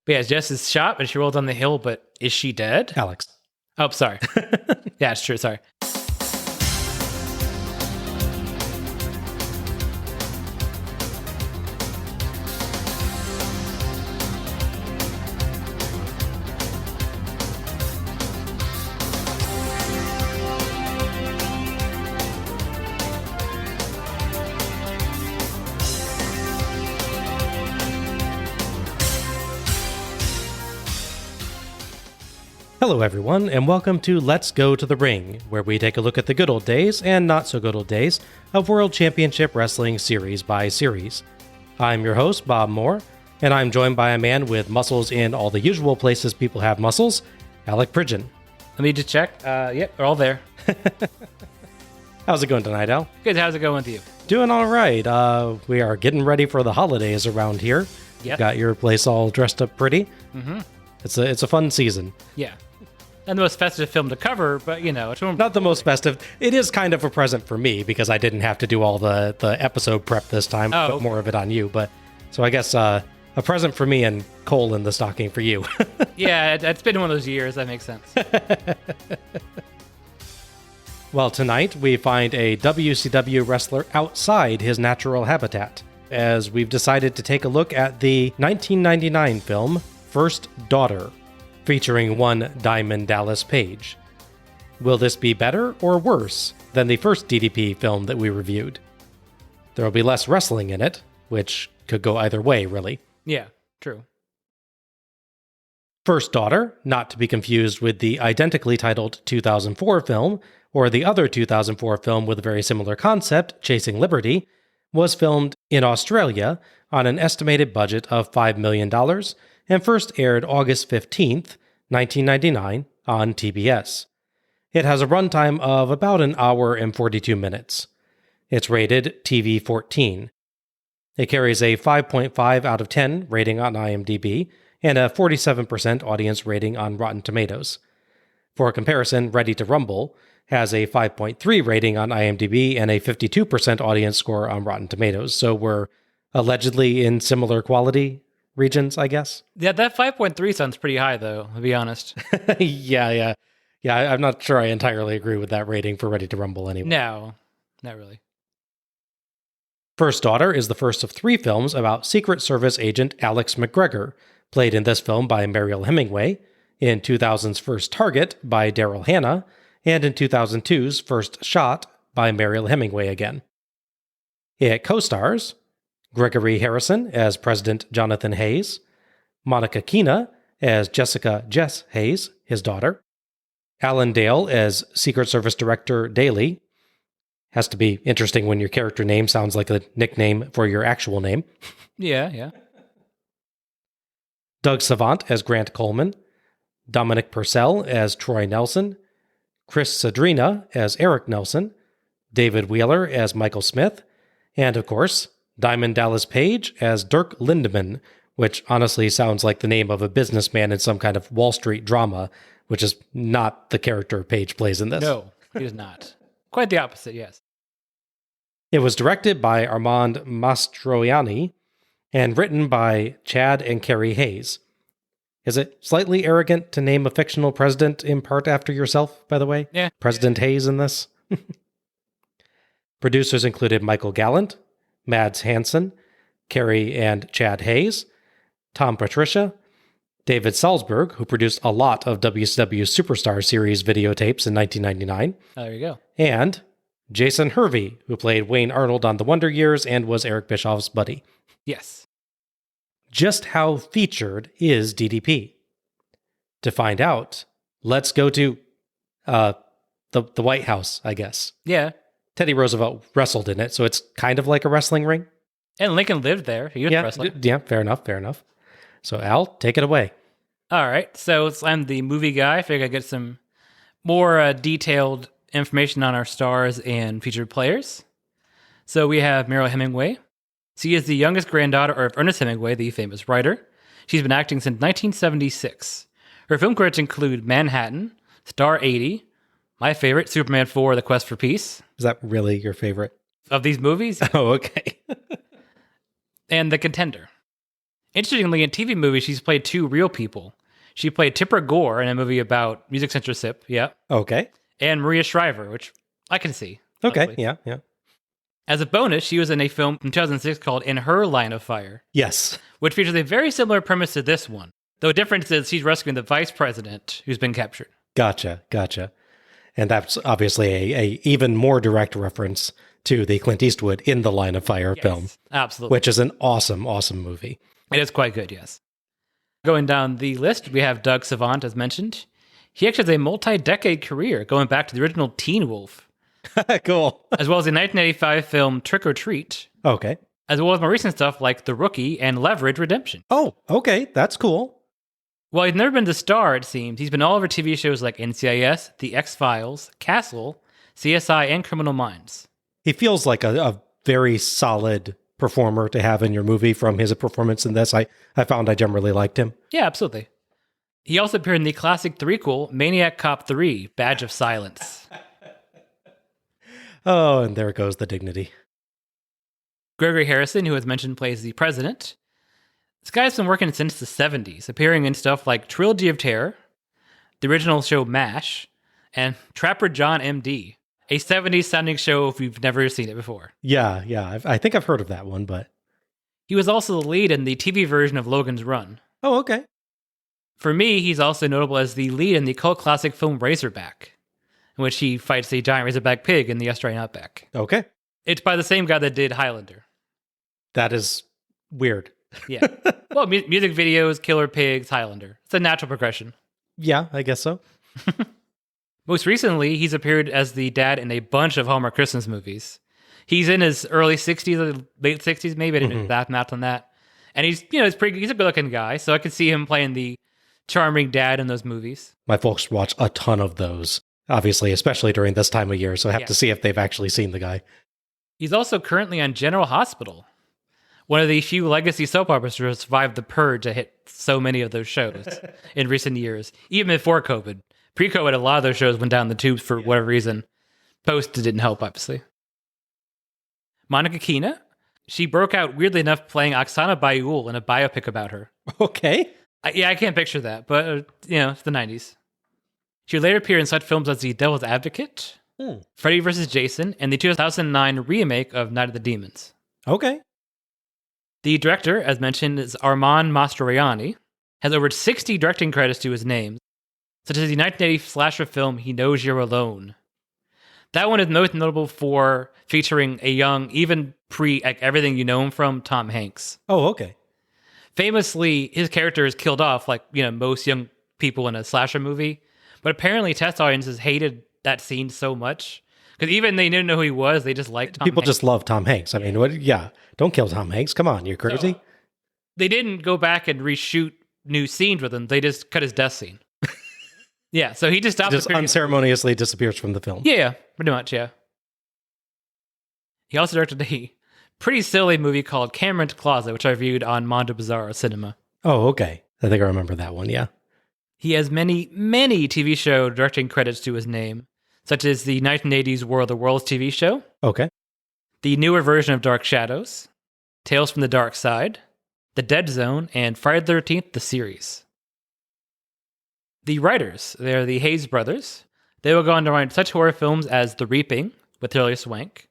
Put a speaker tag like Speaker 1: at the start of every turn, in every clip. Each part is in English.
Speaker 1: But yeah, Jess is shot, but she rolls down the hill, but is she dead?
Speaker 2: Alex.
Speaker 1: Oh, sorry. Yeah, it's true. Sorry.
Speaker 2: Hello everyone, and welcome to Let's Go to the Ring, where we take a look at the good old days and not so good old days of World Championship Wrestling series by series. I'm your host, Bob Moore, and I'm joined by a man with muscles in all the usual places people have muscles, Alec Pridgeon.
Speaker 1: Let me just check. Yep, we're all there.
Speaker 2: How's it going tonight, Al?
Speaker 1: Good, how's it going with you?
Speaker 2: Doing all right. We are getting ready for the holidays around here.
Speaker 1: Yep.
Speaker 2: Got your place all dressed up pretty.
Speaker 1: Mm-hmm.
Speaker 2: It's a fun season.
Speaker 1: Yeah. And the most festive film to cover, but it's
Speaker 2: not the most festive. It is kind of a present for me because I didn't have to do all the episode prep this time. Put more of it on you. But so I guess a present for me and coal in the stocking for you.
Speaker 1: Yeah, it's been one of those years. That makes sense.
Speaker 2: Well, tonight we find a WCW wrestler outside his natural habitat, as we've decided to take a look at the 1999 film First Daughter, featuring one Diamond Dallas Page. Will this be better or worse than the first DDP film that we reviewed? There will be less wrestling in it, which could go either way, really.
Speaker 1: Yeah, true.
Speaker 2: First Daughter, not to be confused with the identically titled 2004 film, or the other 2004 film with a very similar concept, Chasing Liberty, was filmed in Australia on an estimated budget of $5 million and first aired August 15th, 1999 on TBS. It has a runtime of about an hour and 42 minutes. It's rated TV-14. It carries a 5.5 out of 10 rating on IMDb and a 47% audience rating on Rotten Tomatoes. For comparison, Ready to Rumble has a 5.3 rating on IMDb and a 52% audience score on Rotten Tomatoes, so we're allegedly in similar quality regions, I guess.
Speaker 1: Yeah, that 5.3 sounds pretty high, though, to be honest.
Speaker 2: Yeah, I'm not sure I entirely agree with that rating for Ready to Rumble anyway.
Speaker 1: No, not really.
Speaker 2: First Daughter is the first of 3 films about Secret Service agent Alex McGregor, played in this film by Mariel Hemingway, in 2000's First Target by Daryl Hannah, and in 2002's First Shot by Mariel Hemingway again. It co-stars Gregory Harrison as President Jonathan Hayes, Monica Keena as Jessica Jess Hayes, his daughter, Alan Dale as Secret Service Director Daly. Has to be interesting when your character name sounds like a nickname for your actual name.
Speaker 1: Yeah.
Speaker 2: Doug Savant as Grant Coleman, Dominic Purcell as Troy Nelson, Chris Sadrina as Eric Nelson, David Wheeler as Michael Smith, and of course, Diamond Dallas Page as Dirk Lindman, which honestly sounds like the name of a businessman in some kind of Wall Street drama, which is not the character Page plays in this.
Speaker 1: No, he is not. Quite the opposite, yes.
Speaker 2: It was directed by Armand Mastroianni and written by Chad and Carrie Hayes. Is it slightly arrogant to name a fictional president in part after yourself, by the way?
Speaker 1: Yeah.
Speaker 2: President Hayes in this? Producers included Michael Gallant, Mads Hansen, Carrie and Chad Hayes, Tom Patricia, David Salzberg, who produced a lot of WCW Superstar Series videotapes in 1999.
Speaker 1: There you go.
Speaker 2: And Jason Hervey, who played Wayne Arnold on The Wonder Years and was Eric Bischoff's buddy.
Speaker 1: Yes.
Speaker 2: Just how featured is DDP? To find out, let's go to the White House, I guess.
Speaker 1: Yeah.
Speaker 2: Teddy Roosevelt wrestled in it, so it's kind of like a wrestling ring.
Speaker 1: And Lincoln lived there. He was wrestling.
Speaker 2: Yeah, fair enough. So Al, take it away.
Speaker 1: All right. So I'm the movie guy. I figured I'd get some more detailed information on our stars and featured players. So we have Mariel Hemingway. She is the youngest granddaughter of Ernest Hemingway, the famous writer. She's been acting since 1976. Her film credits include Manhattan, Star 80, my favorite, Superman 4, The Quest for Peace.
Speaker 2: Is that really your favorite?
Speaker 1: Of these movies?
Speaker 2: Oh, okay.
Speaker 1: And The Contender. Interestingly, in TV movies, she's played two real people. She played Tipper Gore in a movie about music censorship, yeah,
Speaker 2: Okay.
Speaker 1: and Maria Shriver, which I can see.
Speaker 2: Okay.
Speaker 1: luckily.
Speaker 2: Yeah.
Speaker 1: As a bonus, she was in a film from 2006 called In Her Line of Fire,
Speaker 2: Yes.
Speaker 1: which features a very similar premise to this one. The difference is she's rescuing the vice president who's been captured.
Speaker 2: Gotcha. And that's obviously a even more direct reference to the Clint Eastwood In the Line of Fire film,
Speaker 1: Absolutely.
Speaker 2: which is an awesome movie.
Speaker 1: It is quite good, yes. Going down the list, we have Doug Savant, as mentioned. He actually has a multi-decade career, going back to the original Teen Wolf,
Speaker 2: Cool.
Speaker 1: as well as the 1985 film Trick or Treat,
Speaker 2: Okay.
Speaker 1: as well as more recent stuff like The Rookie and Leverage Redemption.
Speaker 2: Oh, okay. That's cool.
Speaker 1: While he's never been the star, it seems, he's been all over TV shows like NCIS, The X-Files, Castle, CSI, and Criminal Minds.
Speaker 2: He feels like a very solid performer to have in your movie from his performance in this. I found I generally liked him.
Speaker 1: Yeah, absolutely. He also appeared in the classic threequel, Maniac Cop 3, Badge of Silence.
Speaker 2: Oh, and there goes the dignity.
Speaker 1: Gregory Harrison, who as mentioned, plays the president. This guy's been working since the 70s, appearing in stuff like Trilogy of Terror, the original show MASH, and Trapper John MD, a 70s sounding show if you've never seen it before.
Speaker 2: Yeah. I think I've heard of that one, but...
Speaker 1: He was also the lead in the TV version of Logan's Run.
Speaker 2: Oh, okay.
Speaker 1: For me, he's also notable as the lead in the cult classic film Razorback, in which he fights a giant razorback pig in the Australian outback.
Speaker 2: Okay.
Speaker 1: It's by the same guy that did Highlander.
Speaker 2: That is weird.
Speaker 1: Yeah. Well, music videos, killer pigs, Highlander. It's a natural progression.
Speaker 2: Yeah, I guess so.
Speaker 1: Most recently, he's appeared as the dad in a bunch of Hallmark Christmas movies. He's in his early 60s, late 60s maybe. I didn't do that math on that. And he's a good-looking guy, so I could see him playing the charming dad in those movies.
Speaker 2: My folks watch a ton of those, obviously, especially during this time of year, so I have to see if they've actually seen the guy.
Speaker 1: He's also currently on General Hospital, one of the few legacy soap operas to survive the purge that hit so many of those shows in recent years, even before COVID. Pre-COVID, a lot of those shows went down the tubes for whatever reason. Post, it didn't help, obviously. Monica Keena, she broke out, weirdly enough, playing Oksana Bayul in a biopic about her.
Speaker 2: Okay.
Speaker 1: I can't picture that, but, it's the 90s. She would later appear in such films as The Devil's Advocate, Freddy vs. Jason, and the 2009 remake of Night of the Demons.
Speaker 2: Okay.
Speaker 1: The director, as mentioned, is Armand Mastroianni, has over 60 directing credits to his name, such as the 1980 slasher film He Knows You're Alone. That one is most notable for featuring a young, even everything you know him from, Tom Hanks.
Speaker 2: Oh, okay.
Speaker 1: Famously, his character is killed off like, most young people in a slasher movie. But apparently test audiences hated that scene so much. Because even they didn't know who he was, they just liked Tom
Speaker 2: People
Speaker 1: Hanks.
Speaker 2: just love Tom Hanks. I mean, what? Yeah, don't kill Tom Hanks. Come on, you're crazy.
Speaker 1: So, they didn't go back and reshoot new scenes with him. They just cut his death scene. Yeah, so he just stopped.
Speaker 2: Just unceremoniously disappears from the film.
Speaker 1: Yeah, pretty much, yeah. He also directed a pretty silly movie called Cameron's Closet, which I reviewed on Mondo Bizarro Cinema.
Speaker 2: Oh, okay. I think I remember that one, yeah.
Speaker 1: He has many, many TV show directing credits to his name, such as the 1980s War of the Worlds TV show,
Speaker 2: Okay.
Speaker 1: the newer version of Dark Shadows, Tales from the Dark Side, The Dead Zone, and Friday the 13th, the series. The writers, they're the Hayes brothers. They will go on to write such horror films as The Reaping with Hilary Swank,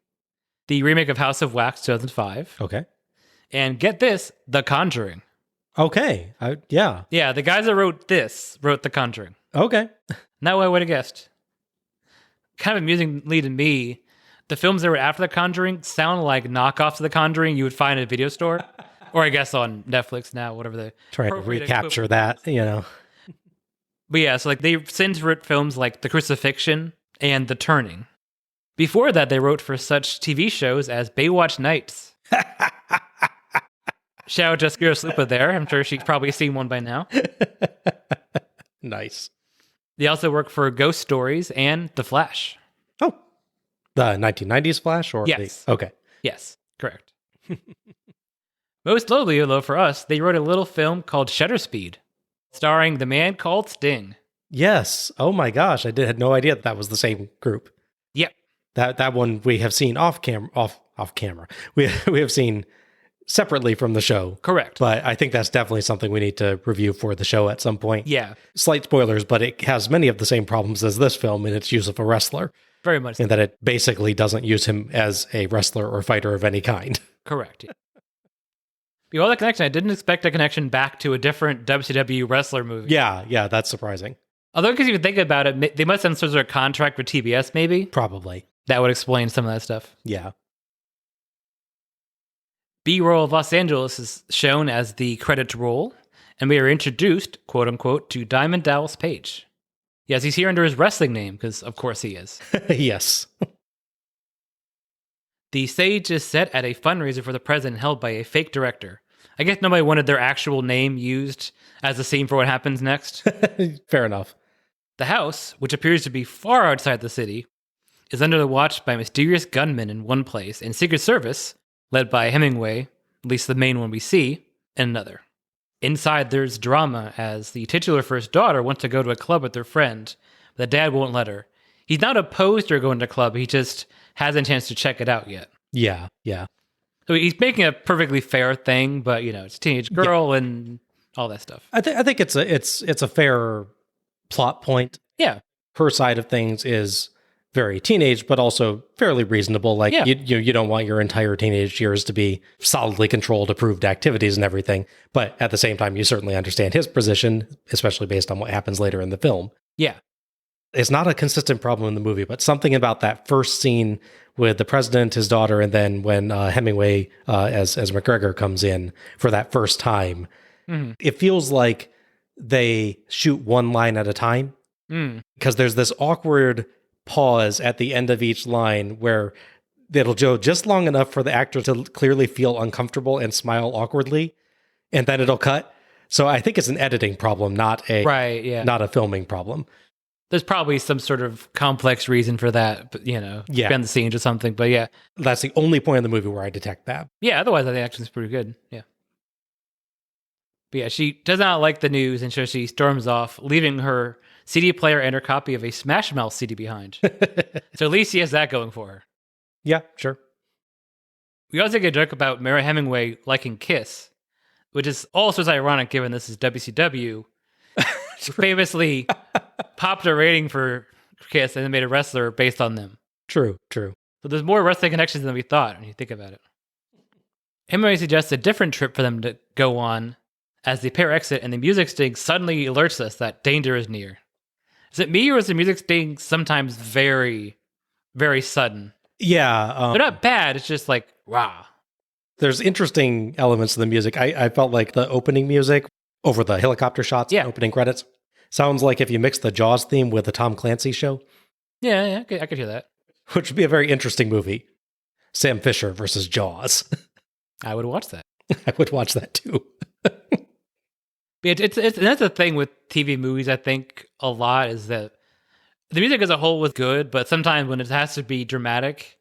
Speaker 1: the remake of House of Wax 2005,
Speaker 2: Okay.
Speaker 1: and get this, The Conjuring.
Speaker 2: Okay. Yeah.
Speaker 1: Yeah, the guys that wrote The Conjuring.
Speaker 2: Okay.
Speaker 1: Not what I would have guessed. Kind of amusingly to me, the films that were after The Conjuring sound like knockoffs of The Conjuring you would find in a video store, or I guess on Netflix now, whatever the
Speaker 2: Trying to recapture that,
Speaker 1: But yeah, so they since wrote films like The Crucifixion and The Turning. Before that, they wrote for such TV shows as Baywatch Nights. Shout out Jessica Slupa there. I'm sure she's probably seen one by now.
Speaker 2: Nice.
Speaker 1: They also work for Ghost Stories and The Flash.
Speaker 2: Oh, the 1990s Flash? Or
Speaker 1: Yes.
Speaker 2: Okay.
Speaker 1: Yes, correct. Most notably, though, for us, they wrote a little film called Shutter Speed, starring the man called Sting.
Speaker 2: Yes. Oh my gosh, I had no idea that was the same group.
Speaker 1: Yep.
Speaker 2: That one we have seen off camera. We have seen separately from the show.
Speaker 1: Correct.
Speaker 2: But I think that's definitely something we need to review for the show at some point.
Speaker 1: Yeah.
Speaker 2: Slight spoilers, but it has many of the same problems as this film in its use of a wrestler.
Speaker 1: Very much so.
Speaker 2: In that it basically doesn't use him as a wrestler or fighter of any kind.
Speaker 1: Correct. Yeah. But all that connection, I didn't expect a connection back to a different WCW wrestler movie.
Speaker 2: Yeah, that's surprising.
Speaker 1: Although, because if you think about it, they must have some sort of contract with TBS, maybe?
Speaker 2: Probably.
Speaker 1: That would explain some of that stuff.
Speaker 2: Yeah.
Speaker 1: B-roll of Los Angeles is shown as the credits roll, and we are introduced, quote-unquote, to Diamond Dallas Page. Yes, he's here under his wrestling name, because of course he is.
Speaker 2: Yes.
Speaker 1: The stage is set at a fundraiser for the president held by a fake director. I guess nobody wanted their actual name used as a scene for what happens next.
Speaker 2: Fair enough.
Speaker 1: The house, which appears to be far outside the city, is under the watch by mysterious gunmen in one place, and Secret Service, led by Hemingway, at least the main one we see, in another. Inside, there's drama as the titular first daughter wants to go to a club with her friend, but the dad won't let her. He's not opposed to her going to a club, he just hasn't a chance to check it out yet.
Speaker 2: Yeah.
Speaker 1: So he's making a perfectly fair thing, but, it's a teenage girl and all that stuff.
Speaker 2: I think it's a fair plot point.
Speaker 1: Yeah.
Speaker 2: Her side of things is very teenage, but also fairly reasonable. Like, you don't want your entire teenage years to be solidly controlled, approved activities and everything. But at the same time, you certainly understand his position, especially based on what happens later in the film.
Speaker 1: Yeah.
Speaker 2: It's not a consistent problem in the movie, but something about that first scene with the president, his daughter, and then when Hemingway, as McGregor comes in for that first time, it feels like they shoot one line at a time. Because there's this awkward pause at the end of each line where it'll go just long enough for the actor to clearly feel uncomfortable and smile awkwardly, and then it'll cut. So I think it's an editing problem, not a filming problem.
Speaker 1: There's probably some sort of complex reason for that, but, behind the scenes or something. But yeah.
Speaker 2: That's the only point in the movie where I detect that.
Speaker 1: Yeah, otherwise I think the action's pretty good. Yeah. But yeah, she does not like the news, and so she storms off, leaving her CD player and her copy of a Smash Mouth CD behind. So at least she has that going for her.
Speaker 2: Yeah, sure.
Speaker 1: We also get a joke about Mary Hemingway liking Kiss, which is also ironic given this is WCW. Famously popped a rating for Kiss and then made a wrestler based on them.
Speaker 2: True.
Speaker 1: So there's more wrestling connections than we thought when you think about it. Hemingway suggests a different trip for them to go on as the pair exit, and the music sting suddenly alerts us that danger is near. Is it me, or is the music sting sometimes very, very sudden?
Speaker 2: Yeah.
Speaker 1: They're not bad, it's just like, wow.
Speaker 2: There's interesting elements to the music. I felt like the opening music over the helicopter shots, opening credits, sounds like if you mix the Jaws theme with the Tom Clancy show.
Speaker 1: Yeah, I could hear that.
Speaker 2: Which would be a very interesting movie. Sam Fisher versus Jaws.
Speaker 1: I would watch that.
Speaker 2: I would watch that too.
Speaker 1: It's that's the thing with TV movies, I think, a lot, is that the music as a whole was good, but sometimes when it has to be dramatic,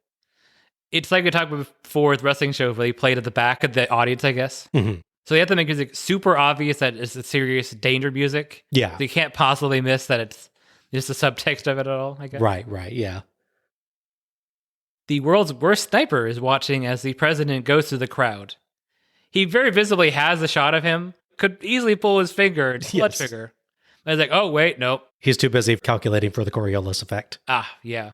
Speaker 1: it's like we talked about before with wrestling shows where they played at the back of the audience, I guess.
Speaker 2: Mm-hmm.
Speaker 1: So they have to make music super obvious that it's a serious danger music.
Speaker 2: Yeah.
Speaker 1: So you can't possibly miss that it's just the subtext of it at all, I guess.
Speaker 2: Right, yeah.
Speaker 1: The world's worst sniper is watching as the president goes through the crowd. He very visibly has a shot of him, could easily pull his finger, it's much bigger. I was like, oh, wait, nope.
Speaker 2: He's too busy calculating for the Coriolis effect.
Speaker 1: Yeah.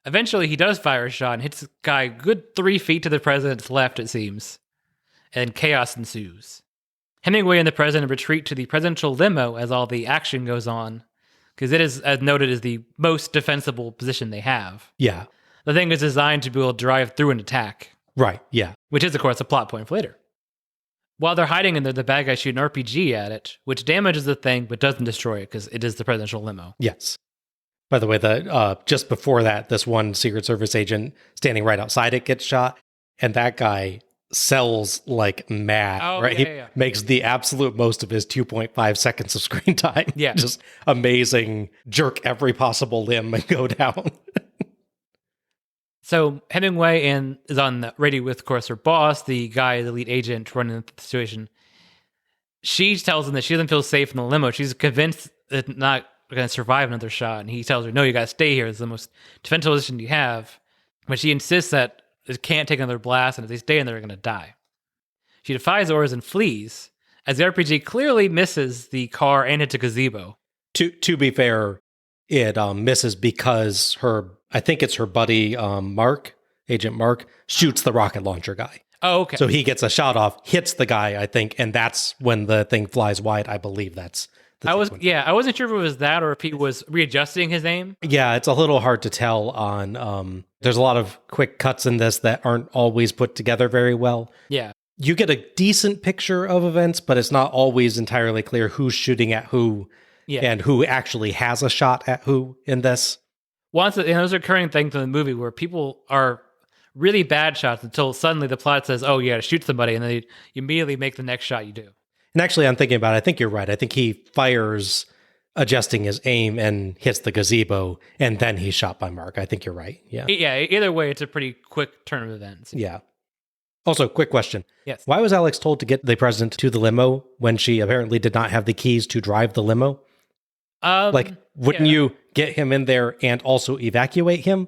Speaker 1: Eventually, he does fire a shot and hits the guy a good 3 feet to the president's left, it seems. And chaos ensues. Hemingway and the president retreat to the presidential limo as all the action goes on, because it is, as noted, is the most defensible position they have.
Speaker 2: Yeah.
Speaker 1: The thing is designed to be able to drive through an attack.
Speaker 2: Right, yeah.
Speaker 1: Which is, of course, a plot point for later. While they're hiding in there, the bad guys shoot an RPG at it, which damages the thing but doesn't destroy it, because it is the presidential limo.
Speaker 2: Yes. By the way, just before that, this one Secret Service agent standing right outside it gets shot, and that guy sells like mad, right? He makes the absolute most of his 2.5 seconds of screen time.
Speaker 1: Yeah.
Speaker 2: Just amazing, jerk every possible limb and go down.
Speaker 1: So Hemingway is on the radio with, of course, her boss, the guy, the lead agent running the situation. She tells him that she doesn't feel safe in the limo. She's convinced that not going to survive another shot. And he tells her, no, you got to stay here. It's the most defensive position you have. But she insists that it can't take another blast, and if they stay in there, they're going to die. She defies orders and flees, as the RPG clearly misses the car and hits a gazebo.
Speaker 2: To be fair, it misses because I think it's her buddy, Agent Mark, shoots the rocket launcher guy.
Speaker 1: Oh, okay.
Speaker 2: So he gets a shot off, hits the guy, I think, and that's when the thing flies wide. I believe that's the sequence.
Speaker 1: I wasn't sure if it was that or if he was readjusting his aim.
Speaker 2: Yeah, it's a little hard to tell on there's a lot of quick cuts in this that aren't always put together very well.
Speaker 1: Yeah.
Speaker 2: You get a decent picture of events, but it's not always entirely clear who's shooting at who and who actually has a shot at who in this.
Speaker 1: There's a recurring thing to the movie where people are really bad shots until suddenly the plot says, oh, you got to shoot somebody, and then you immediately make the next shot you do.
Speaker 2: And actually, I'm thinking about it. I think you're right. I think he fires adjusting his aim and hits the gazebo, and then he's shot by Mark. I think you're right. Yeah.
Speaker 1: Yeah, either way, it's a pretty quick turn of events.
Speaker 2: Yeah. Also, quick question.
Speaker 1: Yes.
Speaker 2: Why was Alex told to get the president to the limo when she apparently did not have the keys to drive the limo? Wouldn't you get him in there and also evacuate him?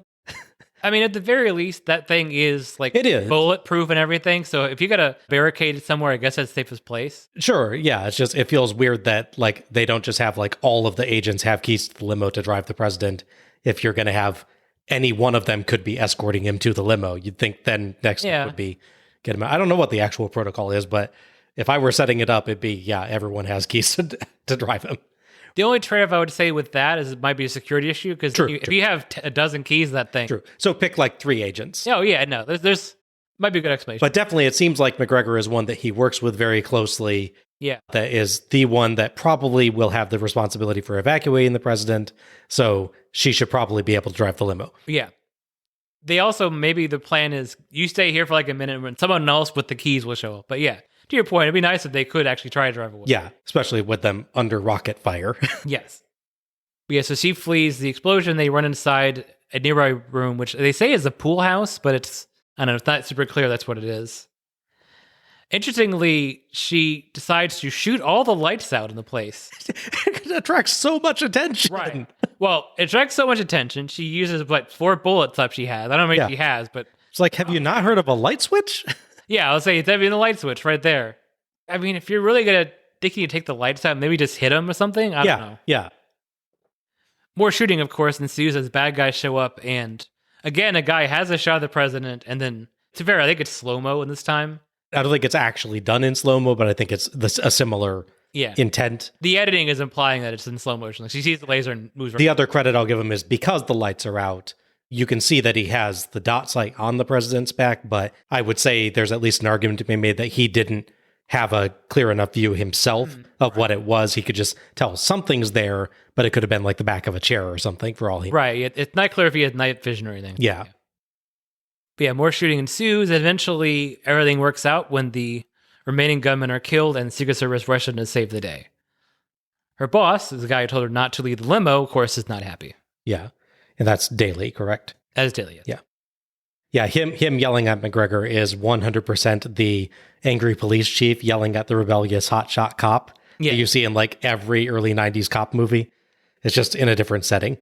Speaker 1: I mean, at the very least, that thing is
Speaker 2: it is
Speaker 1: bulletproof and everything. So if you got a barricade somewhere, I guess that's the safest place.
Speaker 2: Sure. Yeah. It's just, it feels weird that they don't just have all of the agents have keys to the limo to drive the president. If you're going to have any one of them could be escorting him to the limo, you'd think then next step would be get him out. I don't know what the actual protocol is, but if I were setting it up, it'd be, everyone has keys to drive him.
Speaker 1: The only trade-off I would say with that is it might be a security issue, because if you have a dozen keys, that thing.
Speaker 2: True. So pick 3 agents.
Speaker 1: Oh, yeah, no, there's might be a good explanation.
Speaker 2: But definitely it seems like McGregor is one that he works with very closely.
Speaker 1: Yeah.
Speaker 2: That is the one that probably will have the responsibility for evacuating the president. So she should probably be able to drive the limo.
Speaker 1: Yeah. They also, maybe the plan is you stay here for a minute when someone else with the keys will show up. But yeah. To your point, it'd be nice if they could actually try to drive away.
Speaker 2: Yeah, especially with them under rocket fire.
Speaker 1: Yes. But yeah, so she flees the explosion. They run inside a nearby room, which they say is a pool house, but it's not super clear that's what it is. Interestingly, she decides to shoot all the lights out in the place.
Speaker 2: It attracts so much attention.
Speaker 1: Right. Well, it attracts so much attention. She uses 4 bullets up she has. I don't know if she has, but...
Speaker 2: It's have you not heard of a light switch?
Speaker 1: Yeah, I'll say it's heavy in the light switch right there. I mean, if you're really going to thinking you take the lights out, maybe just hit him or something. I don't know.
Speaker 2: Yeah.
Speaker 1: More shooting, of course, ensues as bad guys show up. And again, a guy has a shot of the president. And then, to be fair, I think it's slow-mo in this time.
Speaker 2: I don't think it's actually done in slow-mo, but I think it's a similar intent.
Speaker 1: The editing is implying that it's in slow motion. She sees the laser and moves.
Speaker 2: The other credit I'll give him is because the lights are out, you can see that he has the dot sight on the president's back, but I would say there's at least an argument to be made that he didn't have a clear enough view himself of what it was. He could just tell something's there, but it could have been the back of a chair or something for all he...
Speaker 1: Right. It's not clear if he had night vision or anything.
Speaker 2: Yeah.
Speaker 1: But yeah, more shooting ensues. Eventually, everything works out when the remaining gunmen are killed and Secret Service rushes in to save the day. Her boss, the guy who told her not to leave the limo, of course, is not happy.
Speaker 2: Yeah. And that's Daly, correct?
Speaker 1: As Daly, yes.
Speaker 2: Yeah. Yeah, him yelling at McGregor is 100% the angry police chief yelling at the rebellious hotshot cop that you see in every early 90s cop movie. It's just in a different setting.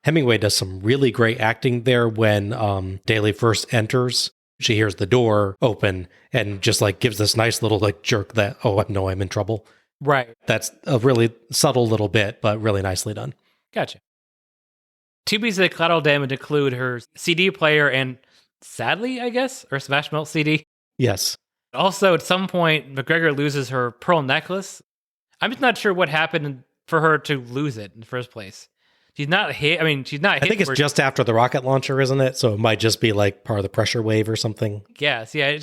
Speaker 2: Hemingway does some really great acting there when Daly first enters. She hears the door open and just gives this nice little jerk that, oh, no, I'm in trouble.
Speaker 1: Right.
Speaker 2: That's a really subtle little bit, but really nicely done.
Speaker 1: Gotcha. 2 pieces of collateral damage include her CD player and, sadly, I guess, her Smash Mouth CD.
Speaker 2: Yes.
Speaker 1: Also, at some point, McGregor loses her pearl necklace. I'm just not sure what happened for her to lose it in the first place. She's not hit. I mean, she's not hit.
Speaker 2: I think it's just after the rocket launcher, isn't it? So it might just be part of the pressure wave or something.
Speaker 1: Yes. Yeah.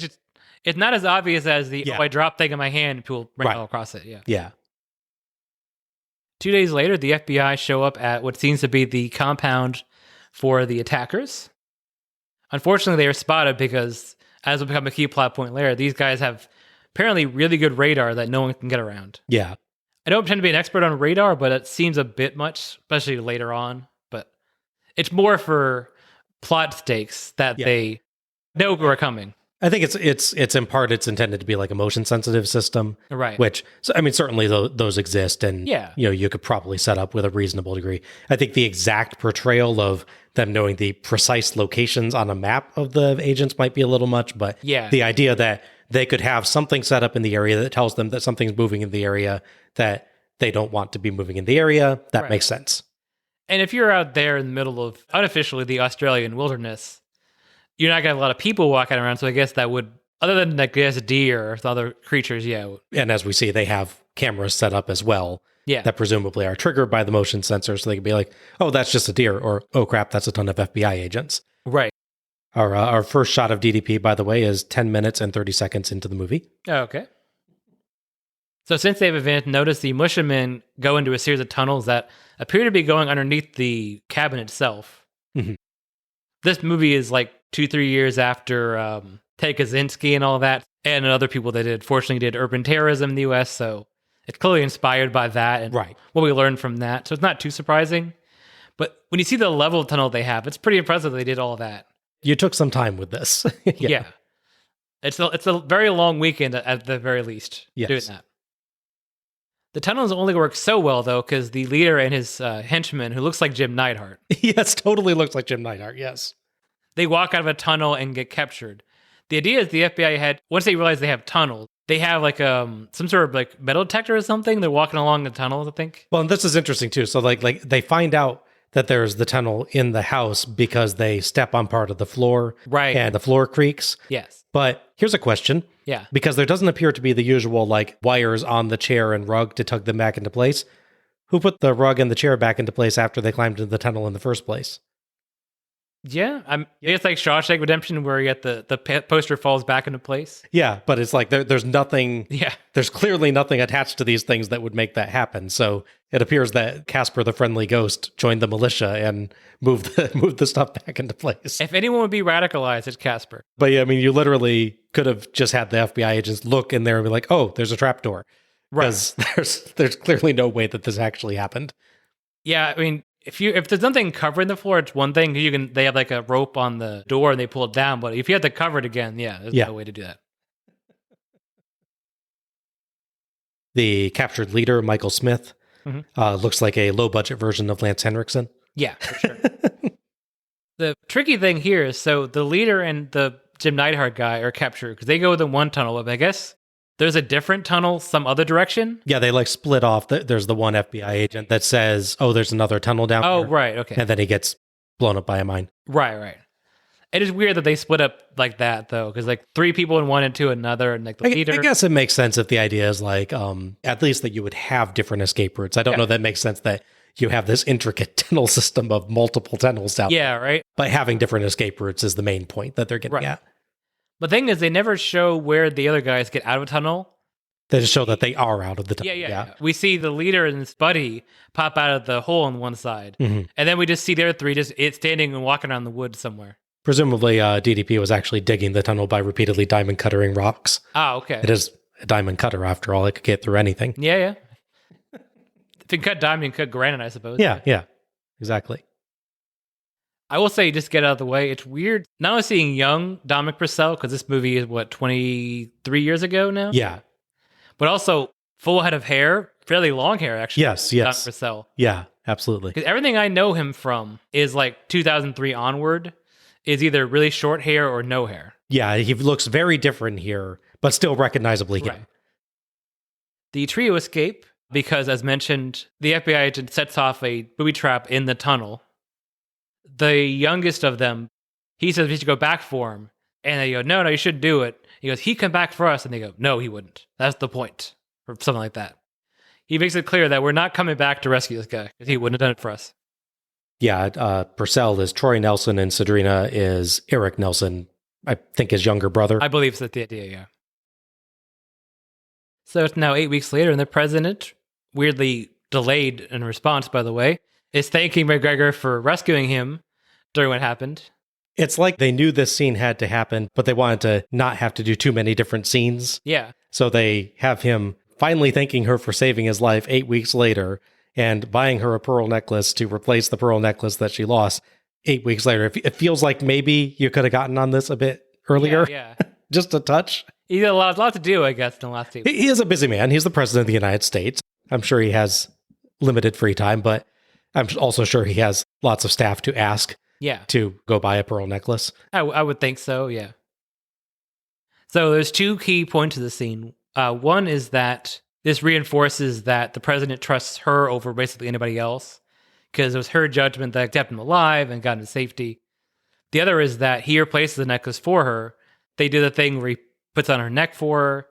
Speaker 1: It's not as obvious as the, I dropped thing in my hand and people ran all across it. Yeah.
Speaker 2: Yeah.
Speaker 1: 2 days later, the FBI show up at what seems to be the compound for the attackers. Unfortunately, they are spotted because, as will become a key plot point later, these guys have apparently really good radar that no one can get around.
Speaker 2: Yeah.
Speaker 1: I don't pretend to be an expert on radar, but it seems a bit much, especially later on. But it's more for plot stakes that they know who are coming.
Speaker 2: I think it's in part it's intended to be like a motion sensitive system,
Speaker 1: Right.
Speaker 2: Which, so, I mean, certainly those exist, and
Speaker 1: Yeah.
Speaker 2: you could probably set up with a reasonable degree. I think the exact portrayal of them knowing the precise locations on a map of the agents might be a little much, but
Speaker 1: Yeah.
Speaker 2: the idea that they could have something set up in the area that tells them that something's moving in the area that they don't want to be moving in the area, that
Speaker 1: Right.
Speaker 2: makes sense.
Speaker 1: And if you're out there in the middle of, unofficially, the Australian wilderness, you're not going to have a lot of people walking around, so I guess that would, other than, I guess, deer or other creatures, yeah.
Speaker 2: And as we see, they have cameras set up as well
Speaker 1: Yeah.
Speaker 2: that presumably are triggered by the motion sensor, so they can be like, oh, that's just a deer, or oh crap, that's a ton of FBI agents.
Speaker 1: Right.
Speaker 2: Our first shot of DDP, by the way, is 10 minutes and 30 seconds into the movie.
Speaker 1: Oh, okay. So since they've advanced, notice the Mushamen go into a series of tunnels that appear to be going underneath the cabin itself.
Speaker 2: Mhm.
Speaker 1: This movie is like 2-3 years after Ted Kaczynski and all that, and other people that fortunately did urban terrorism in the U.S., so it's clearly inspired by that and
Speaker 2: Right.
Speaker 1: what we learned from that. So it's not too surprising. But when you see the level of tunnel they have, it's pretty impressive they did all that.
Speaker 2: You took some time with this.
Speaker 1: Yeah. It's a very long weekend at the very least,
Speaker 2: Yes.
Speaker 1: doing that. The tunnels only work so well, though, because the leader and his henchman, who looks like Jim Neidhart,
Speaker 2: Yes, totally looks like Jim Neidhart, yes.
Speaker 1: they walk out of a tunnel and get captured. The idea is the FBI had, once they realize they have tunnels, they have like some sort of like metal detector or something. They're walking along the tunnels, I think.
Speaker 2: Well, and this is interesting too. So like they find out that there's the tunnel in the house because they step on part of the floor.
Speaker 1: Right.
Speaker 2: And the floor creaks.
Speaker 1: Yes.
Speaker 2: But here's a question.
Speaker 1: Yeah.
Speaker 2: Because there doesn't appear to be the usual like wires on the chair and rug to tug them back into place. Who put the rug and the chair back into place after they climbed into the tunnel in the first place?
Speaker 1: Yeah. It's like Shawshank Redemption where you get the poster falls back into place.
Speaker 2: Yeah, but it's like there's nothing.
Speaker 1: Yeah.
Speaker 2: There's clearly nothing attached to these things that would make that happen. So it appears that Casper the Friendly Ghost joined the militia and moved the stuff back into place.
Speaker 1: If anyone would be radicalized, it's Casper.
Speaker 2: But yeah, I mean, you literally could have just had the FBI agents look in there and be like, "Oh, there's a trapdoor," because there's clearly no way that this actually happened.
Speaker 1: Yeah, I mean, if there's nothing covering the floor, it's one thing. They have like a rope on the door and they pull it down. But if you have to cover it again, there's no way to do that.
Speaker 2: The captured leader, Michael Smith, looks like a low-budget version of Lance Henriksen.
Speaker 1: Yeah, for sure. The tricky thing here is, so the leader and the Jim Neidhart guy are captured because they go within one tunnel, but I guess there's a different tunnel some other direction.
Speaker 2: Yeah, they like split off. There's the one FBI agent that says, "Oh, there's another tunnel down
Speaker 1: Oh,
Speaker 2: there."
Speaker 1: right, okay.
Speaker 2: And then he gets blown up by a mine.
Speaker 1: Right. It is weird that they split up like that, though, because like 3 people in one and 2 in another, and like the leader.
Speaker 2: I guess it makes sense if the idea is like, at least that you would have different escape routes. I don't know that makes sense that you have this intricate tunnel system of multiple tunnels down.
Speaker 1: Yeah, right.
Speaker 2: But having different escape routes is the main point that they're getting at.
Speaker 1: The thing is, they never show where the other guys get out of a tunnel.
Speaker 2: They just show that they are out of the tunnel.
Speaker 1: Yeah. We see the leader and his buddy pop out of the hole on one side, and then we just see their 3 just standing and walking around the woods somewhere.
Speaker 2: Presumably, DDP was actually digging the tunnel by repeatedly diamond cuttering rocks.
Speaker 1: Ah, okay.
Speaker 2: It is a diamond cutter, after all. It could get through anything.
Speaker 1: Yeah. If you can cut diamond, you can cut granite, I suppose.
Speaker 2: Yeah, exactly.
Speaker 1: I will say, just get out of the way, it's weird not only seeing young Dominic Purcell, because this movie is, 23 years ago now?
Speaker 2: Yeah.
Speaker 1: But also full head of hair, fairly long hair, actually.
Speaker 2: Yes.
Speaker 1: Dominic Purcell.
Speaker 2: Yeah, absolutely.
Speaker 1: Because everything I know him from is like 2003 onward, is either really short hair or no hair.
Speaker 2: Yeah, he looks very different here, but still recognizably him.
Speaker 1: Right. The trio escape because, as mentioned, the FBI agent sets off a booby trap in the tunnel. The youngest of them, he says we should go back for him. And they go, no, you shouldn't do it. He goes, he'd come back for us. And they go, no, he wouldn't. That's the point. Or something like that. He makes it clear that we're not coming back to rescue this guy because he wouldn't have done it for us.
Speaker 2: Yeah, Purcell is Troy Nelson and Sadrina is Eric Nelson, I think his younger brother.
Speaker 1: I believe that's the idea, yeah. So it's now 8 weeks later, and the president, weirdly delayed in response, by the way, is thanking McGregor for rescuing him during what happened.
Speaker 2: It's like they knew this scene had to happen, but they wanted to not have to do too many different scenes.
Speaker 1: Yeah.
Speaker 2: So they have him finally thanking her for saving his life 8 weeks later and buying her a pearl necklace to replace the pearl necklace that she lost 8 weeks later. It feels like maybe you could have gotten on this a bit earlier.
Speaker 1: Yeah.
Speaker 2: just a touch.
Speaker 1: He had a lot to do, I guess, in the last 8 weeks.
Speaker 2: He is a busy man. He's the president of the United States. I'm sure he has limited free time, but I'm also sure he has lots of staff to ask to go buy a pearl necklace.
Speaker 1: I would think so, yeah. So there's 2 key points of the scene. One is that this reinforces that the president trusts her over basically anybody else, because it was her judgment that kept him alive and got him to safety. The other is that he replaces the necklace for her. They do the thing where he puts on her neck for her.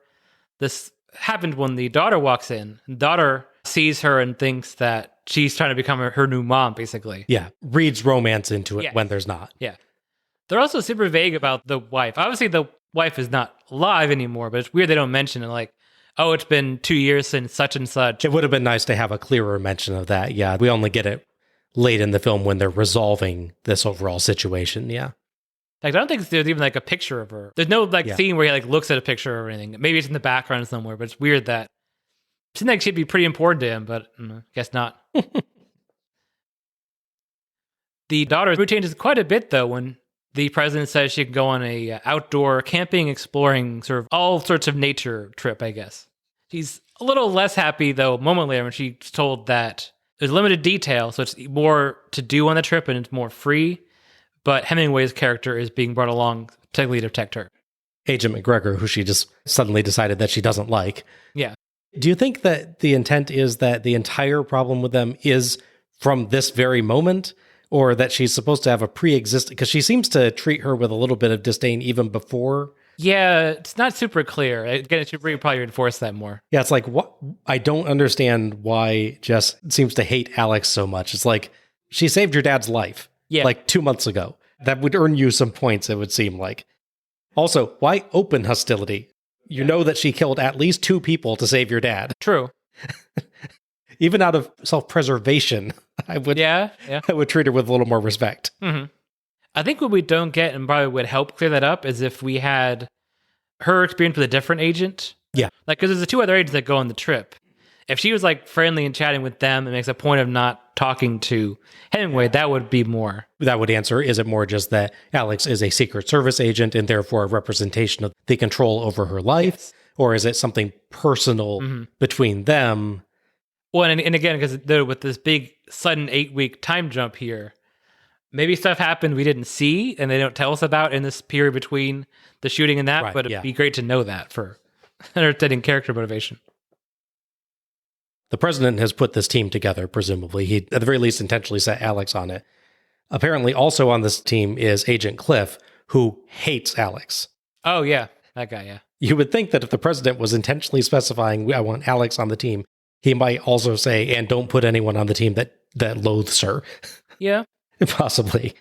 Speaker 1: This happened when the daughter walks in. The daughter sees her and thinks that she's trying to become her new mom, basically.
Speaker 2: Yeah, reads romance into it when there's not.
Speaker 1: Yeah. They're also super vague about the wife. Obviously, the wife is not alive anymore, but it's weird they don't mention it. Like, oh, it's been 2 years since such and such.
Speaker 2: It would have been nice to have a clearer mention of that. Yeah, we only get it late in the film when they're resolving this overall situation. Yeah.
Speaker 1: Like, I don't think there's even like a picture of her. There's no scene where he like looks at a picture or anything. Maybe it's in the background somewhere, but it's weird that it seems like she'd be pretty important to him, but guess not. The daughter's mood changes quite a bit though when the president says she can go on a outdoor camping, exploring, sort of all sorts of nature trip, I guess. She's a little less happy though a moment later when she's told that there's limited detail, so it's more to do on the trip and it's more free. But Hemingway's character is being brought along technically to protect her.
Speaker 2: Agent McGregor, who she just suddenly decided that she doesn't like.
Speaker 1: Yeah.
Speaker 2: Do you think that the intent is that the entire problem with them is from this very moment? Or that she's supposed to have a pre-existing... Because she seems to treat her with a little bit of disdain even before.
Speaker 1: Yeah, it's not super clear. Again, it should probably reinforce that more.
Speaker 2: Yeah, it's like, what? I don't understand why Jess seems to hate Alex so much. It's like, she saved your dad's life.
Speaker 1: Yeah.
Speaker 2: Like 2 months ago. That would earn you some points, it would seem like. Also, why open hostility? You know that she killed at least 2 people to save your dad.
Speaker 1: True.
Speaker 2: Even out of self-preservation, I would treat her with a little more respect.
Speaker 1: Mm-hmm. I think what we don't get, and probably would help clear that up, is if we had her experience with a different agent.
Speaker 2: Yeah.
Speaker 1: Like, because there's the 2 other agents that go on the trip. If she was like friendly and chatting with them and makes a point of not talking to Hemingway, that would be more.
Speaker 2: That would answer, is it more just that Alex is a Secret Service agent and therefore a representation of the control over her life? Yes. Or is it something personal between them?
Speaker 1: Well, and again, because with this big sudden 8-week time jump here, maybe stuff happened we didn't see and they don't tell us about in this period between the shooting and that, right, but it'd be great to know that for understanding character motivation.
Speaker 2: The president has put this team together, presumably. He, at the very least, intentionally set Alex on it. Apparently, also on this team is Agent Cliff, who hates Alex.
Speaker 1: Oh, yeah. That guy, yeah.
Speaker 2: You would think that if the president was intentionally specifying, I want Alex on the team, he might also say, and don't put anyone on the team that loathes her.
Speaker 1: Yeah.
Speaker 2: Possibly.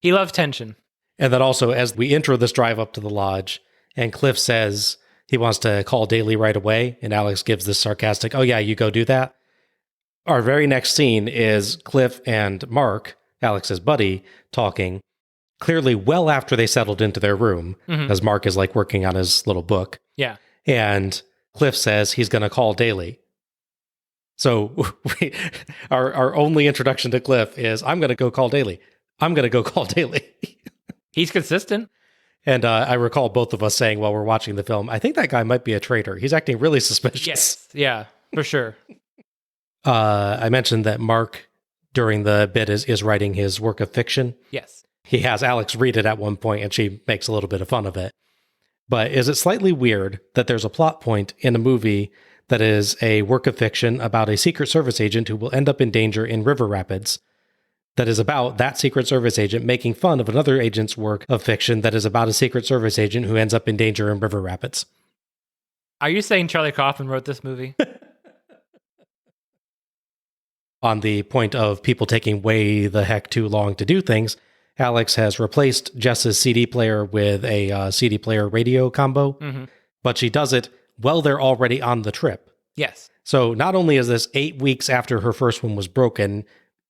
Speaker 1: He loves tension.
Speaker 2: And then also, as we enter this drive up to the lodge, and Cliff says he wants to call Daly right away, and Alex gives this sarcastic, oh yeah, you go do that. Our very next scene is Cliff and Mark, Alex's buddy, talking, clearly well after they settled into their room, as Mark is like working on his little book.
Speaker 1: Yeah.
Speaker 2: And Cliff says he's going to call Daly. So our only introduction to Cliff is, I'm going to go call Daly. I'm going to go call Daly.
Speaker 1: He's consistent.
Speaker 2: And I recall both of us saying while we're watching the film, I think that guy might be a traitor. He's acting really suspicious.
Speaker 1: Yes. Yeah, for sure.
Speaker 2: I mentioned that Mark, during the bit, is writing his work of fiction.
Speaker 1: Yes.
Speaker 2: He has Alex read it at one point, and she makes a little bit of fun of it. But is it slightly weird that there's a plot point in a movie that is a work of fiction about a Secret Service agent who will end up in danger in River Rapids, that is about that Secret Service agent making fun of another agent's work of fiction that is about a Secret Service agent who ends up in danger in River Rapids?
Speaker 1: Are you saying Charlie Kaufman wrote this movie?
Speaker 2: On the point of people taking way the heck too long to do things, Alex has replaced Jess's CD player with a CD player radio combo, but she does it while they're already on the trip.
Speaker 1: Yes.
Speaker 2: So not only is this 8 weeks after her first one was broken,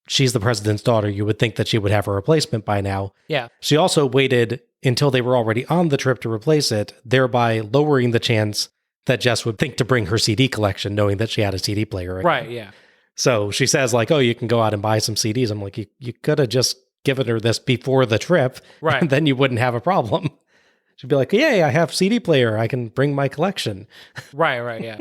Speaker 2: she's the president's daughter, you would think that she would have a replacement by now.
Speaker 1: Yeah.
Speaker 2: She also waited until they were already on the trip to replace it, thereby lowering the chance that Jess would think to bring her CD collection, knowing that she had a CD player.
Speaker 1: Right, yeah.
Speaker 2: So she says, like, oh, you can go out and buy some CDs. I'm like, you could have just given her this before the trip,
Speaker 1: right?
Speaker 2: And then you wouldn't have a problem. She'd be like, yay, I have CD player. I can bring my collection.
Speaker 1: Right, yeah.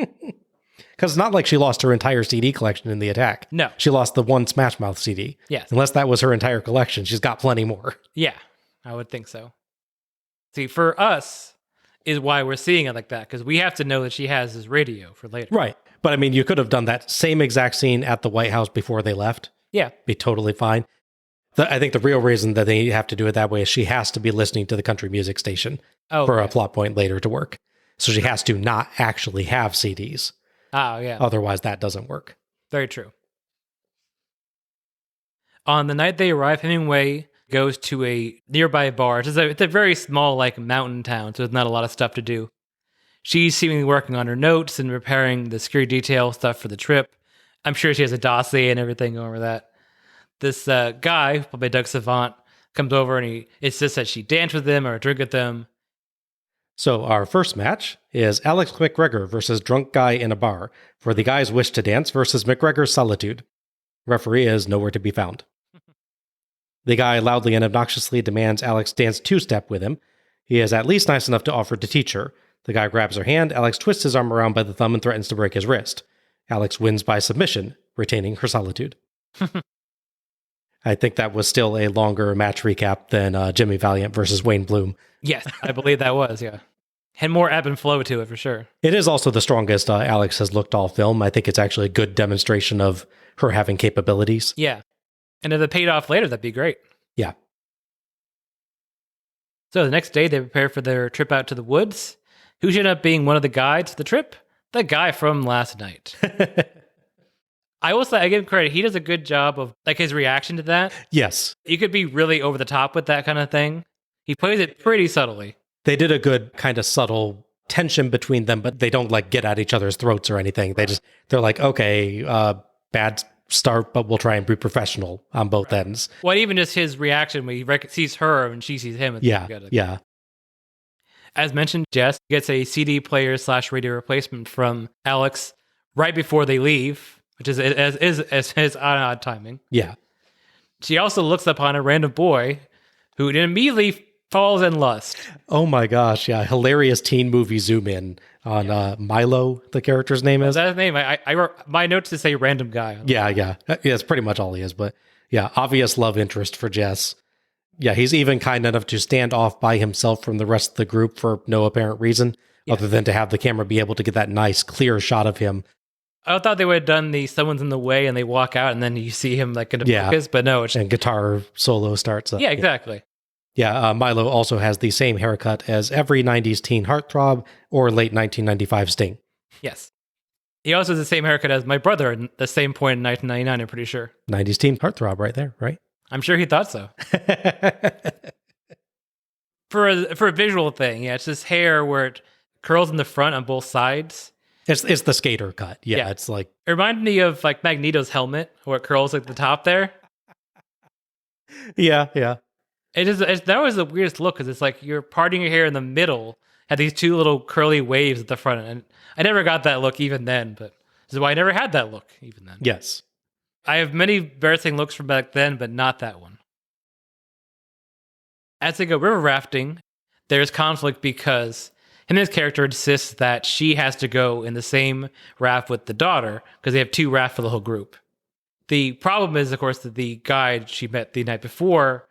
Speaker 2: Because it's not like she lost her entire CD collection in the attack.
Speaker 1: No.
Speaker 2: She lost the one Smash Mouth CD.
Speaker 1: Yes.
Speaker 2: Unless that was her entire collection. She's got plenty more.
Speaker 1: Yeah, I would think so. See, for us is why we're seeing it like that, because we have to know that she has this radio for later.
Speaker 2: Right. But I mean, you could have done that same exact scene at the White House before they left.
Speaker 1: Yeah.
Speaker 2: Be totally fine. I think the real reason that they have to do it that way is she has to be listening to the country music station for a plot point later to work. So she has to not actually have CDs.
Speaker 1: Oh, yeah.
Speaker 2: Otherwise, that doesn't work.
Speaker 1: Very true. On the night they arrive, Hemingway goes to a nearby bar. It's a very small, like, mountain town, so there's not a lot of stuff to do. She's seemingly working on her notes and preparing the security detail stuff for the trip. I'm sure she has a dossier and everything over that. This guy, played by Doug Savant, comes over and he insists that she dance with him or drink with them.
Speaker 2: So our first match is Alex McGregor versus drunk guy in a bar for the guy's wish to dance versus McGregor's solitude. Referee is nowhere to be found. The guy loudly and obnoxiously demands Alex dance two-step with him. He is at least nice enough to offer to teach her. The guy grabs her hand, Alex twists his arm around by the thumb and threatens to break his wrist. Alex wins by submission, retaining her solitude. I think that was still a longer match recap than Jimmy Valiant versus Wayne Bloom.
Speaker 1: Yes, I believe that was, yeah. Had more ebb and flow to it, for sure.
Speaker 2: It is also the strongest Alex has looked all film. I think it's actually a good demonstration of her having capabilities.
Speaker 1: Yeah. And if it paid off later, that'd be great.
Speaker 2: Yeah.
Speaker 1: So the next day, they prepare for their trip out to the woods. Who should end up being one of the guides to the trip? The guy from last night. I will say, I give him credit. He does a good job of, like, his reaction to that.
Speaker 2: Yes.
Speaker 1: You could be really over the top with that kind of thing. He plays it pretty subtly.
Speaker 2: They did a good kind of subtle tension between them, but they don't, like, get at each other's throats or anything. They're like, okay, bad start, but we'll try and be professional on both ends.
Speaker 1: Well, even just his reaction when he sees her and she sees him.
Speaker 2: Yeah.
Speaker 1: As mentioned, Jess gets a CD player / radio replacement from Alex right before they leave, which is odd timing.
Speaker 2: Yeah.
Speaker 1: She also looks upon a random boy who immediately falls in lust.
Speaker 2: Oh my gosh, yeah. Hilarious teen movie zoom in on Milo, the character's name is.
Speaker 1: Is that his name? I wrote my notes to say random guy.
Speaker 2: Yeah. That's pretty much all he is. But yeah, obvious love interest for Jess. Yeah, he's even kind enough to stand off by himself from the rest of the group for no apparent reason, other than to have the camera be able to get that nice, clear shot of him.
Speaker 1: I thought they would have done the someone's in the way and they walk out and then you see him like in a focus, but no.
Speaker 2: And guitar solo starts up.
Speaker 1: Yeah, exactly.
Speaker 2: Yeah, Milo also has the same haircut as every 90s teen heartthrob or late 1995 Sting.
Speaker 1: Yes. He also has the same haircut as my brother at the same point in 1999, I'm pretty sure.
Speaker 2: 90s teen heartthrob right there, right?
Speaker 1: I'm sure he thought so. For a visual thing, yeah, it's this hair where it curls in the front on both sides.
Speaker 2: It's the skater cut. Yeah, it's like...
Speaker 1: It reminded me of like Magneto's helmet, where it curls at the top there.
Speaker 2: Yeah.
Speaker 1: That was the weirdest look, because it's like you're parting your hair in the middle, had these two little curly waves at the front, and I never got that look even then, but this is why I never had that look even then.
Speaker 2: Yes.
Speaker 1: I have many embarrassing looks from back then, but not that one. As they go river rafting, there's conflict because him and his character insists that she has to go in the same raft with the daughter, because they have two rafts for the whole group. The problem is, of course, that the guy she met the night before,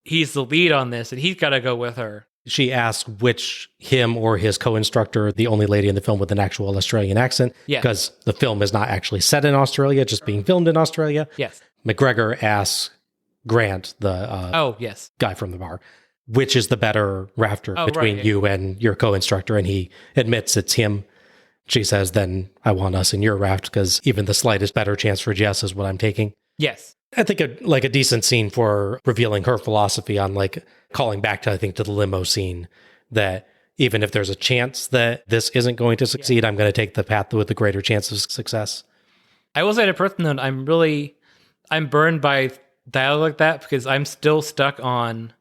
Speaker 1: he's the lead on this, and he's got to go with her.
Speaker 2: She asks which him or his co-instructor, the only lady in the film with an actual Australian accent, because the film is not actually set in Australia, just being filmed in Australia.
Speaker 1: Yes.
Speaker 2: McGregor asks Grant, the guy from the bar, which is the better rafter between you and your co-instructor, and he admits it's him. She says, then I want us in your raft, because even the slightest better chance for Jess is what I'm taking.
Speaker 1: Yes.
Speaker 2: I think a decent scene for revealing her philosophy on like calling back to the limo scene, that even if there's a chance that this isn't going to succeed, I'm going to take the path with the greater chance of success. I
Speaker 1: will say to person note, I'm burned by dialogue like that, because I'm still stuck on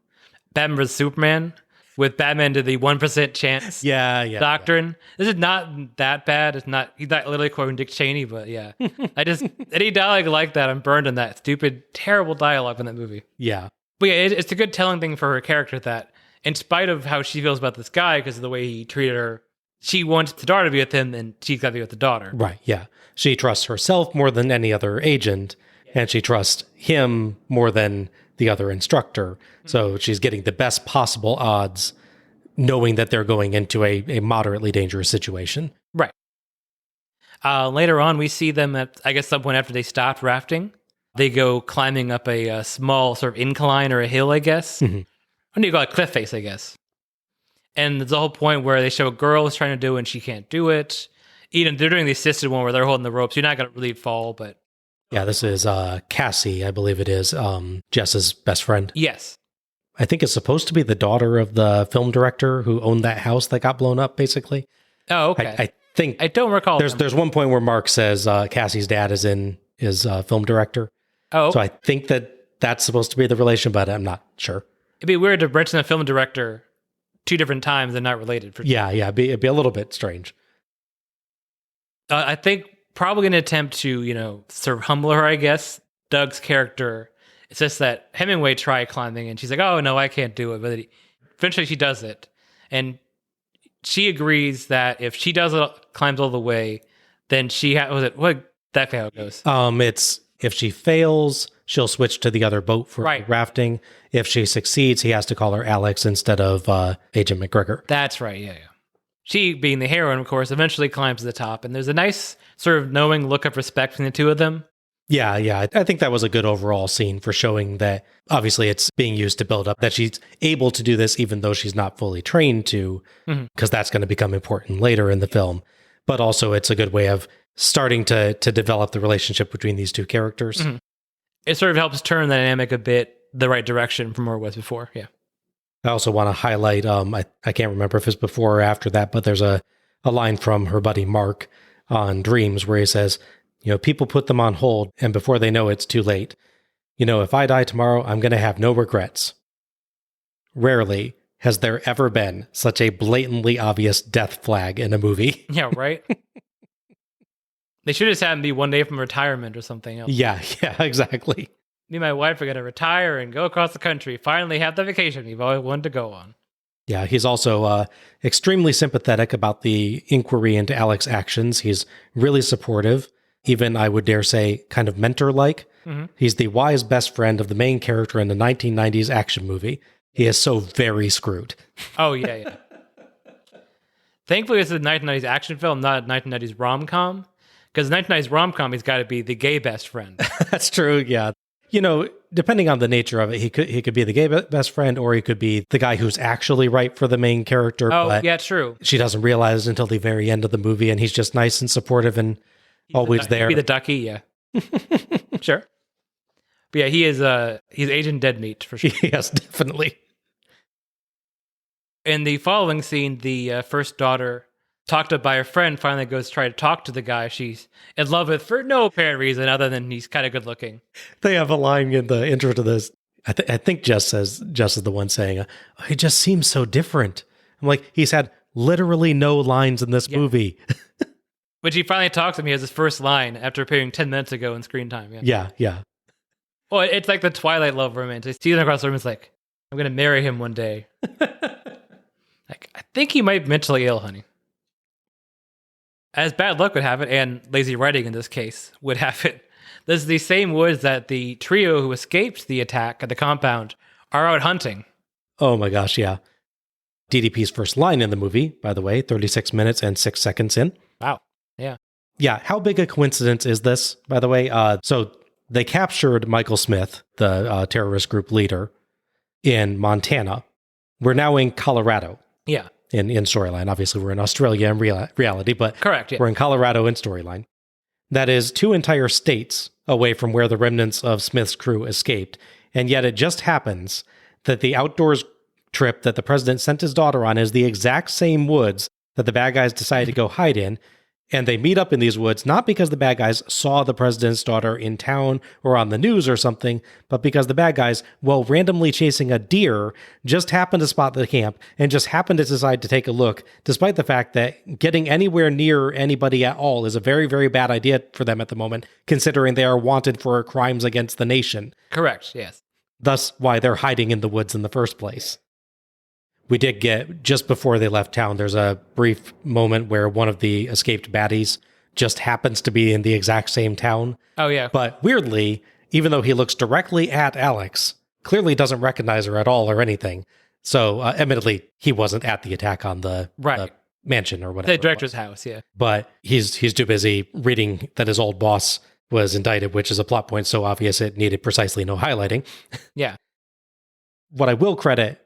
Speaker 1: Batman vs Superman with Batman to the 1% chance doctrine. Yeah. This is not that bad. He's not literally quoting Dick Cheney, but yeah. Any dialogue like that, I'm burned on that stupid, terrible dialogue in that movie.
Speaker 2: Yeah.
Speaker 1: But yeah, it's a good telling thing for her character that in spite of how she feels about this guy because of the way he treated her, she wants the daughter to be with him, and she's got to be with the daughter.
Speaker 2: Right, yeah. She trusts herself more than any other agent, and she trusts him more than the other instructor. So she's getting the best possible odds, knowing that they're going into a moderately dangerous situation.
Speaker 1: Right. Later on, we see them at, I guess, some point after they stopped rafting. They go climbing up a small sort of incline or a hill, I guess.
Speaker 2: Mm-hmm.
Speaker 1: What do you call it? Cliff face, I guess. And there's a whole point where they show a girl is trying to do it and she can't do it. Even they're doing the assisted one where they're holding the ropes. You're not going to really fall, but...
Speaker 2: Yeah, this is Cassie, I believe it is, Jess's best friend.
Speaker 1: Yes.
Speaker 2: I think it's supposed to be the daughter of the film director who owned that house that got blown up, basically.
Speaker 1: Oh, okay.
Speaker 2: I think...
Speaker 1: I don't recall.
Speaker 2: There's one point where Mark says Cassie's dad is film director.
Speaker 1: Oh.
Speaker 2: So I think that's supposed to be the relation, but I'm not sure.
Speaker 1: It'd be weird to mention a film director 2 different times and not related.
Speaker 2: Yeah, it'd be a little bit strange.
Speaker 1: I think probably an attempt to, sort of humble her, I guess. Doug's character, it's just that Hemingway tried climbing and she's like, oh, no, I can't do it. But eventually she does it. And she agrees that if she does it, climbs all the way, then that's how it goes.
Speaker 2: It's if she fails, she'll switch to the other boat for rafting. If she succeeds, he has to call her Alex instead of Agent McGregor.
Speaker 1: That's right, yeah. She, being the heroine, of course, eventually climbs to the top, and there's a nice sort of knowing look of respect between the two of them.
Speaker 2: Yeah. I think that was a good overall scene for showing that obviously it's being used to build up that she's able to do this even though she's not fully trained to, because that's going to become important later in the film. But also it's a good way of starting to develop the relationship between these two characters.
Speaker 1: Mm-hmm. It sort of helps turn the dynamic a bit the right direction from where it was before, yeah.
Speaker 2: I also want to highlight, I can't remember if it's before or after that, but there's a line from her buddy Mark on Dreams where he says, people put them on hold, and before they know it's too late. If I die tomorrow, I'm going to have no regrets. Rarely has there ever been such a blatantly obvious death flag in a movie.
Speaker 1: Yeah, right? They should just have him be one day from retirement or something else.
Speaker 2: Yeah, exactly.
Speaker 1: Me and my wife are going to retire and go across the country, finally have the vacation we've always wanted to go on.
Speaker 2: Yeah, he's also extremely sympathetic about the inquiry into Alex's actions. He's really supportive, even, I would dare say, kind of mentor-like. Mm-hmm. He's the wise best friend of the main character in the 1990s action movie. He is so very screwed.
Speaker 1: Oh, yeah. Thankfully, this is a 1990s action film, not a 1990s rom-com. Because 1990s rom-com, he's got to be the gay best friend.
Speaker 2: That's true, yeah. Depending on the nature of it, he could be the gay best friend, or he could be the guy who's actually right for the main character.
Speaker 1: Oh, yeah, true.
Speaker 2: She doesn't realize until the very end of the movie, and he's just nice and supportive and always there.
Speaker 1: Be the ducky, yeah. Sure. But yeah, he's Agent Deadmeat for sure.
Speaker 2: Yes, definitely.
Speaker 1: In the following scene, the first daughter, talked up by her friend, finally goes try to talk to the guy she's in love with for no apparent reason other than he's kind of good looking.
Speaker 2: They have a line in the intro to this. I think Jess is the one saying, he just seems so different. I'm like, he's had literally no lines in this movie.
Speaker 1: When she finally talks to him, he has his first line after appearing 10 minutes ago in screen time.
Speaker 2: Yeah.
Speaker 1: Well, it's like the Twilight love romance. He sees him across the room and is like, I'm going to marry him one day. I think he might be mentally ill, honey. As bad luck would have it, and lazy writing in this case would have it, this is the same woods that the trio who escaped the attack at the compound are out hunting.
Speaker 2: Oh my gosh, yeah. DDP's first line in the movie, by the way, 36 minutes and 6 seconds in.
Speaker 1: Wow, yeah.
Speaker 2: Yeah, how big a coincidence is this, by the way? So they captured Michael Smith, the terrorist group leader, in Montana. We're now in Colorado.
Speaker 1: Yeah.
Speaker 2: In storyline. Obviously, we're in Australia in reality, but
Speaker 1: correct, yeah.
Speaker 2: We're in Colorado in storyline. That is 2 entire states away from where the remnants of Smith's crew escaped, and yet it just happens that the outdoors trip that the president sent his daughter on is the exact same woods that the bad guys decided to go hide in, and they meet up in these woods not because the bad guys saw the president's daughter in town or on the news or something, but because the bad guys, while randomly chasing a deer, just happened to spot the camp and just happened to decide to take a look, despite the fact that getting anywhere near anybody at all is a very, very bad idea for them at the moment, considering they are wanted for crimes against the nation.
Speaker 1: Correct, yes.
Speaker 2: Thus, why they're hiding in the woods in the first place. we did get, just before they left town, there's a brief moment where one of the escaped baddies just happens to be in the exact same town.
Speaker 1: Oh, yeah.
Speaker 2: But weirdly, even though he looks directly at Alex, clearly doesn't recognize her at all or anything. So, admittedly, he wasn't at the attack on the mansion or whatever.
Speaker 1: The director's house, yeah.
Speaker 2: But he's too busy reading that his old boss was indicted, which is a plot point so obvious it needed precisely no highlighting.
Speaker 1: Yeah.
Speaker 2: What I will credit,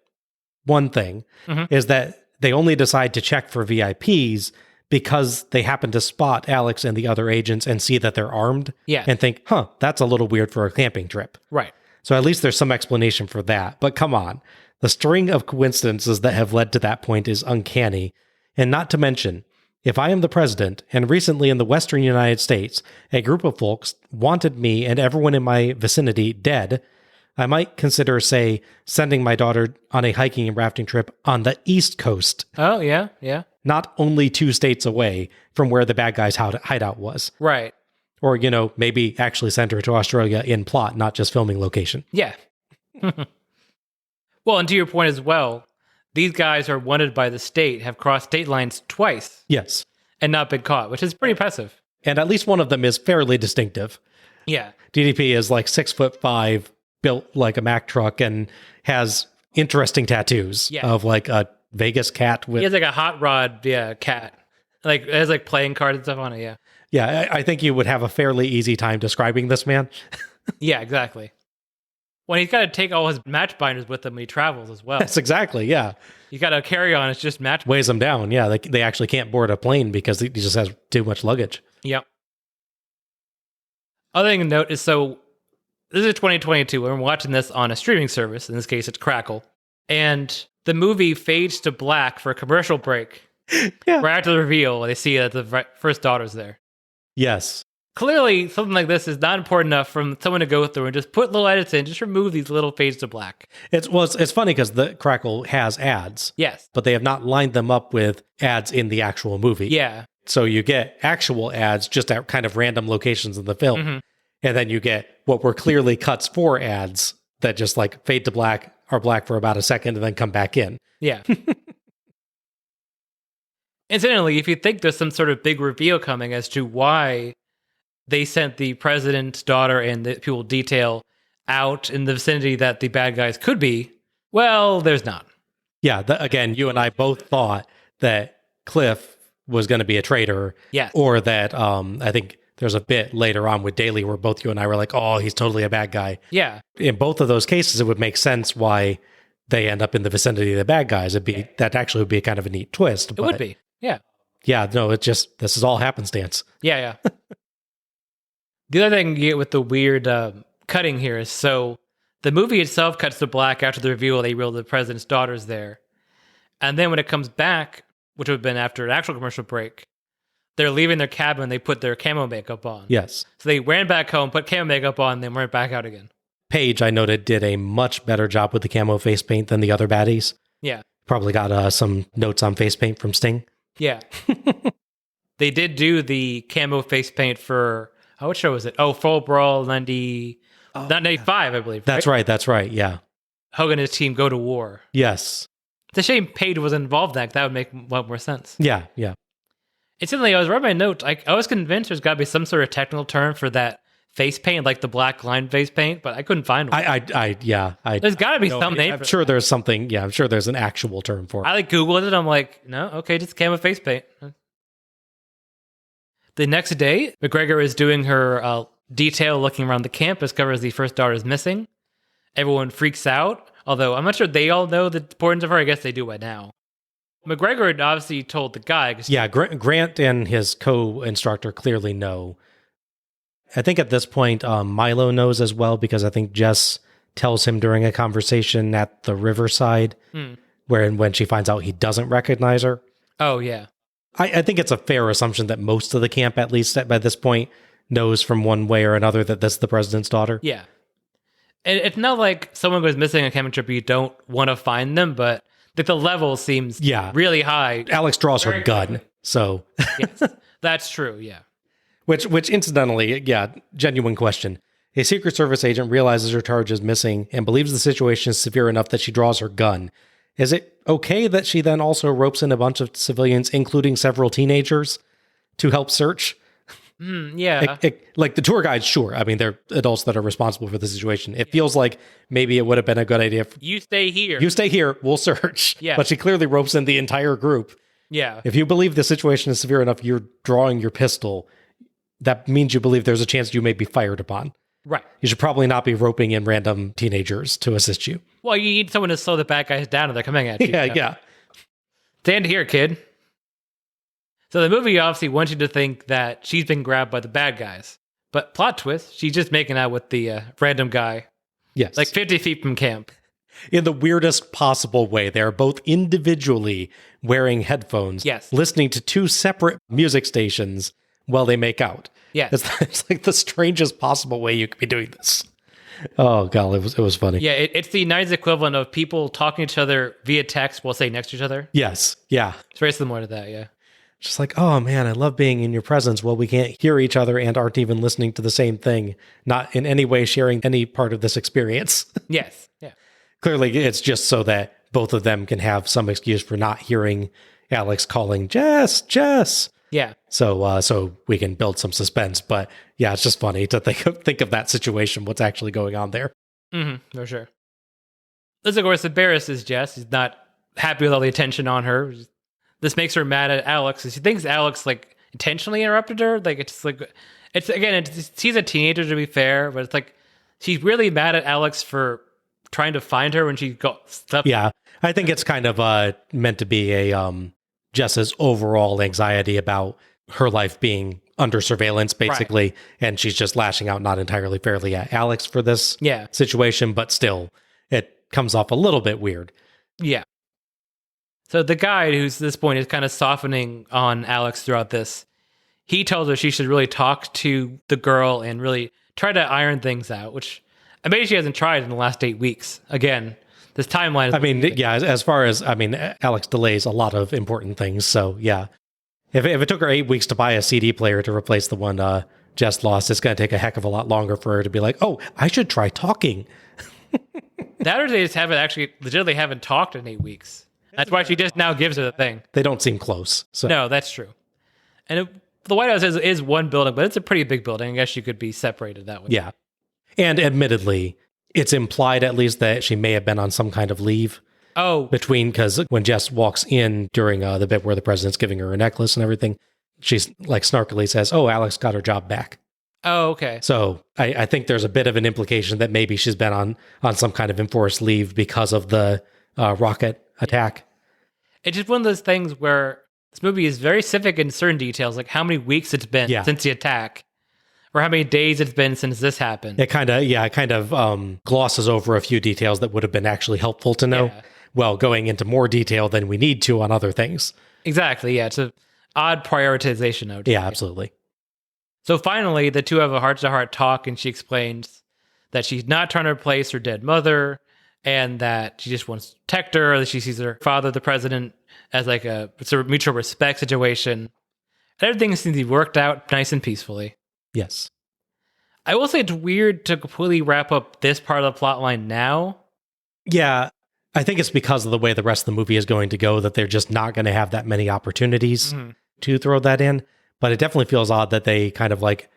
Speaker 2: one thing, is that they only decide to check for VIPs because they happen to spot Alex and the other agents and see that they're armed and think, that's a little weird for a camping trip.
Speaker 1: Right.
Speaker 2: So at least there's some explanation for that. But come on, the string of coincidences that have led to that point is uncanny. And not to mention, if I am the president and recently in the Western United States, a group of folks wanted me and everyone in my vicinity dead, I might consider, say, sending my daughter on a hiking and rafting trip on the East Coast.
Speaker 1: Oh, yeah, yeah.
Speaker 2: Not only 2 states away from where the bad guy's hideout was.
Speaker 1: Right.
Speaker 2: Or, maybe actually send her to Australia in plot, not just filming location.
Speaker 1: Yeah. Well, and to your point as well, these guys are wanted by the state, have crossed state lines twice.
Speaker 2: Yes.
Speaker 1: And not been caught, which is pretty impressive.
Speaker 2: And at least one of them is fairly distinctive.
Speaker 1: Yeah.
Speaker 2: DDP is like 6'5", built like a Mack truck, and has interesting tattoos of like a Vegas cat with...
Speaker 1: He has like a hot rod cat. Like, it has like playing cards and stuff on it, yeah.
Speaker 2: Yeah, I think you would have a fairly easy time describing this man.
Speaker 1: Yeah, exactly. When he's got to take all his match binders with him when he travels as well.
Speaker 2: That's exactly, yeah.
Speaker 1: You got to carry on, it's just match.
Speaker 2: Weighs him down, yeah. They actually can't board a plane because he just has too much luggage.
Speaker 1: Yep. Other thing to note is, so this is 2022. We're watching this on a streaming service. In this case, it's Crackle. And the movie fades to black for a commercial break.
Speaker 2: Yeah.
Speaker 1: Right after the reveal, they see that the first daughter's there.
Speaker 2: Yes.
Speaker 1: Clearly, something like this is not important enough for someone to go through and just put little edits in, just remove these little fades to black.
Speaker 2: It's funny because the Crackle has ads.
Speaker 1: Yes.
Speaker 2: But they have not lined them up with ads in the actual movie.
Speaker 1: Yeah.
Speaker 2: So you get actual ads just at kind of random locations in the film. Mm-hmm. And then you get what were clearly cuts for ads that just like fade to black, are black for about a second and then come back in.
Speaker 1: Yeah. Incidentally, if you think there's some sort of big reveal coming as to why they sent the president's daughter and the people detail out in the vicinity that the bad guys could be, well, there's not.
Speaker 2: Yeah, again, you and I both thought that Cliff was going to be a traitor.
Speaker 1: Yes.
Speaker 2: Or that, I think there's a bit later on with Daly where both you and I were like, oh, he's totally a bad guy.
Speaker 1: Yeah.
Speaker 2: In both of those cases, it would make sense why they end up in the vicinity of the bad guys. That actually would be a kind of a neat twist.
Speaker 1: It would be, yeah.
Speaker 2: Yeah, no, this is all happenstance.
Speaker 1: Yeah. The other thing you get with the weird cutting here is, so the movie itself cuts to black after the reveal they reveal the president's daughter's there. And then when it comes back, which would have been after an actual commercial break, they're leaving their cabin, they put their camo makeup on.
Speaker 2: Yes.
Speaker 1: So they ran back home, put camo makeup on, then went back out again.
Speaker 2: Paige, I noted, did a much better job with the camo face paint than the other baddies.
Speaker 1: Yeah.
Speaker 2: Probably got some notes on face paint from Sting.
Speaker 1: Yeah. They did do the camo face paint for... what show was it? Oh, Full Brawl 95, I believe. Right?
Speaker 2: That's right, yeah.
Speaker 1: Hogan and his team go to war.
Speaker 2: Yes.
Speaker 1: It's a shame Paige was involved in that. That would make a lot more sense.
Speaker 2: Yeah.
Speaker 1: Incidentally, I was writing my notes. I was convinced there's got to be some sort of technical term for that face paint, like the black line face paint, but I couldn't find one.
Speaker 2: There's
Speaker 1: got to be some name.
Speaker 2: I'm sure there's something. Yeah, I'm sure there's an actual term for it.
Speaker 1: I Googled it. I'm like, no, okay, just camo face paint. The next day, McGregor is doing her detail looking around the camp, discovers the first daughter is missing. Everyone freaks out, although I'm not sure they all know the importance of her. I guess they do by now. McGregor had obviously told the guy.
Speaker 2: Yeah, Grant and his co-instructor clearly know. I think at this point, Milo knows as well, because I think Jess tells him during a conversation at the riverside, when she finds out he doesn't recognize her.
Speaker 1: Oh, yeah.
Speaker 2: I think it's a fair assumption that most of the camp, at least by this point, knows from one way or another that this is the president's daughter.
Speaker 1: Yeah. And it's not like someone goes missing on a camping trip, you don't want to find them, but the level seems really high.
Speaker 2: Alex draws her gun, so...
Speaker 1: Yes, that's true, yeah.
Speaker 2: Which incidentally, genuine question. A Secret Service agent realizes her charge is missing and believes the situation is severe enough that she draws her gun. Is it okay that she then also ropes in a bunch of civilians, including several teenagers, to help search?
Speaker 1: Yeah.
Speaker 2: Like the tour guides, sure. I mean, they're adults that are responsible for the situation. It feels like maybe it would have been a good idea.
Speaker 1: You stay here.
Speaker 2: You stay here, we'll search.
Speaker 1: Yeah.
Speaker 2: But she clearly ropes in the entire group.
Speaker 1: Yeah.
Speaker 2: If you believe the situation is severe enough, you're drawing your pistol. That means you believe there's a chance you may be fired upon.
Speaker 1: Right.
Speaker 2: You should probably not be roping in random teenagers to assist you.
Speaker 1: Well, you need someone to slow the bad guys down if they're coming at you.
Speaker 2: Yeah.
Speaker 1: Stand here, kid. So the movie obviously wants you to think that she's been grabbed by the bad guys. But plot twist, she's just making out with the random guy.
Speaker 2: Yes.
Speaker 1: Like 50 feet from camp.
Speaker 2: In the weirdest possible way. They're both individually wearing headphones.
Speaker 1: Yes.
Speaker 2: Listening to two separate music stations while they make out.
Speaker 1: Yeah.
Speaker 2: It's like the strangest possible way you could be doing this. Oh, God, it was funny.
Speaker 1: Yeah, it's the 90s equivalent of people talking to each other via text while staying next to each other.
Speaker 2: Yes. Yeah.
Speaker 1: It's very similar to that, yeah.
Speaker 2: Just like, oh man, I love being in your presence. Well, we can't hear each other and aren't even listening to the same thing. Not in any way sharing any part of this experience.
Speaker 1: Yes. Yeah.
Speaker 2: Clearly, it's just so that both of them can have some excuse for not hearing Alex calling Jess.
Speaker 1: Yeah.
Speaker 2: So we can build some suspense. But yeah, it's just funny to think of that situation, what's actually going on there.
Speaker 1: For sure. This, of course, embarrasses Jess. He's not happy with all the attention on her. This makes her mad at Alex. She thinks Alex like intentionally interrupted her. Like she's a teenager to be fair, but it's like she's really mad at Alex for trying to find her when she got stuff.
Speaker 2: Yeah, I think it's kind of meant to be a Jess's overall anxiety about her life being under surveillance, basically, right. And she's just lashing out not entirely fairly at Alex for this situation, but still, it comes off a little bit weird.
Speaker 1: Yeah. So the guy who's at this point is kind of softening on Alex throughout this. He tells her she should really talk to the girl and really try to iron things out, which I bet she hasn't tried in the last 8 weeks. Again, this timeline is...
Speaker 2: I mean, yeah, as far as... I mean, Alex delays a lot of important things, so yeah. If it took her 8 weeks to buy a CD player to replace the one Jess lost, it's going to take a heck of a lot longer for her to be like, oh, I should try talking.
Speaker 1: That or they just legitimately haven't talked in 8 weeks. That's why she just now gives her the thing.
Speaker 2: They don't seem close. So.
Speaker 1: No, that's true. And the White House is one building, but it's a pretty big building. I guess you could be separated that way.
Speaker 2: Yeah. And admittedly, it's implied at least that she may have been on some kind of leave. Because when Jess walks in during the bit where the president's giving her a necklace and everything, she's like snarkily says, oh, Alex got her job back.
Speaker 1: Oh, okay.
Speaker 2: So I think there's a bit of an implication that maybe she's been on some kind of enforced leave because of the rocket attack.
Speaker 1: It's just one of those things where this movie is very specific in certain details, like how many weeks it's been since the attack, or how many days it's been since this happened.
Speaker 2: It kind of glosses over a few details that would have been actually helpful to know. Yeah. Well, going into more detail than we need to on other things.
Speaker 1: Exactly, yeah. It's an odd prioritization, I would say.
Speaker 2: Yeah, absolutely.
Speaker 1: So finally, the two have a heart-to-heart talk, and she explains that she's not trying to replace her dead mother, and that she just wants to protect her, that she sees her father, the president, as like it's a mutual respect situation. And everything seems to be worked out nice and peacefully.
Speaker 2: Yes.
Speaker 1: I will say it's weird to completely wrap up this part of the plot line now.
Speaker 2: Yeah, I think it's because of the way the rest of the movie is going to go that they're just not going to have that many opportunities to throw that in. But it definitely feels odd that they kind of like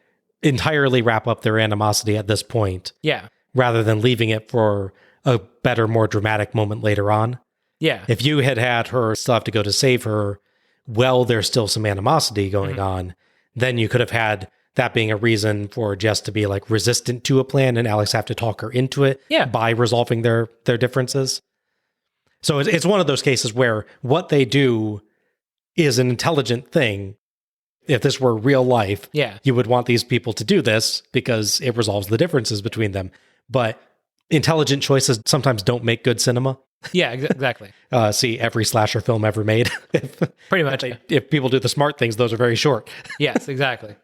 Speaker 2: entirely wrap up their animosity at this point.
Speaker 1: Yeah.
Speaker 2: Rather than leaving it for a better, more dramatic moment later on.
Speaker 1: Yeah.
Speaker 2: If you had her still have to go to save her, there's still some animosity going on, then you could have had that being a reason for Jess to be like resistant to a plan and Alex have to talk her into it by resolving their differences. So it's one of those cases where what they do is an intelligent thing. If this were real life, you would want these people to do this because it resolves the differences between them. But intelligent choices sometimes don't make good cinema.
Speaker 1: Yeah, exactly.
Speaker 2: See every slasher film ever made.
Speaker 1: Pretty much.
Speaker 2: If people do the smart things, those are very short.
Speaker 1: Yes, exactly.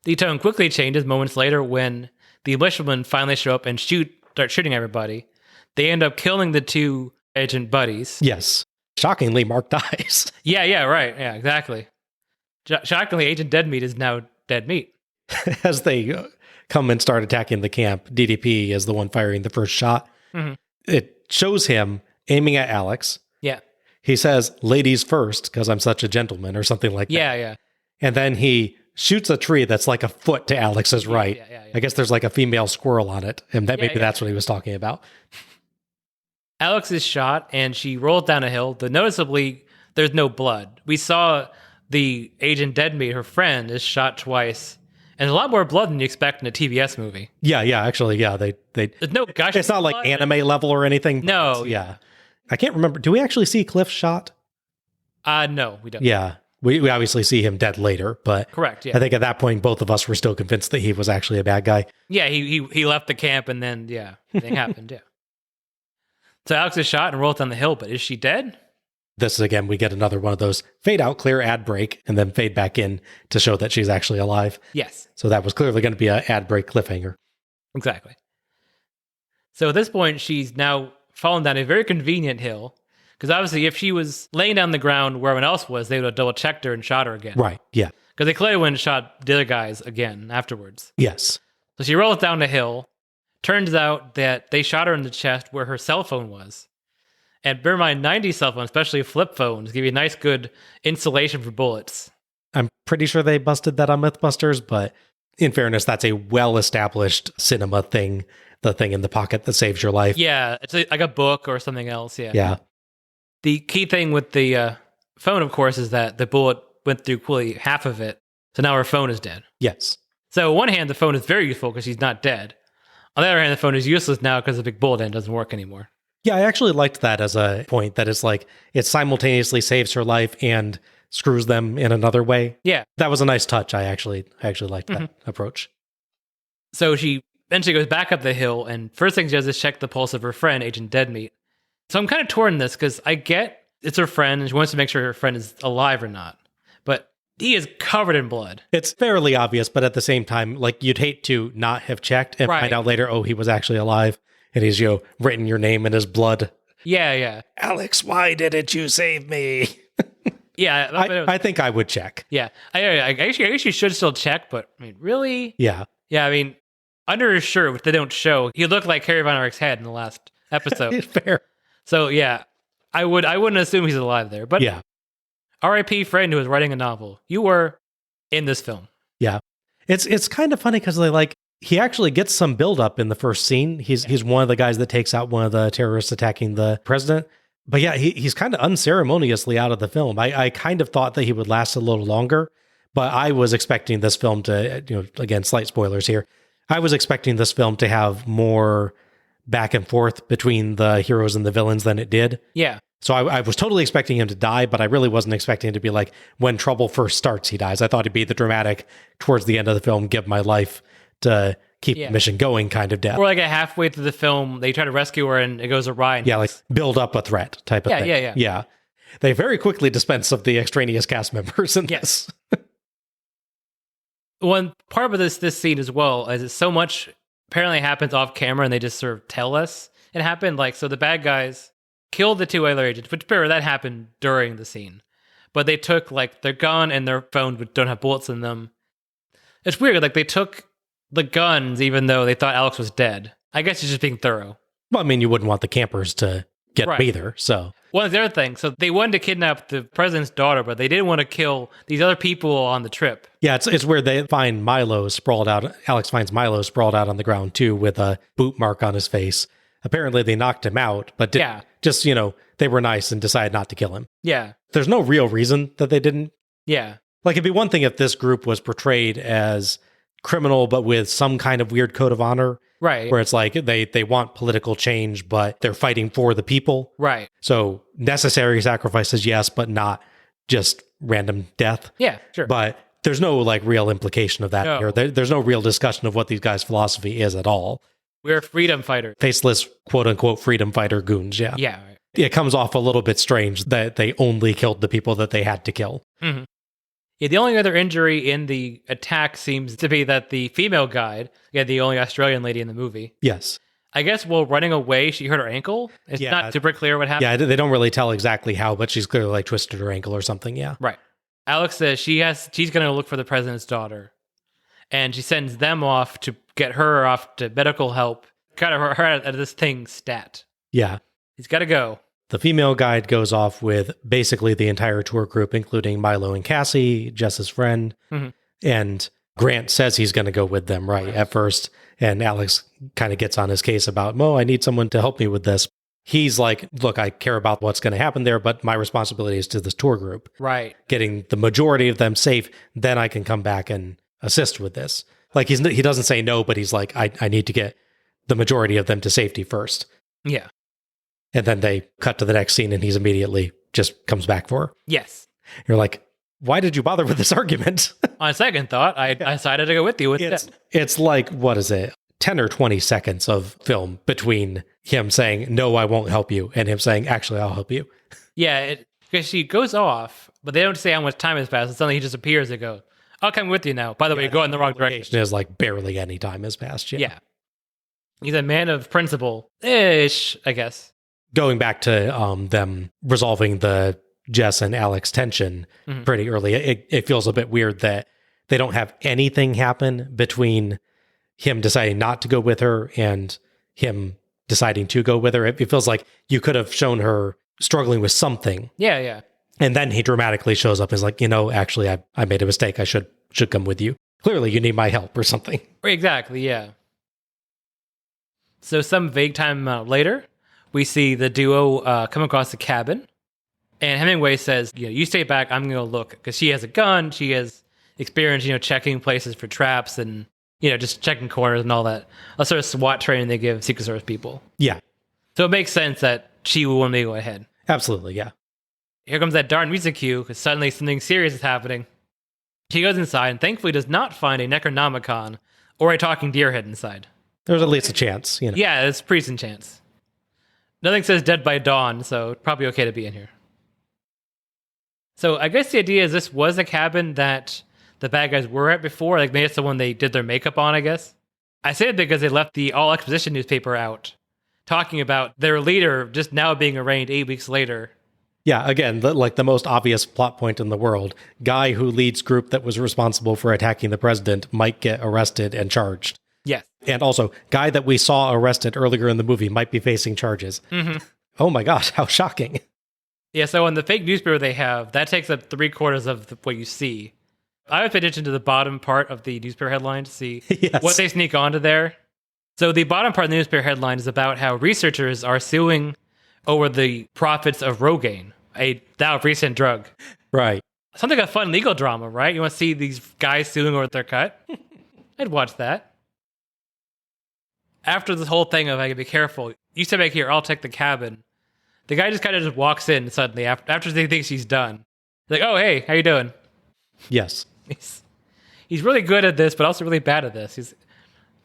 Speaker 1: The tone quickly changes moments later when the militiamen finally show up and start shooting everybody. They end up killing the two agent buddies.
Speaker 2: Yes. Shockingly, Mark dies.
Speaker 1: Yeah, right. Yeah, exactly. Shockingly, Agent Deadmeat is now dead meat.
Speaker 2: As they come and start attacking the camp, DDP is the one firing the first shot. It shows him aiming at Alex.
Speaker 1: Yeah.
Speaker 2: He says, ladies first, because I'm such a gentleman, or something like that.
Speaker 1: Yeah.
Speaker 2: And then he shoots a tree that's like a foot to Alex's right.
Speaker 1: Yeah.
Speaker 2: I guess there's like a female squirrel on it, and maybe that's what he was talking about.
Speaker 1: Alex is shot, and she rolls down a hill. Noticeably, there's no blood. We saw the Agent Deadmeat, her friend, is shot twice. And there's a lot more blood than you expect in a TBS movie.
Speaker 2: Yeah, actually, yeah.
Speaker 1: There's no gushing
Speaker 2: It's not like
Speaker 1: blood.
Speaker 2: anime level or anything.
Speaker 1: No.
Speaker 2: Yeah. I can't remember. Do we actually see Cliff shot?
Speaker 1: No, we don't.
Speaker 2: Yeah. We obviously see him dead later, but
Speaker 1: Correct, yeah.
Speaker 2: I think at that point, both of us were still convinced that he was actually a bad guy.
Speaker 1: Yeah, he left the camp, and then, thing happened, yeah. So Alex is shot and rolls down the hill, but is she dead?
Speaker 2: This is, again, we get another one of those fade out, clear ad break, and then fade back in to show that she's actually alive.
Speaker 1: Yes.
Speaker 2: So that was clearly going to be an ad break cliffhanger.
Speaker 1: Exactly. So at this point, she's now fallen down a very convenient hill, because obviously if she was laying down the ground where everyone else was, they would have double checked her and shot her again.
Speaker 2: Right, yeah.
Speaker 1: Because they clearly went and shot the other guys again afterwards.
Speaker 2: Yes.
Speaker 1: So she rolls down the hill. Turns out that they shot her in the chest where her cell phone was. And bear in mind, 90s cell phones, especially flip phones, give you a nice, good insulation for bullets.
Speaker 2: I'm pretty sure they busted that on Mythbusters, but in fairness, that's a well-established cinema thing, the thing in the pocket that saves your life.
Speaker 1: Yeah, it's like a book or something else, yeah.
Speaker 2: Yeah.
Speaker 1: The key thing with the phone, of course, is that the bullet went through fully half of it, so now her phone is dead.
Speaker 2: Yes.
Speaker 1: So on one hand, the phone is very useful because she's not dead. On the other hand, the phone is useless now because the big bullet end doesn't work anymore.
Speaker 2: Yeah, I actually liked that as a point, that it's like it simultaneously saves her life and screws them in another way.
Speaker 1: Yeah.
Speaker 2: That was a nice touch. I actually liked that approach.
Speaker 1: So she eventually goes back up the hill, and first thing she does is check the pulse of her friend, Agent Deadmeat. So I'm kind of torn in this, because I get it's her friend, and she wants to make sure her friend is alive or not. But he is covered in blood.
Speaker 2: It's fairly obvious, but at the same time, like, you'd hate to not have checked and find out later, oh, he was actually alive. And he's, written your name in his blood.
Speaker 1: Yeah.
Speaker 2: Alex, why didn't you save me?
Speaker 1: Yeah.
Speaker 2: I think I would check.
Speaker 1: Yeah. I guess you should still check, but I mean, really?
Speaker 2: Yeah.
Speaker 1: Yeah, I mean, under his shirt, which they don't show, he looked like Harry Von Erich's head in the last episode.
Speaker 2: Fair.
Speaker 1: So, yeah, I wouldn't assume he's alive there. But
Speaker 2: yeah.
Speaker 1: R.I.P. friend who was writing a novel. You were in this film.
Speaker 2: Yeah. It's kind of funny because he actually gets some buildup in the first scene. He's one of the guys that takes out one of the terrorists attacking the president. But yeah, he's kind of unceremoniously out of the film. I kind of thought that he would last a little longer, but I was expecting this film to, again, slight spoilers here. I was expecting this film to have more back and forth between the heroes and the villains than it did.
Speaker 1: Yeah.
Speaker 2: So I was totally expecting him to die, but I really wasn't expecting it to be like when trouble first starts, he dies. I thought it'd be the dramatic towards the end of the film, give my life to keep the mission going kind of death.
Speaker 1: Or like a halfway through the film, they try to rescue her and it goes awry. And
Speaker 2: like build up a threat type of thing. Yeah. They very quickly dispense of the extraneous cast members in this.
Speaker 1: One part of this scene as well is so much apparently happens off camera and they just sort of tell us it happened. Like, so the bad guys killed the two other agents, which that happened during the scene. But they took like their gun and their phone, which don't have bullets in them. It's weird. Like they took the guns, even though they thought Alex was dead. I guess it's just being thorough.
Speaker 2: Well, I mean, you wouldn't want the campers to get them either, so.
Speaker 1: One of the other things, so they wanted to kidnap the president's daughter, but they didn't want to kill these other people on the trip.
Speaker 2: Yeah, it's where they find Milo sprawled out. Alex finds Milo sprawled out on the ground, too, with a boot mark on his face. Apparently, they knocked him out, but just, they were nice and decided not to kill him.
Speaker 1: Yeah.
Speaker 2: There's no real reason that they didn't.
Speaker 1: Yeah.
Speaker 2: Like, it'd be one thing if this group was portrayed as criminal, but with some kind of weird code of honor.
Speaker 1: Right.
Speaker 2: Where it's like they want political change, but they're fighting for the people.
Speaker 1: Right.
Speaker 2: So necessary sacrifices, yes, but not just random death.
Speaker 1: Yeah, sure.
Speaker 2: But there's no like real implication of that here. There's no real discussion of what these guys' philosophy is at all.
Speaker 1: We're freedom fighters.
Speaker 2: Faceless, quote unquote, freedom fighter goons, yeah.
Speaker 1: Yeah. Right.
Speaker 2: It comes off a little bit strange that they only killed the people that they had to kill.
Speaker 1: Mm-hmm. Yeah, the only other injury in the attack seems to be that the female guide, the only Australian lady in the movie.
Speaker 2: Yes.
Speaker 1: I guess while running away, she hurt her ankle. It's not super clear what happened.
Speaker 2: Yeah, they don't really tell exactly how, but she's clearly like twisted her ankle or something, yeah.
Speaker 1: Right. Alex says she's going to look for the president's daughter. And she sends them off to get her off to medical help. Kind of her out of this thing stat.
Speaker 2: Yeah.
Speaker 1: He's got to go.
Speaker 2: The female guide goes off with basically the entire tour group, including Milo and Cassie, Jess's friend. And Grant says he's going to go with them, right, at first. And Alex kind of gets on his case about, Mo, I need someone to help me with this. He's like, look, I care about what's going to happen there, but my responsibility is to this tour group.
Speaker 1: Right.
Speaker 2: Getting the majority of them safe, then I can come back and assist with this. Like, he doesn't say no, but he's like, I need to get the majority of them to safety first.
Speaker 1: Yeah.
Speaker 2: And then they cut to the next scene and he's immediately just comes back for her.
Speaker 1: Yes.
Speaker 2: You're like, why did you bother with this argument?
Speaker 1: On second thought, I decided to go with you with it.
Speaker 2: It's like, what is it? 10 or 20 seconds of film between him saying, no, I won't help you, and him saying, actually, I'll help you.
Speaker 1: Yeah, because she goes off, but they don't say how much time has passed. And suddenly he just appears and go, I'll come with you now. By the way, you're going in the wrong direction.
Speaker 2: There's like barely any time has passed.
Speaker 1: Yeah. He's a man of principle-ish, I guess.
Speaker 2: Going back to them resolving the Jess and Alex tension pretty early, it feels a bit weird that they don't have anything happen between him deciding not to go with her and him deciding to go with her. It feels like you could have shown her struggling with something.
Speaker 1: Yeah.
Speaker 2: And then he dramatically shows up and is like, actually, I made a mistake. I should come with you. Clearly, you need my help or something.
Speaker 1: Exactly, yeah. So some vague time later, we see the duo come across the cabin. And Hemingway says, you stay back, I'm going to look. Because she has a gun, she has experience, checking places for traps and, just checking corners and all that. A sort of SWAT training they give Secret Service people.
Speaker 2: Yeah.
Speaker 1: So it makes sense that she will want me to go ahead.
Speaker 2: Absolutely, yeah.
Speaker 1: Here comes that darn music cue, because suddenly something serious is happening. She goes inside and thankfully does not find a Necronomicon or a talking deer head inside.
Speaker 2: There's at least a chance,
Speaker 1: Yeah, it's a pretty decent chance. Nothing says dead by dawn, so probably okay to be in here. So I guess the idea is this was a cabin that the bad guys were at before. Like maybe it's the one they did their makeup on, I guess. I say it because they left the All Exposition newspaper out, talking about their leader just now being arraigned 8 weeks later.
Speaker 2: Yeah, again, the most obvious plot point in the world. Guy who leads group that was responsible for attacking the president might get arrested and charged.
Speaker 1: Yes.
Speaker 2: And also, guy that we saw arrested earlier in the movie might be facing charges. Oh my gosh, how shocking.
Speaker 1: Yeah, so on the fake newspaper they have, that takes up 3/4 of what you see. I would pay attention to the bottom part of the newspaper headline to see what they sneak onto there. So the bottom part of the newspaper headline is about how researchers are suing over the profits of Rogaine, a now recent drug.
Speaker 2: Right.
Speaker 1: Sounds like a fun legal drama, right? You want to see these guys suing over their cut? I'd watch that. After this whole thing of I gotta be careful, you stay back here, I'll take the cabin. The guy just kind of just walks in suddenly after he thinks he's done. Like, oh, hey, how you doing?
Speaker 2: Yes.
Speaker 1: He's really good at this, but also really bad at this.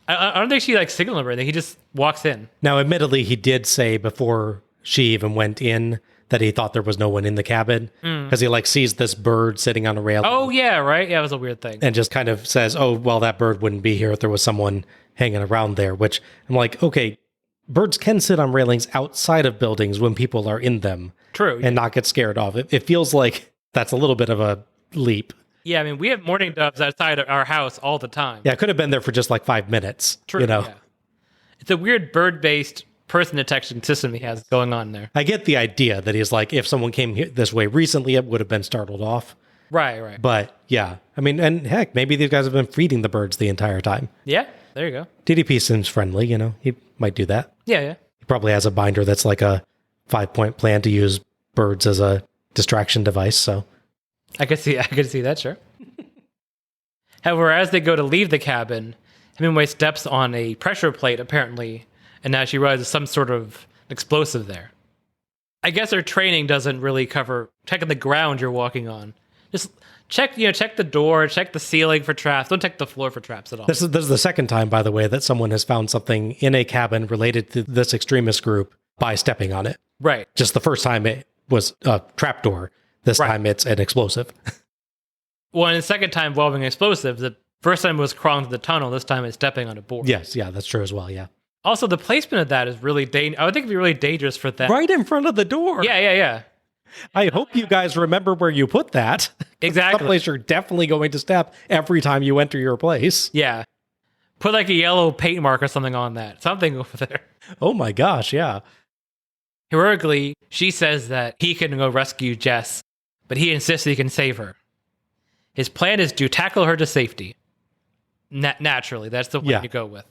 Speaker 1: I don't think she signaled him or anything. He just walks in.
Speaker 2: Now, admittedly, he did say before she even went in that he thought there was no one in the cabin because he sees this bird sitting on a rail.
Speaker 1: Oh, yeah, right? Yeah, it was a weird thing.
Speaker 2: And just kind of says, oh, well, that bird wouldn't be here if there was someone hanging around there, which I'm like, okay, birds can sit on railings outside of buildings when people are in them.
Speaker 1: True.
Speaker 2: And not get scared off. It feels like that's a little bit of a leap.
Speaker 1: Yeah, I mean, we have mourning doves outside of our house all the time.
Speaker 2: Yeah, it could have been there for just 5 minutes.
Speaker 1: True, yeah. It's a weird bird-based person detection system he has going on there.
Speaker 2: I get the idea that he's if someone came this way recently, it would have been startled off.
Speaker 1: Right.
Speaker 2: But, yeah. I mean, and heck, maybe these guys have been feeding the birds the entire time.
Speaker 1: Yeah, there you go.
Speaker 2: DDP seems friendly, He might do that.
Speaker 1: Yeah.
Speaker 2: He probably has a binder that's a 5-point plan to use birds as a distraction device, so...
Speaker 1: I could see that, sure. However, as they go to leave the cabin, Hemingway steps on a pressure plate, apparently, and now she realizes some sort of explosive there. I guess her training doesn't really cover checking the ground you're walking on. Just check the door, check the ceiling for traps. Don't check the floor for traps at all.
Speaker 2: This is the second time, by the way, that someone has found something in a cabin related to this extremist group by stepping on it.
Speaker 1: Right.
Speaker 2: Just the first time it was a trapdoor. This time it's an explosive.
Speaker 1: Well, and the second time involving explosives, the first time was crawling to the tunnel, this time it's stepping on a board.
Speaker 2: Yes, yeah, that's true as well, yeah.
Speaker 1: Also, the placement of that is really dangerous. I would think it'd be really dangerous for that.
Speaker 2: Right in front of the door.
Speaker 1: Yeah.
Speaker 2: I hope you guys remember where you put that.
Speaker 1: Exactly.
Speaker 2: Someplace you're definitely going to step every time you enter your place.
Speaker 1: Yeah. Put a yellow paint mark or something on that. Something over there.
Speaker 2: Oh my gosh, yeah.
Speaker 1: Heroically, she says that he can go rescue Jess, but he insists he can save her. His plan is to tackle her to safety. Naturally, that's the one to go with.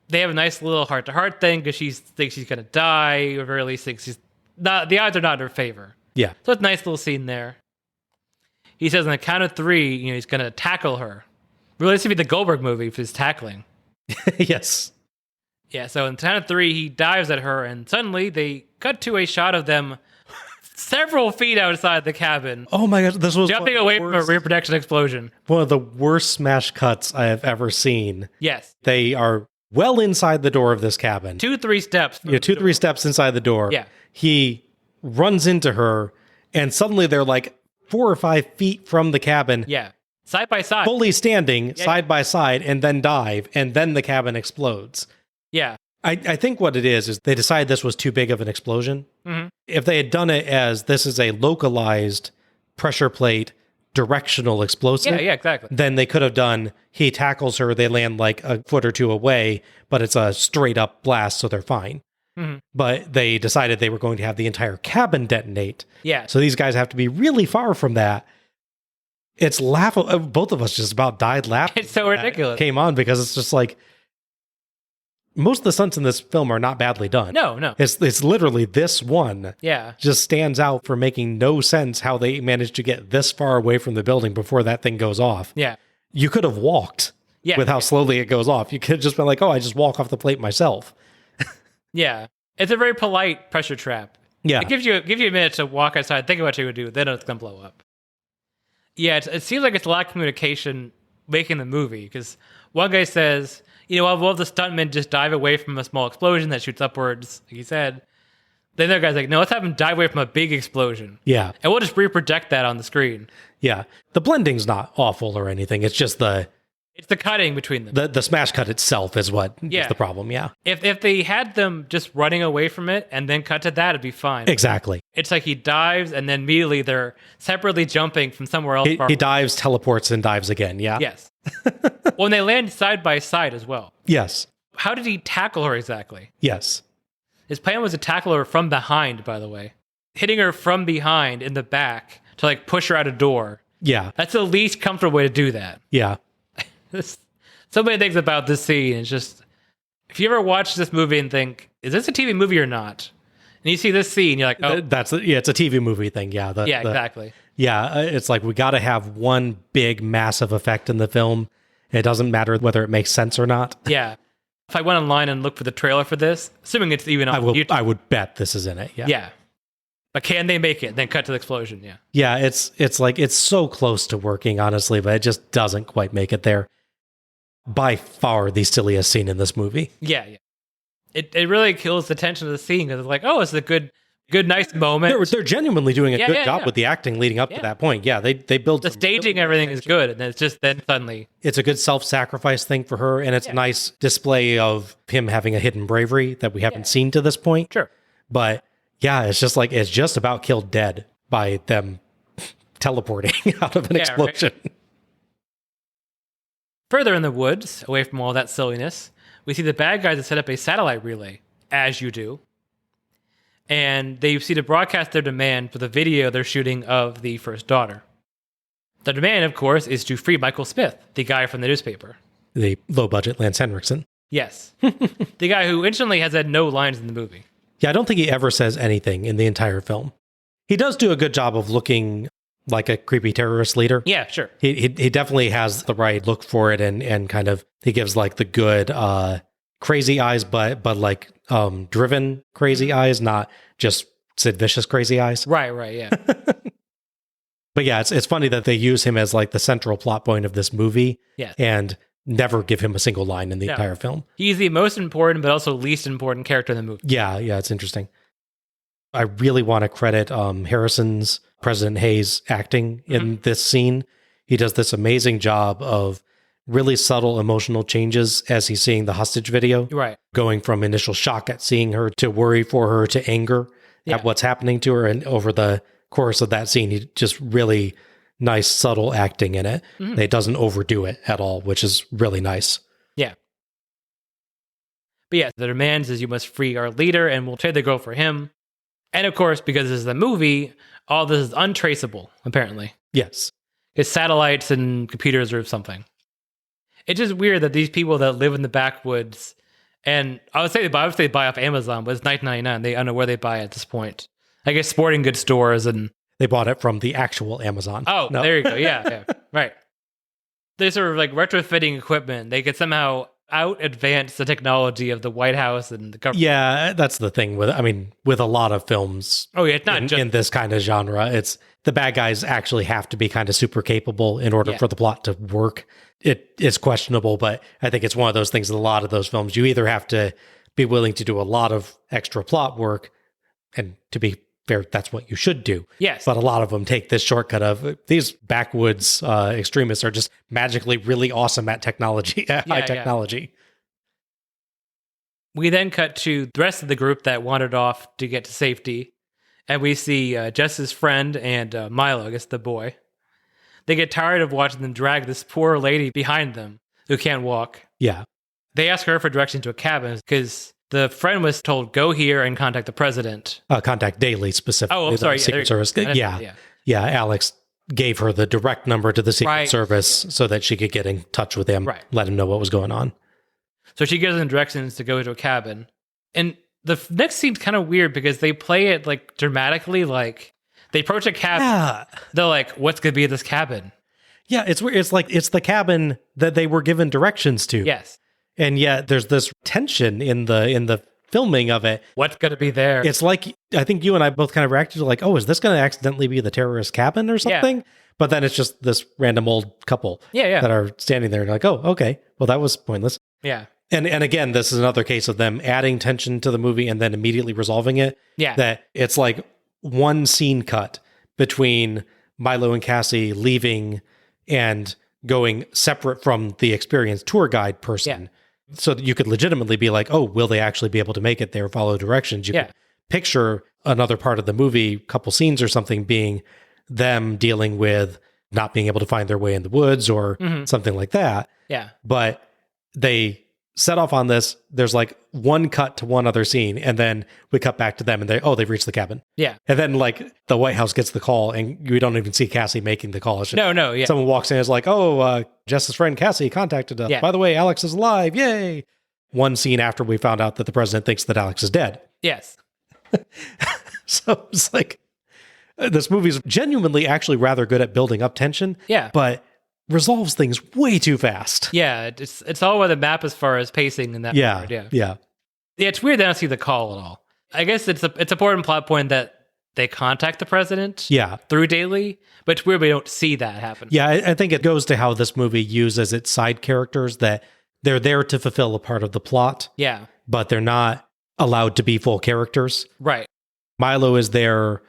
Speaker 1: They have a nice little heart-to-heart thing because she thinks she's going to die, or very least thinks she's not. The odds are not in her favor.
Speaker 2: Yeah.
Speaker 1: So it's a nice little scene there. He says on the count of 3, he's going to tackle her. Really, this would be the Goldberg movie if he's tackling.
Speaker 2: Yes.
Speaker 1: Yeah, so in the count of 3, he dives at her, and suddenly they cut to a shot of them several feet outside the cabin.
Speaker 2: Oh my gosh, this was
Speaker 1: jumping away from a reproduction explosion.
Speaker 2: One of the worst smash cuts I have ever seen.
Speaker 1: Yes.
Speaker 2: They are well inside the door of this cabin.
Speaker 1: 2-3 steps.
Speaker 2: 2-3 steps inside the door.
Speaker 1: Yeah.
Speaker 2: He runs into her, and suddenly they're like 4 or 5 feet from the cabin.
Speaker 1: Yeah. Side by side.
Speaker 2: Fully standing, side by side, and then dive, and then the cabin explodes.
Speaker 1: Yeah.
Speaker 2: I think what it is they decided this was too big of an explosion.
Speaker 1: Mm-hmm.
Speaker 2: If they had done it as this is a localized pressure plate directional explosive,
Speaker 1: yeah, exactly.
Speaker 2: then they could have done, he tackles her, they land like a foot or 2 away, but it's a straight up blast, so they're fine.
Speaker 1: Mm-hmm.
Speaker 2: But they decided they were going to have the entire cabin detonate.
Speaker 1: Yeah.
Speaker 2: So these guys have to be really far from that. It's laughable. Both of us just about died laughing.
Speaker 1: It's so ridiculous.
Speaker 2: Came on because it's just like, most of the stunts in this film are not badly done.
Speaker 1: No.
Speaker 2: It's literally this one.
Speaker 1: Yeah.
Speaker 2: Just stands out for making no sense how they managed to get this far away from the building before that thing goes off.
Speaker 1: Yeah.
Speaker 2: You could have walked with how slowly it goes off. You could have just been like, oh, I just walk off the plate myself.
Speaker 1: Yeah. It's a very polite pressure trap.
Speaker 2: Yeah.
Speaker 1: It gives you a minute to walk outside, think about what you would do, then it's going to blow up. Yeah, it seems like it's a lot of communication making the movie, because one guy says, we'll have the stuntmen just dive away from a small explosion that shoots upwards, like he said. Then the other guy's like, no, let's have him dive away from a big explosion.
Speaker 2: Yeah.
Speaker 1: And we'll just reproject that on the screen.
Speaker 2: Yeah. The blending's not awful or anything. It's just
Speaker 1: it's the cutting between them.
Speaker 2: The smash cut itself is what is the problem, yeah.
Speaker 1: If they had them just running away from it and then cut to that, it'd be fine.
Speaker 2: Exactly.
Speaker 1: It's like he dives and then immediately they're separately jumping from somewhere else.
Speaker 2: He dives, teleports, and dives again, yeah.
Speaker 1: Yes. Well, and they land side by side as well.
Speaker 2: Yes.
Speaker 1: How did he tackle her exactly?
Speaker 2: Yes.
Speaker 1: His plan was to tackle her from behind, by the way. Hitting her from behind in the back to like push her out a door.
Speaker 2: Yeah.
Speaker 1: That's the least comfortable way to do that.
Speaker 2: Yeah.
Speaker 1: So many things about this scene. It's just, if you ever watch this movie and think, is this a TV movie or not? And you see this scene, you're like, oh.
Speaker 2: It's a TV movie thing, yeah.
Speaker 1: Exactly.
Speaker 2: Yeah, it's like we got to have one big, massive effect in the film. It doesn't matter whether it makes sense or not.
Speaker 1: Yeah. If I went online and looked for the trailer for this, assuming it's even on YouTube.
Speaker 2: I would bet this is in it, yeah.
Speaker 1: Yeah. But can they make it? Then cut to the explosion, yeah.
Speaker 2: Yeah, it's like, it's so close to working, honestly, but it just doesn't quite make it there. By far the silliest scene in this movie.
Speaker 1: Yeah. It really kills the tension of the scene because it's like, oh, it's a good, nice moment.
Speaker 2: They're genuinely doing a good job with the acting leading up to that point. Yeah, they build
Speaker 1: the staging, everything is good, and then it's just then suddenly
Speaker 2: it's a good self-sacrifice thing for her, and it's a nice display of him having a hidden bravery that we haven't seen to this point.
Speaker 1: Sure,
Speaker 2: but yeah, it's just like it's just about killed dead by them teleporting out of an explosion. Right.
Speaker 1: Further in the woods, away from all that silliness, we see the bad guys that set up a satellite relay, as you do. And they see to broadcast their demand for the video they're shooting of the first daughter. The demand, of course, is to free Michael Smith, the guy from the newspaper.
Speaker 2: The low-budget Lance Henriksen.
Speaker 1: Yes. The guy who instantly has had no lines in the movie.
Speaker 2: Yeah, I don't think he ever says anything in the entire film. He does do a good job of looking like a creepy terrorist leader.
Speaker 1: Yeah, sure.
Speaker 2: He definitely has the right look for it, and kind of he gives like the good crazy eyes, but like driven crazy eyes, not just Sid Vicious crazy eyes.
Speaker 1: Right, yeah.
Speaker 2: But yeah, it's funny that they use him as like the central plot point of this movie, and never give him a single line in the entire film. He's
Speaker 1: the most important, but also least important character in the movie.
Speaker 2: Yeah, it's interesting. I really want to credit Harrison's President Hayes acting in this scene. He does this amazing job of really subtle emotional changes as he's seeing the hostage video.
Speaker 1: Right.
Speaker 2: Going from initial shock at seeing her to worry for her to anger at what's happening to her. And over the course of that scene, he just really nice, subtle acting in it. It doesn't overdo it at all, which is really nice.
Speaker 1: Yeah. But yeah, the demands is you must free our leader and we'll trade the girl for him. And of course, because this is a movie, all this is untraceable, apparently.
Speaker 2: Yes.
Speaker 1: It's satellites and computers or something. It's just weird that these people that live in the backwoods, and I would say they buy off Amazon, but it's $19.99. I don't know where they buy it at this point. I guess sporting goods stores and...
Speaker 2: They bought it from the actual Amazon.
Speaker 1: Oh, no. There you go. Yeah, right. They're sort of like retrofitting equipment. They could somehow out-advance the technology of the White House and the government.
Speaker 2: Yeah, that's the thing with a lot of films.
Speaker 1: Oh, yeah, it's not just...
Speaker 2: in this kind of genre. It's the bad guys actually have to be kind of super capable in order for the plot to work. It is questionable, but I think it's one of those things in a lot of those films. You either have to be willing to do a lot of extra plot work, and to be fair, that's what you should do.
Speaker 1: Yes.
Speaker 2: But a lot of them take this shortcut of these backwoods extremists are just magically really awesome at technology, high technology.
Speaker 1: We then cut to the rest of the group that wandered off to get to safety. And we see Jess's friend and Milo, I guess the boy. They get tired of watching them drag this poor lady behind them who can't walk.
Speaker 2: Yeah.
Speaker 1: They ask her for direction to a cabin because the friend was told, go here and contact the president.
Speaker 2: Contact Daily specifically.
Speaker 1: Oh, I'm sorry.
Speaker 2: Secret Service. Yeah. Alex gave her the direct number to the Secret Service so that she could get in touch with him, let him know what was going on.
Speaker 1: So she gives them directions to go to a cabin. And the next scene's kind of weird because they play it like dramatically, like they approach a cabin. Yeah. They're like, what's going to be at this cabin?
Speaker 2: Yeah, it's weird. It's like, it's the cabin that they were given directions to.
Speaker 1: Yes.
Speaker 2: And yet there's this tension in the filming of it.
Speaker 1: What's going to be there?
Speaker 2: It's like, I think you and I both kind of reacted to like, oh, is this going to accidentally be the terrorist cabin or something? Yeah. But then it's just this random old couple that are standing there and like, oh, okay, well, that was pointless.
Speaker 1: Yeah.
Speaker 2: And again, this is another case of them adding tension to the movie and then immediately resolving it.
Speaker 1: Yeah.
Speaker 2: That it's like one scene cut between Milo and Cassie leaving and going separate from the experienced tour guide person. Yeah. So that you could legitimately be like, oh, will they actually be able to make it there, follow directions? You could picture another part of the movie, couple scenes or something, being them dealing with not being able to find their way in the woods or something like that.
Speaker 1: Yeah.
Speaker 2: But they set off on this. There's like one cut to one other scene, and then we cut back to them and they've reached the cabin.
Speaker 1: Yeah.
Speaker 2: And then like the White House gets the call and we don't even see Cassie making the call. It's just, someone walks in and is like, oh, Jess's friend Cassie contacted us. Yeah. By the way, Alex is alive. Yay. One scene after we found out that the president thinks that Alex is dead.
Speaker 1: Yes.
Speaker 2: So it's like, this movie's genuinely actually rather good at building up tension.
Speaker 1: Yeah.
Speaker 2: But resolves things way too fast.
Speaker 1: Yeah, it's all over the map as far as pacing in that regard. Yeah, it's weird they don't see the call at all. I guess it's an important plot point that they contact the president through Daily, but it's weird we don't see that happen.
Speaker 2: Yeah, I think it goes to how this movie uses its side characters, that they're there to fulfill a part of the plot.
Speaker 1: Yeah.
Speaker 2: But they're not allowed to be full characters.
Speaker 1: Right.
Speaker 2: Milo is there.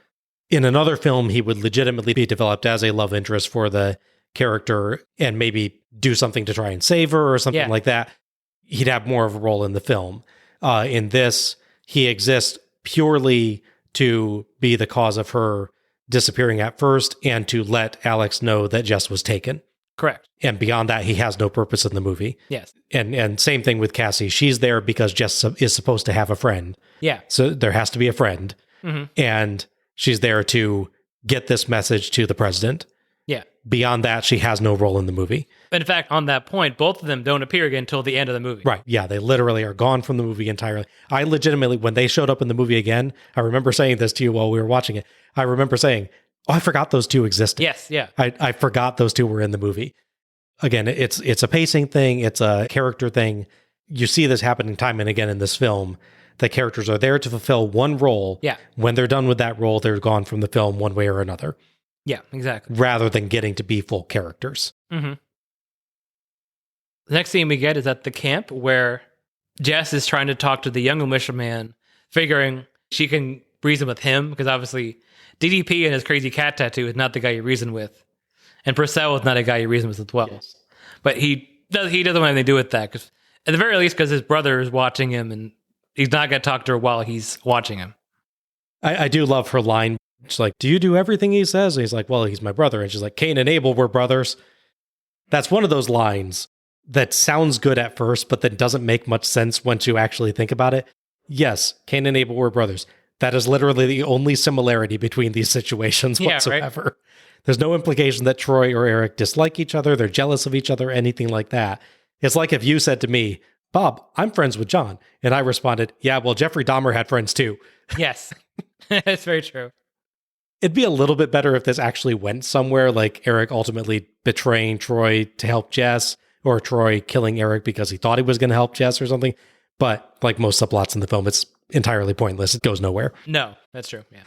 Speaker 2: In another film, he would legitimately be developed as a love interest for the character and maybe do something to try and save her or something like that. He'd have more of a role in the film. In this, he exists purely to be the cause of her disappearing at first and to let Alex know that Jess was taken.
Speaker 1: Correct.
Speaker 2: And beyond that, he has no purpose in the movie.
Speaker 1: Yes.
Speaker 2: And same thing with Cassie. She's there because Jess is supposed to have a friend.
Speaker 1: Yeah.
Speaker 2: So there has to be a friend. And she's there to get this message to the president.
Speaker 1: Yeah.
Speaker 2: Beyond that, she has no role in the movie.
Speaker 1: In fact, on that point, both of them don't appear again until the end of the movie.
Speaker 2: Right. Yeah, they literally are gone from the movie entirely. I legitimately, when they showed up in the movie again, I remember saying this to you while we were watching it. I remember saying, oh, I forgot those two existed.
Speaker 1: Yes, yeah.
Speaker 2: I forgot those two were in the movie. Again, it's a pacing thing. It's a character thing. You see this happening time and again in this film. The characters are there to fulfill one role.
Speaker 1: Yeah.
Speaker 2: When they're done with that role, they're gone from the film one way or another.
Speaker 1: Yeah, exactly.
Speaker 2: Rather than getting to be full characters.
Speaker 1: The next scene we get is at the camp where Jess is trying to talk to the young militiaman, figuring she can reason with him, because obviously DDP and his crazy cat tattoo is not the guy you reason with. And Purcell is not a guy you reason with as well. Yes. But he doesn't want anything to do with that, cause, at the very least because his brother is watching him and he's not going to talk to her while he's watching him.
Speaker 2: I do love her line. She's like, do you do everything he says? And he's like, well, he's my brother. And she's like, Cain and Abel were brothers. That's one of those lines that sounds good at first, but then doesn't make much sense once you actually think about it. Yes, Cain and Abel were brothers. That is literally the only similarity between these situations whatsoever. Right? There's no implication that Troy or Eric dislike each other, they're jealous of each other, anything like that. It's like if you said to me, Bob, I'm friends with John. And I responded, yeah, well, Jeffrey Dahmer had friends too.
Speaker 1: Yes, that's very true.
Speaker 2: It'd be a little bit better if this actually went somewhere, like Eric ultimately betraying Troy to help Jess, or Troy killing Eric because he thought he was going to help Jess or something. But like most subplots in the film, it's entirely pointless. It goes nowhere.
Speaker 1: No, that's true. Yeah.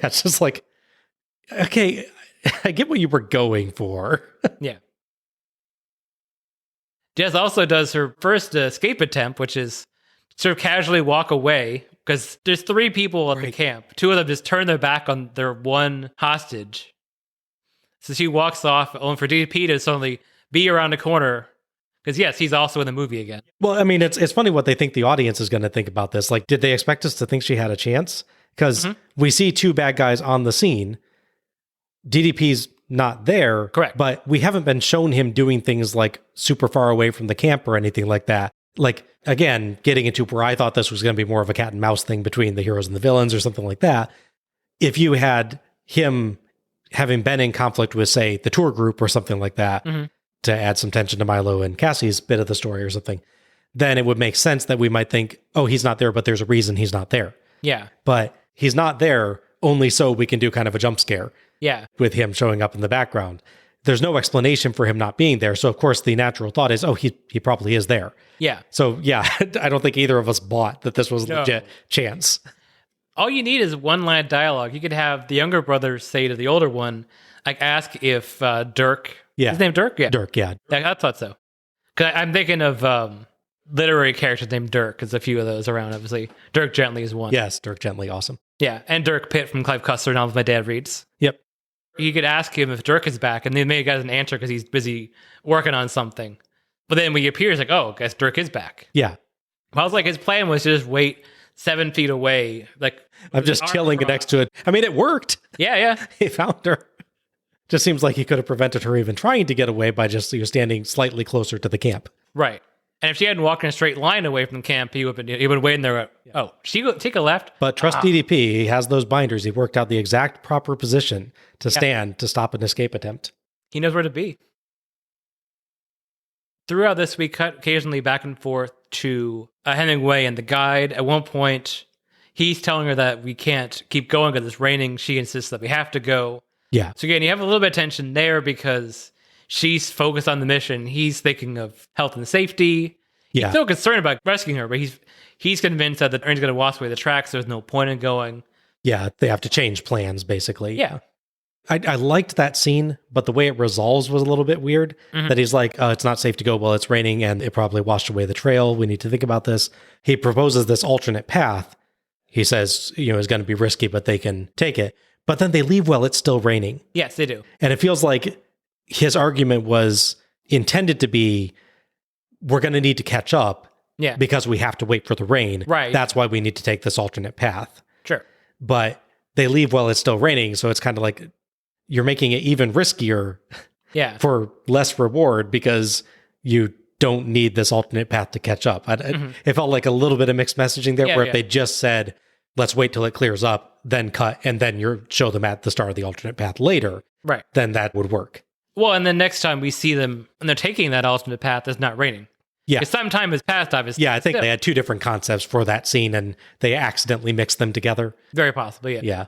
Speaker 2: It's just like, okay, I get what you were going for.
Speaker 1: Yeah. Jess also does her first escape attempt, which is sort of casually walk away, because there's 3 people at the camp. 2 of them just turn their back on their one hostage. So she walks off, only for DP to suddenly be around the corner. Because yes, he's also in the movie again.
Speaker 2: Well, I mean, it's funny what they think the audience is going to think about this. Like, did they expect us to think she had a chance? Because we see 2 bad guys on the scene. DDP's not there.
Speaker 1: Correct.
Speaker 2: But we haven't been shown him doing things like super far away from the camp or anything like that. Like, again, getting into where I thought this was going to be more of a cat and mouse thing between the heroes and the villains or something like that. If you had him having been in conflict with, say, the tour group or something like that, to add some tension to Milo and Cassie's bit of the story or something, then it would make sense that we might think, oh, he's not there, but there's a reason he's not there.
Speaker 1: Yeah.
Speaker 2: But he's not there only so we can do kind of a jump scare.
Speaker 1: Yeah.
Speaker 2: With him showing up in the background. There's no explanation for him not being there. So, of course, the natural thought is, oh, he probably is there.
Speaker 1: Yeah.
Speaker 2: So, yeah, I don't think either of us bought that this was legit chance.
Speaker 1: All you need is one line of dialogue. You could have the younger brother say to the older one, like, ask if Dirk...
Speaker 2: Yeah.
Speaker 1: His name Dirk? Yeah.
Speaker 2: Dirk, yeah.
Speaker 1: I thought so. Because I'm thinking of literary characters named Dirk. There's a few of those around, obviously. Dirk Gently is one.
Speaker 2: Yes, Dirk Gently, awesome.
Speaker 1: Yeah, and Dirk Pitt from Clive Cussler novels my dad reads.
Speaker 2: Yep.
Speaker 1: You could ask him if Dirk is back, and then maybe he doesn't answer because he's busy working on something. But then when he appears, like, oh, I guess Dirk is back.
Speaker 2: Yeah.
Speaker 1: I was like, his plan was to just wait 7 feet away. Like,
Speaker 2: I'm just chilling next to it. I mean, it worked.
Speaker 1: Yeah.
Speaker 2: He found her. Just seems like he could have prevented her even trying to get away by just standing slightly closer to the camp.
Speaker 1: Right. And if she hadn't walked in a straight line away from the camp, he would have been waiting there. Oh, she go take a left.
Speaker 2: But trust DDP, he has those binders. He worked out the exact proper position to stand to stop an escape attempt.
Speaker 1: He knows where to be. Throughout this, we cut occasionally back and forth to Hemingway and the guide. At one point, he's telling her that we can't keep going because it's raining. She insists that we have to go.
Speaker 2: Yeah. So
Speaker 1: again, you have a little bit of tension there because she's focused on the mission. He's thinking of health and safety.
Speaker 2: Yeah.
Speaker 1: He's still concerned about rescuing her, but he's convinced that the train's going to wash away the tracks. There's no point in going.
Speaker 2: Yeah, they have to change plans, basically.
Speaker 1: Yeah.
Speaker 2: I liked that scene, but the way it resolves was a little bit weird. That he's like, it's not safe to go while it's raining, and it probably washed away the trail. We need to think about this. He proposes this alternate path. He says, it's going to be risky, but they can take it. But then they leave while it's still raining.
Speaker 1: Yes, they do.
Speaker 2: And it feels like his argument was intended to be, we're going to need to catch up because we have to wait for the rain.
Speaker 1: Right.
Speaker 2: That's why we need to take this alternate path.
Speaker 1: Sure.
Speaker 2: But they leave while it's still raining. So it's kind of like you're making it even riskier for less reward because you don't need this alternate path to catch up. It felt like a little bit of mixed messaging there where if they just said, let's wait till it clears up, then cut, and then you show them at the start of the alternate path later,
Speaker 1: right?
Speaker 2: Then that would work.
Speaker 1: Well, and then next time we see them, and they're taking that alternate path, it's not raining.
Speaker 2: Yeah.
Speaker 1: Some time has passed, obviously.
Speaker 2: Yeah, I think they had 2 different concepts for that scene, and they accidentally mixed them together.
Speaker 1: Very possibly, yeah.
Speaker 2: Yeah.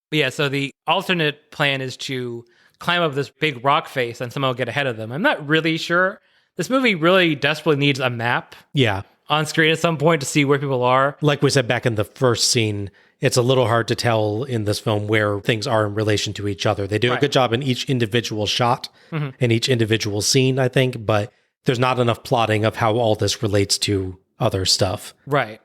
Speaker 1: But yeah, so the alternate plan is to climb up this big rock face and somehow get ahead of them. I'm not really sure. This movie really desperately needs a map.
Speaker 2: Yeah.
Speaker 1: On screen at some point to see where people are.
Speaker 2: Like we said back in the first scene, it's a little hard to tell in this film where things are in relation to each other. They do a good job in each individual shot and each individual scene, I think, but there's not enough plotting of how all this relates to other stuff.
Speaker 1: Right.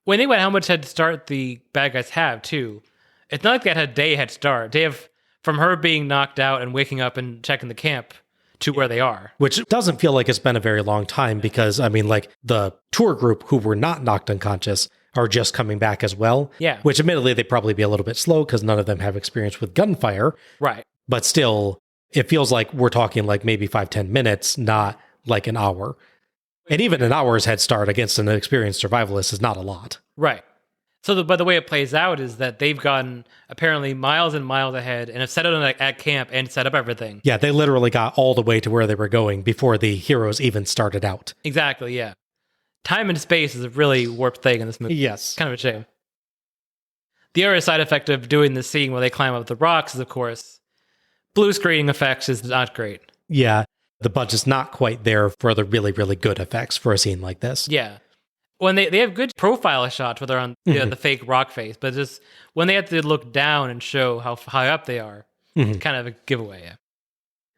Speaker 1: When they think about how much head start the bad guys have, too, it's not like they had a day head start. They have from her being knocked out and waking up and checking the camp to where they are.
Speaker 2: Which doesn't feel like it's been a very long time because, I mean, like the tour group who were not knocked unconscious are just coming back as well.
Speaker 1: Yeah.
Speaker 2: Which admittedly, they'd probably be a little bit slow because none of them have experience with gunfire.
Speaker 1: Right.
Speaker 2: But still, it feels like we're talking like maybe 5-10 minutes, not like an hour. And even an hour's head start against an experienced survivalist is not a lot.
Speaker 1: Right. So, but the way it plays out is that they've gotten apparently miles and miles ahead and have settled at camp and set up everything.
Speaker 2: Yeah, they literally got all the way to where they were going before the heroes even started out.
Speaker 1: Exactly, yeah. Time and space is a really warped thing in this movie.
Speaker 2: Yes.
Speaker 1: Kind of a shame. The other side effect of doing the scene where they climb up the rocks is, of course, blue screening effects is not great.
Speaker 2: Yeah, the budget's not quite there for the really, really good effects for a scene like this.
Speaker 1: Yeah. When they have good profile shots where they're on the fake rock face, but just when they have to look down and show how high up they are, it's kind of a giveaway. Yeah.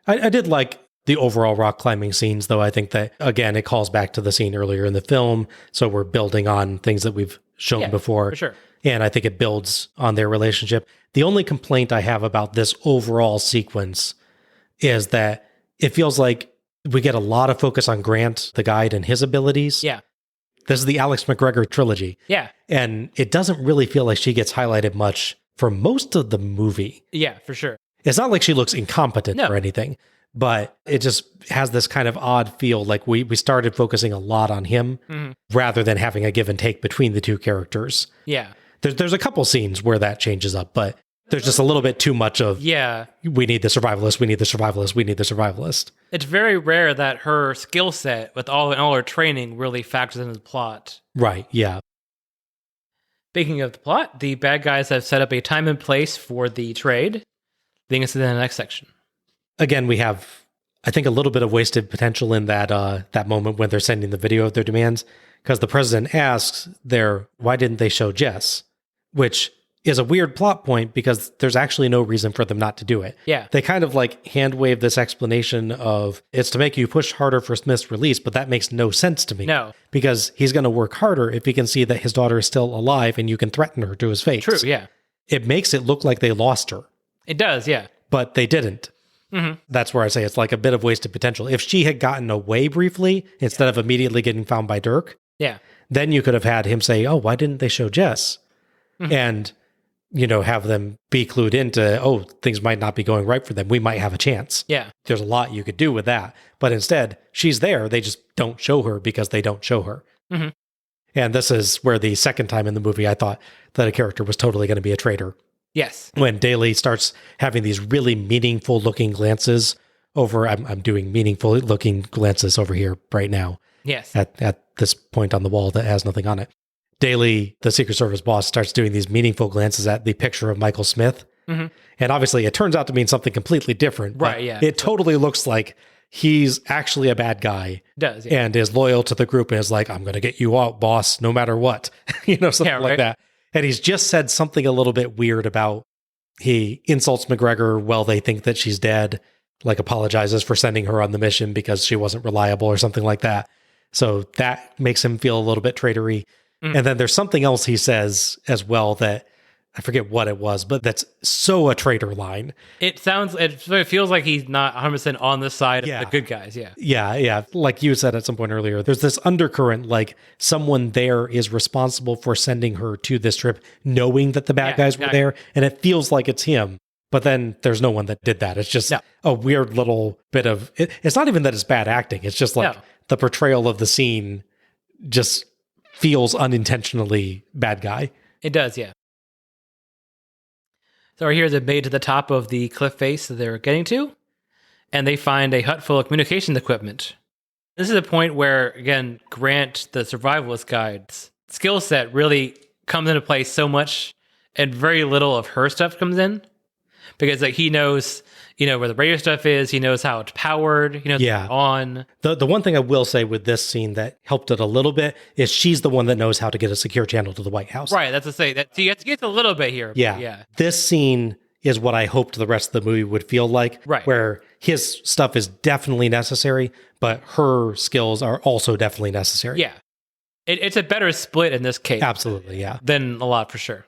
Speaker 2: I did like the overall rock climbing scenes, though. I think that, again, it calls back to the scene earlier in the film, so we're building on things that we've shown before.
Speaker 1: For sure.
Speaker 2: And I think it builds on their relationship. The only complaint I have about this overall sequence is that it feels like we get a lot of focus on Grant, the guide, and his abilities.
Speaker 1: Yeah.
Speaker 2: This is the Alex McGregor trilogy.
Speaker 1: Yeah.
Speaker 2: And it doesn't really feel like she gets highlighted much for most of the movie.
Speaker 1: Yeah, for sure.
Speaker 2: It's not like she looks incompetent or anything, but it just has this kind of odd feel like we started focusing a lot on him rather than having a give and take between the two characters.
Speaker 1: Yeah.
Speaker 2: There's a couple scenes where that changes up, but there's just a little bit too much of, we need the survivalist, we need the survivalist, we need the survivalist.
Speaker 1: It's very rare that her skill set with all her training really factors into the plot.
Speaker 2: Right, yeah.
Speaker 1: Speaking of the plot, the bad guys have set up a time and place for the trade, leading us to the next section.
Speaker 2: Again, we have, I think, a little bit of wasted potential in that that moment when they're sending the video of their demands, because the president asks why didn't they show Jess? Which is a weird plot point because there's actually no reason for them not to do it.
Speaker 1: Yeah.
Speaker 2: They kind of like hand wave this explanation of it's to make you push harder for Smith's release, but that makes no sense to me.
Speaker 1: No.
Speaker 2: Because he's going to work harder if he can see that his daughter is still alive and you can threaten her to his face.
Speaker 1: True, yeah.
Speaker 2: It makes it look like they lost her.
Speaker 1: It does, yeah.
Speaker 2: But they didn't. That's where I say it's like a bit of wasted potential. If she had gotten away briefly instead of immediately getting found by Dirk, then you could have had him say, oh, why didn't they show Jess? And, have them be clued into, things might not be going right for them. We might have a chance.
Speaker 1: Yeah.
Speaker 2: There's a lot you could do with that. But instead, she's there. They just don't show her because they don't show her. And this is where the second time in the movie I thought that a character was totally going to be a traitor.
Speaker 1: Yes.
Speaker 2: When Daly starts having these really meaningful looking glances over, I'm doing meaningful looking glances over here right now.
Speaker 1: Yes.
Speaker 2: At this point on the wall that has nothing on it. Daly, the Secret Service boss, starts doing these meaningful glances at the picture of Michael Smith. And obviously it turns out to mean something completely different.
Speaker 1: Right, yeah.
Speaker 2: It totally looks like he's actually a bad guy.
Speaker 1: Does, yeah.
Speaker 2: And is loyal to the group and is like, I'm going to get you out, boss, no matter what. Something like that. And he's just said something a little bit weird about he insults McGregor while they think that she's dead, like apologizes for sending her on the mission because she wasn't reliable or something like that. So that makes him feel a little bit traitory. And then there's something else he says as well that I forget what it was, but that's so a traitor line. It
Speaker 1: feels like he's not 100% on the side of the good guys. Yeah.
Speaker 2: Yeah. Like you said at some point earlier, there's this undercurrent, like someone there is responsible for sending her to this trip, knowing that the bad guys were there. And it feels like it's him. But then there's no one that did that. It's just a weird little bit of, it's not even that it's bad acting. It's just like the portrayal of the scene just feels unintentionally bad guy.
Speaker 1: It does, yeah. So our heroes have made to the top of the cliff face that they're getting to, and they find a hut full of communications equipment. This is a point where, again, Grant, the survivalist guide's skill set really comes into play so much, and very little of her stuff comes in. Because he knows, where the radio stuff is, he knows how it's powered, he knows it's on.
Speaker 2: The one thing I will say with this scene that helped it a little bit is she's the one that knows how to get a secure channel to the White House.
Speaker 1: Right, that's to say that you have to get a little bit here.
Speaker 2: Yeah. This scene is what I hoped the rest of the movie would feel like.
Speaker 1: Right.
Speaker 2: Where his stuff is definitely necessary, but her skills are also definitely necessary.
Speaker 1: Yeah. It's a better split in this case.
Speaker 2: Absolutely, yeah.
Speaker 1: Than a lot for sure.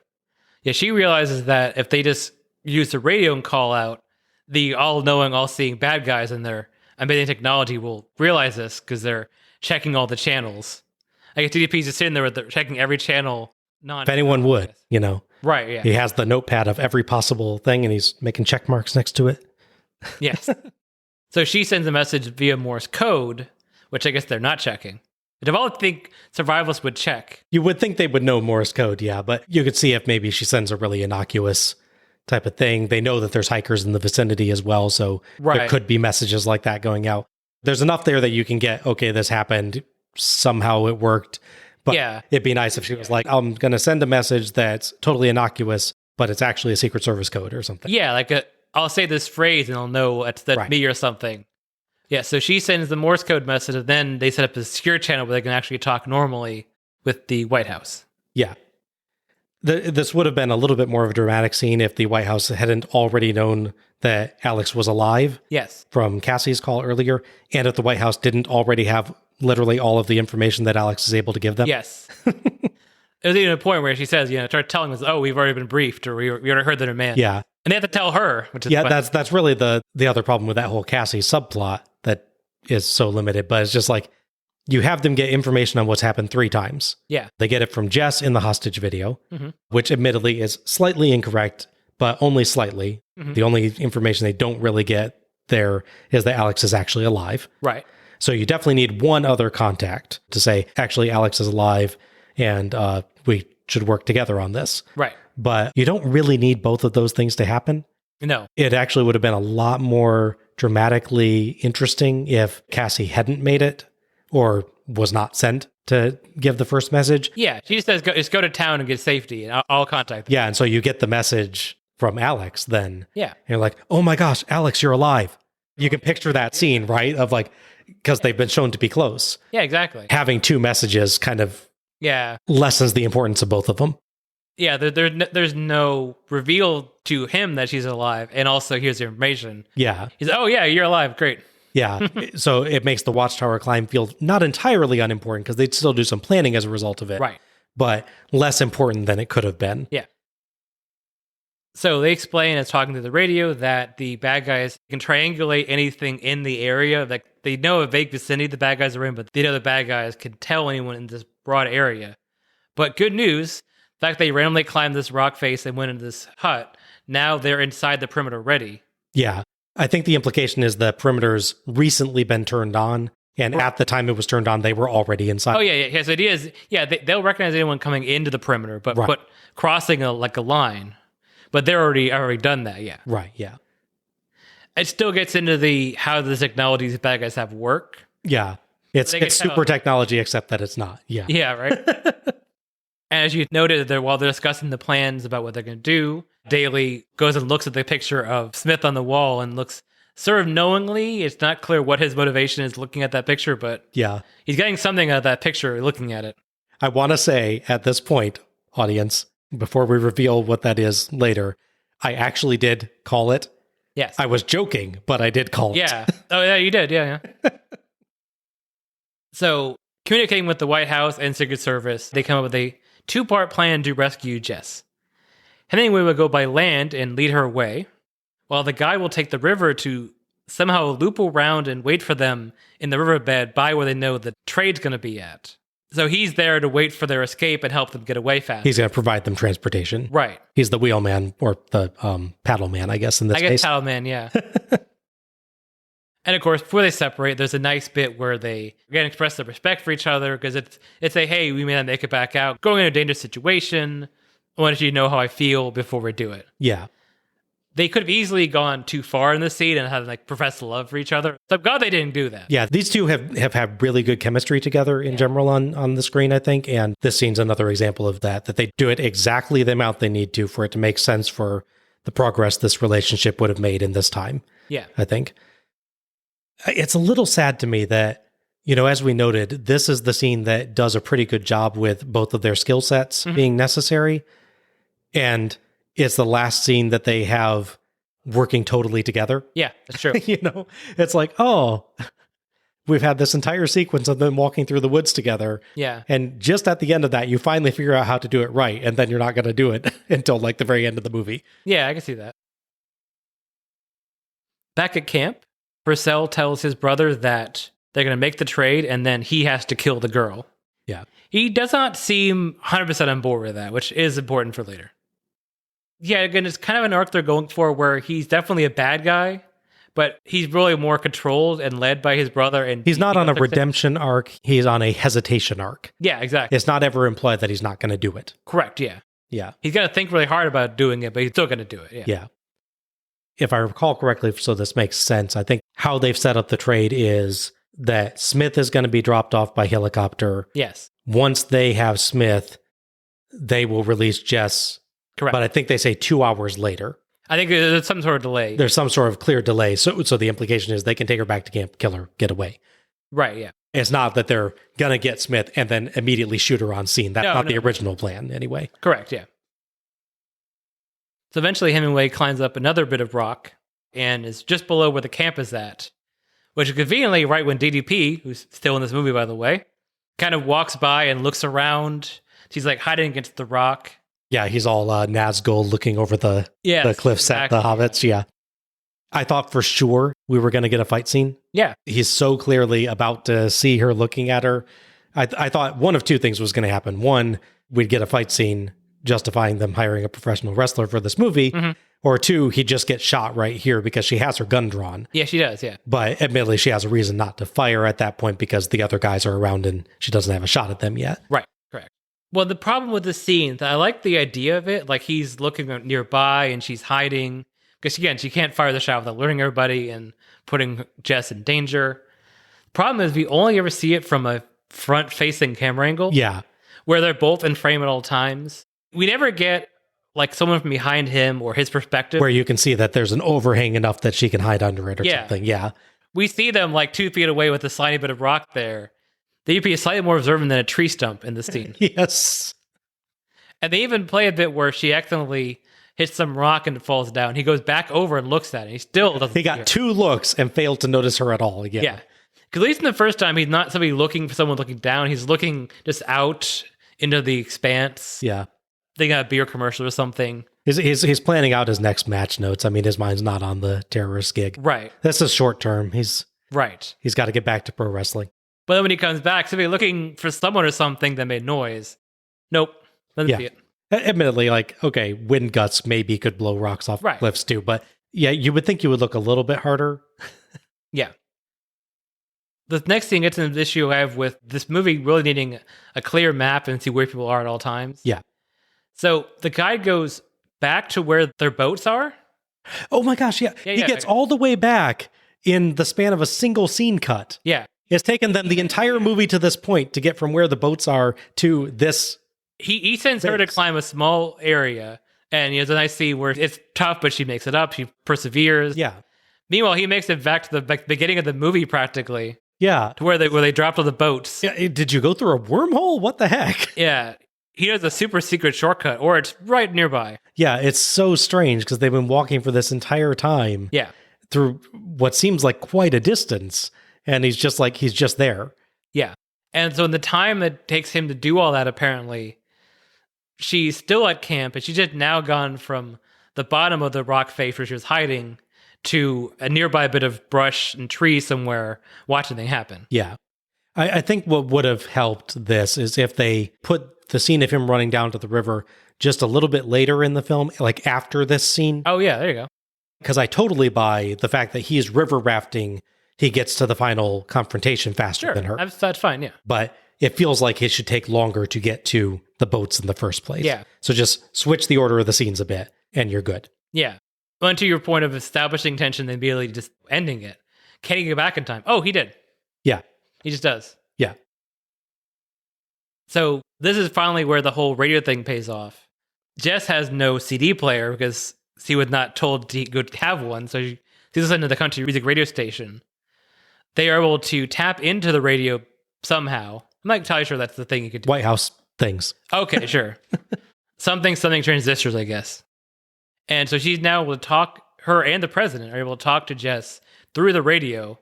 Speaker 1: Yeah, she realizes that if they just use the radio and call out, the all-knowing, all-seeing bad guys in their amazing technology will realize this because they're checking all the channels. I guess TDP's just sitting there checking every channel.
Speaker 2: If anyone would,
Speaker 1: Right, yeah.
Speaker 2: He has the notepad of every possible thing and he's making check marks next to it.
Speaker 1: Yes. So she sends a message via Morse code, which I guess they're not checking. I'd all think survivalists would check.
Speaker 2: You would think they would know Morse code, yeah, but you could see if maybe she sends a really innocuous type of thing. They know that there's hikers in the vicinity as well, so there could be messages like that going out. There's enough there that you can get, okay, this happened, somehow it worked. But it'd be nice if she was like, I'm going to send a message that's totally innocuous, but it's actually a Secret Service code or something.
Speaker 1: Yeah, like I'll say this phrase and I'll know that's me or something. Yeah, so she sends the Morse code message, and then they set up a secure channel where they can actually talk normally with the White House.
Speaker 2: Yeah. This would have been a little bit more of a dramatic scene if the White House hadn't already known that Alex was alive.
Speaker 1: Yes.
Speaker 2: From Cassie's call earlier, and if the White House didn't already have literally all of the information that Alex is able to give them.
Speaker 1: Yes. There's even a point where she says, start telling us, oh, we've already been briefed, or we already heard the demand.
Speaker 2: Yeah.
Speaker 1: And they have to tell her, which is
Speaker 2: funny. That's really the other problem with that whole Cassie subplot that is so limited, but it's just like, you have them get information on what's happened 3 times.
Speaker 1: Yeah.
Speaker 2: They get it from Jess in the hostage video, which admittedly is slightly incorrect, but only slightly. The only information they don't really get there is that Alex is actually alive.
Speaker 1: Right.
Speaker 2: So you definitely need one other contact to say, actually, Alex is alive, and we should work together on this.
Speaker 1: Right.
Speaker 2: But you don't really need both of those things to happen.
Speaker 1: No.
Speaker 2: It actually would have been a lot more dramatically interesting if Cassie hadn't made it or was not sent to give the first message.
Speaker 1: Yeah, she just says, go to town and get safety, and I'll contact them.
Speaker 2: Yeah, and so you get the message from Alex then.
Speaker 1: Yeah.
Speaker 2: And you're like, oh my gosh, Alex, you're alive. You can picture that scene, right? Of like, because they've been shown to be close.
Speaker 1: Yeah, exactly.
Speaker 2: Having 2 messages kind of lessens the importance of both of them.
Speaker 1: Yeah, there's no reveal to him that she's alive, and also here's the information.
Speaker 2: Yeah.
Speaker 1: He's, oh yeah, you're alive, great.
Speaker 2: Yeah, so it makes the Watchtower climb feel not entirely unimportant, because they'd still do some planning as a result of it.
Speaker 1: Right.
Speaker 2: But less important than it could have been.
Speaker 1: Yeah. So they explain, as talking to the radio, that the bad guys can triangulate anything in the area. Like, they know a vague vicinity the bad guys are in, but they know the bad guys can tell anyone in this broad area. But good news, the fact they randomly climbed this rock face and went into this hut, now they're inside the perimeter ready.
Speaker 2: Yeah. I think the implication is the perimeter's recently been turned on, and at the time it was turned on, they were already inside.
Speaker 1: Oh, yeah. So the idea is, they'll recognize anyone coming into the perimeter, but crossing a line. But they're already done that, yeah.
Speaker 2: Right, yeah.
Speaker 1: It still gets into how the technologies bad guys have work.
Speaker 2: Yeah. It's super technology, except that it's not. Yeah.
Speaker 1: Yeah, right? And as you noted, while they're discussing the plans about what they're going to do, Daly goes and looks at the picture of Smith on the wall and looks sort of knowingly. It's not clear what his motivation is looking at that picture, but he's getting something out of that picture looking at it. I
Speaker 2: want to say at this point, audience, before we reveal what that is later, I actually did call it.
Speaker 1: Yes.
Speaker 2: I was joking, but I did call it.
Speaker 1: Yeah. Oh, yeah, you did. Yeah. So, communicating with the White House and Secret Service, they come up with a 2-part plan to rescue Jess. Hemingway will go by land and lead her away, while the guy will take the river to somehow loop around and wait for them in the riverbed by where they know the trade's going to be at. So he's there to wait for their escape and help them get away fast.
Speaker 2: He's going to provide them transportation.
Speaker 1: Right.
Speaker 2: He's the wheelman, or the paddle man, I guess, in this case.
Speaker 1: I guess paddle man, yeah. And of course, before they separate, there's a nice bit where they again express their respect for each other, because it's a, hey, we may not make it back out. Going in a dangerous situation. I wanted you to know how I feel before we do it.
Speaker 2: Yeah.
Speaker 1: They could have easily gone too far in the scene and had professed love for each other. So I'm glad they didn't do that.
Speaker 2: Yeah, these two have had really good chemistry together in general on the screen, I think. And this scene's another example of that they do it exactly the amount they need to for it to make sense for the progress this relationship would have made in this time.
Speaker 1: Yeah.
Speaker 2: I think. It's a little sad to me that, as we noted, this is the scene that does a pretty good job with both of their skill sets being necessary. And it's the last scene that they have working totally together.
Speaker 1: Yeah, that's true.
Speaker 2: It's like, oh, we've had this entire sequence of them walking through the woods together.
Speaker 1: Yeah.
Speaker 2: And just at the end of that, you finally figure out how to do it right. And then you're not going to do it until the very end of the movie.
Speaker 1: Yeah, I can see that. Back at camp, Purcell tells his brother that they're going to make the trade and then he has to kill the girl.
Speaker 2: Yeah.
Speaker 1: He does not seem 100% on board with that, which is important for later. Yeah, again, it's kind of an arc they're going for where he's definitely a bad guy, but he's really more controlled and led by his brother. And
Speaker 2: he's not on a
Speaker 1: fix it.
Speaker 2: redemption arc. He's on a hesitation arc.
Speaker 1: Yeah, exactly.
Speaker 2: It's not ever implied that he's not going to do it.
Speaker 1: Correct, yeah.
Speaker 2: Yeah.
Speaker 1: He's got to think really hard about doing it, but he's still going to do it. Yeah.
Speaker 2: Yeah. If I recall correctly, so this makes sense, I think how they've set up the trade is that Smith is going to be dropped off by helicopter.
Speaker 1: Yes.
Speaker 2: Once they have Smith, they will release Jess.
Speaker 1: Correct.
Speaker 2: But I think they say 2 hours later.
Speaker 1: I think there's some sort of delay.
Speaker 2: There's some sort of clear delay. So the implication is they can take her back to camp, kill her, get away.
Speaker 1: Right, yeah.
Speaker 2: It's not that they're going to get Smith and then immediately shoot her on scene. That's not the original plan anyway.
Speaker 1: Correct, yeah. So eventually Hemingway climbs up another bit of rock and is just below where the camp is at, which is conveniently right when DDP, who's still in this movie, by the way, kind of walks by and looks around. She's like hiding against the rock.
Speaker 2: Yeah, he's all Nazgul looking over the cliffs at the hobbits. Yeah. I thought for sure we were going to get a fight scene.
Speaker 1: Yeah.
Speaker 2: He's so clearly about to see her looking at her. I thought one of two things was going to happen. One, we'd get a fight scene justifying them hiring a professional wrestler for this movie. Mm-hmm. Or two, he'd just get shot right here because she has her gun drawn.
Speaker 1: Yeah, she does, yeah.
Speaker 2: But admittedly, she has a reason not to fire at that point because the other guys are around and she doesn't have a shot at them yet.
Speaker 1: Right, correct. Well, the problem with this scene, I like the idea of it. Like, he's looking nearby and she's hiding. Because, again, she can't fire the shot without alerting everybody and putting Jess in danger. The problem is we only ever see it from a front-facing camera angle.
Speaker 2: Yeah.
Speaker 1: Where they're both in frame at all times. We never get, like, someone from behind him or his perspective.
Speaker 2: Where you can see that there's an overhang enough that she can hide under it or something. Yeah.
Speaker 1: We see them, like, 2 feet away with a tiny bit of rock there. The EP is slightly more observant than a tree stump in this scene.
Speaker 2: Yes.
Speaker 1: And they even play a bit where she accidentally hits some rock and it falls down. He goes back over and looks at it. He still doesn't.
Speaker 2: He got 2 looks and failed to notice her at all. Yeah.
Speaker 1: Because at least in the first time, he's not somebody looking for someone looking down. He's looking just out into the expanse.
Speaker 2: Yeah.
Speaker 1: They got a beer commercial or something.
Speaker 2: He's planning out his next match notes. I mean, his mind's not on the terrorist gig.
Speaker 1: Right.
Speaker 2: This is short term. He's got to get back to pro wrestling.
Speaker 1: But then when he comes back, somebody looking for someone or something that made noise. Nope. Doesn't see it.
Speaker 2: Admittedly, like, okay, wind gusts maybe could blow rocks off cliffs too. But yeah, you would think you would look a little bit harder.
Speaker 1: Yeah. The next thing gets into the issue I have with this movie really needing a clear map and see where people are at all times.
Speaker 2: Yeah.
Speaker 1: So the guide goes back to where their boats are.
Speaker 2: Oh my gosh, yeah. He gets all the way back in the span of a single scene cut.
Speaker 1: Yeah.
Speaker 2: It's taken them the entire movie to this point to get from where the boats are to this.
Speaker 1: He sends her to climb a small area, and he has a nice scene where it's tough, but she makes it up. She perseveres.
Speaker 2: Yeah.
Speaker 1: Meanwhile, he makes it back to the beginning of the movie practically.
Speaker 2: Yeah.
Speaker 1: To where they dropped all the boats.
Speaker 2: Yeah, did you go through a wormhole? What the heck?
Speaker 1: Yeah. He has a super secret shortcut, or it's right nearby.
Speaker 2: Yeah, it's so strange because they've been walking for this entire time.
Speaker 1: Yeah.
Speaker 2: Through what seems like quite a distance. And he's just there. Yeah.
Speaker 1: And so in the time it takes him to do all that, apparently, she's still at camp, and she's just now gone from the bottom of the rock face where she was hiding to a nearby bit of brush and tree somewhere watching things happen.
Speaker 2: Yeah. I think what would have helped this is if they put the scene of him running down to the river just a little bit later in the film, like after this scene.
Speaker 1: Oh, yeah, there you go.
Speaker 2: Because I totally buy the fact that he is river rafting. He gets to the final confrontation faster than her.
Speaker 1: That's fine, yeah.
Speaker 2: But it feels like it should take longer to get to the boats in the first place.
Speaker 1: Yeah.
Speaker 2: So just switch the order of the scenes a bit, and you're good.
Speaker 1: Yeah. Well, and to your point of establishing tension and immediately just ending it. Can he get back in time? Oh, he did.
Speaker 2: Yeah.
Speaker 1: He just does.
Speaker 2: Yeah.
Speaker 1: So this is finally where the whole radio thing pays off. Jess has no CD player because she was not told he could have one, so she's listening to the country music radio station. They are able to tap into the radio somehow. I'm not entirely sure that's the thing you could do.
Speaker 2: White House things.
Speaker 1: Okay, sure. something transistors, I guess. And so she's now able to talk, her and the president are able to talk to Jess through the radio,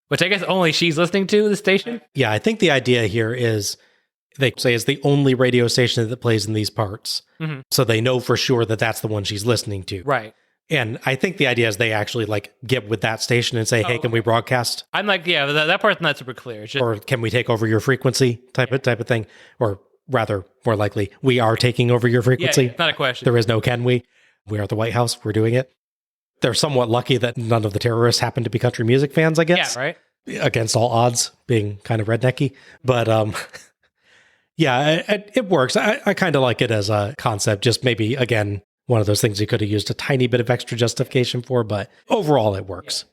Speaker 1: which I guess only she's listening to, the station.
Speaker 2: Yeah, I think the idea here is they say it's the only radio station that plays in these parts. Mm-hmm. So they know for sure that that's the one she's listening to.
Speaker 1: Right.
Speaker 2: And I think the idea is they actually like get with that station and say, hey, can we broadcast?
Speaker 1: I'm like, yeah, that part's not super clear. It's just,
Speaker 2: or can we take over your frequency type of thing? Or rather, more likely, we are taking over your frequency.
Speaker 1: Yeah, it's not a question.
Speaker 2: There is no can we. We are the White House. We're doing it. They're somewhat lucky that none of the terrorists happen to be country music fans, I guess.
Speaker 1: Yeah, right?
Speaker 2: Against all odds, being kind of rednecky. But yeah, it works. I kind of like it as a concept. Just maybe, again, one of those things you could have used a tiny bit of extra justification for, but overall it works.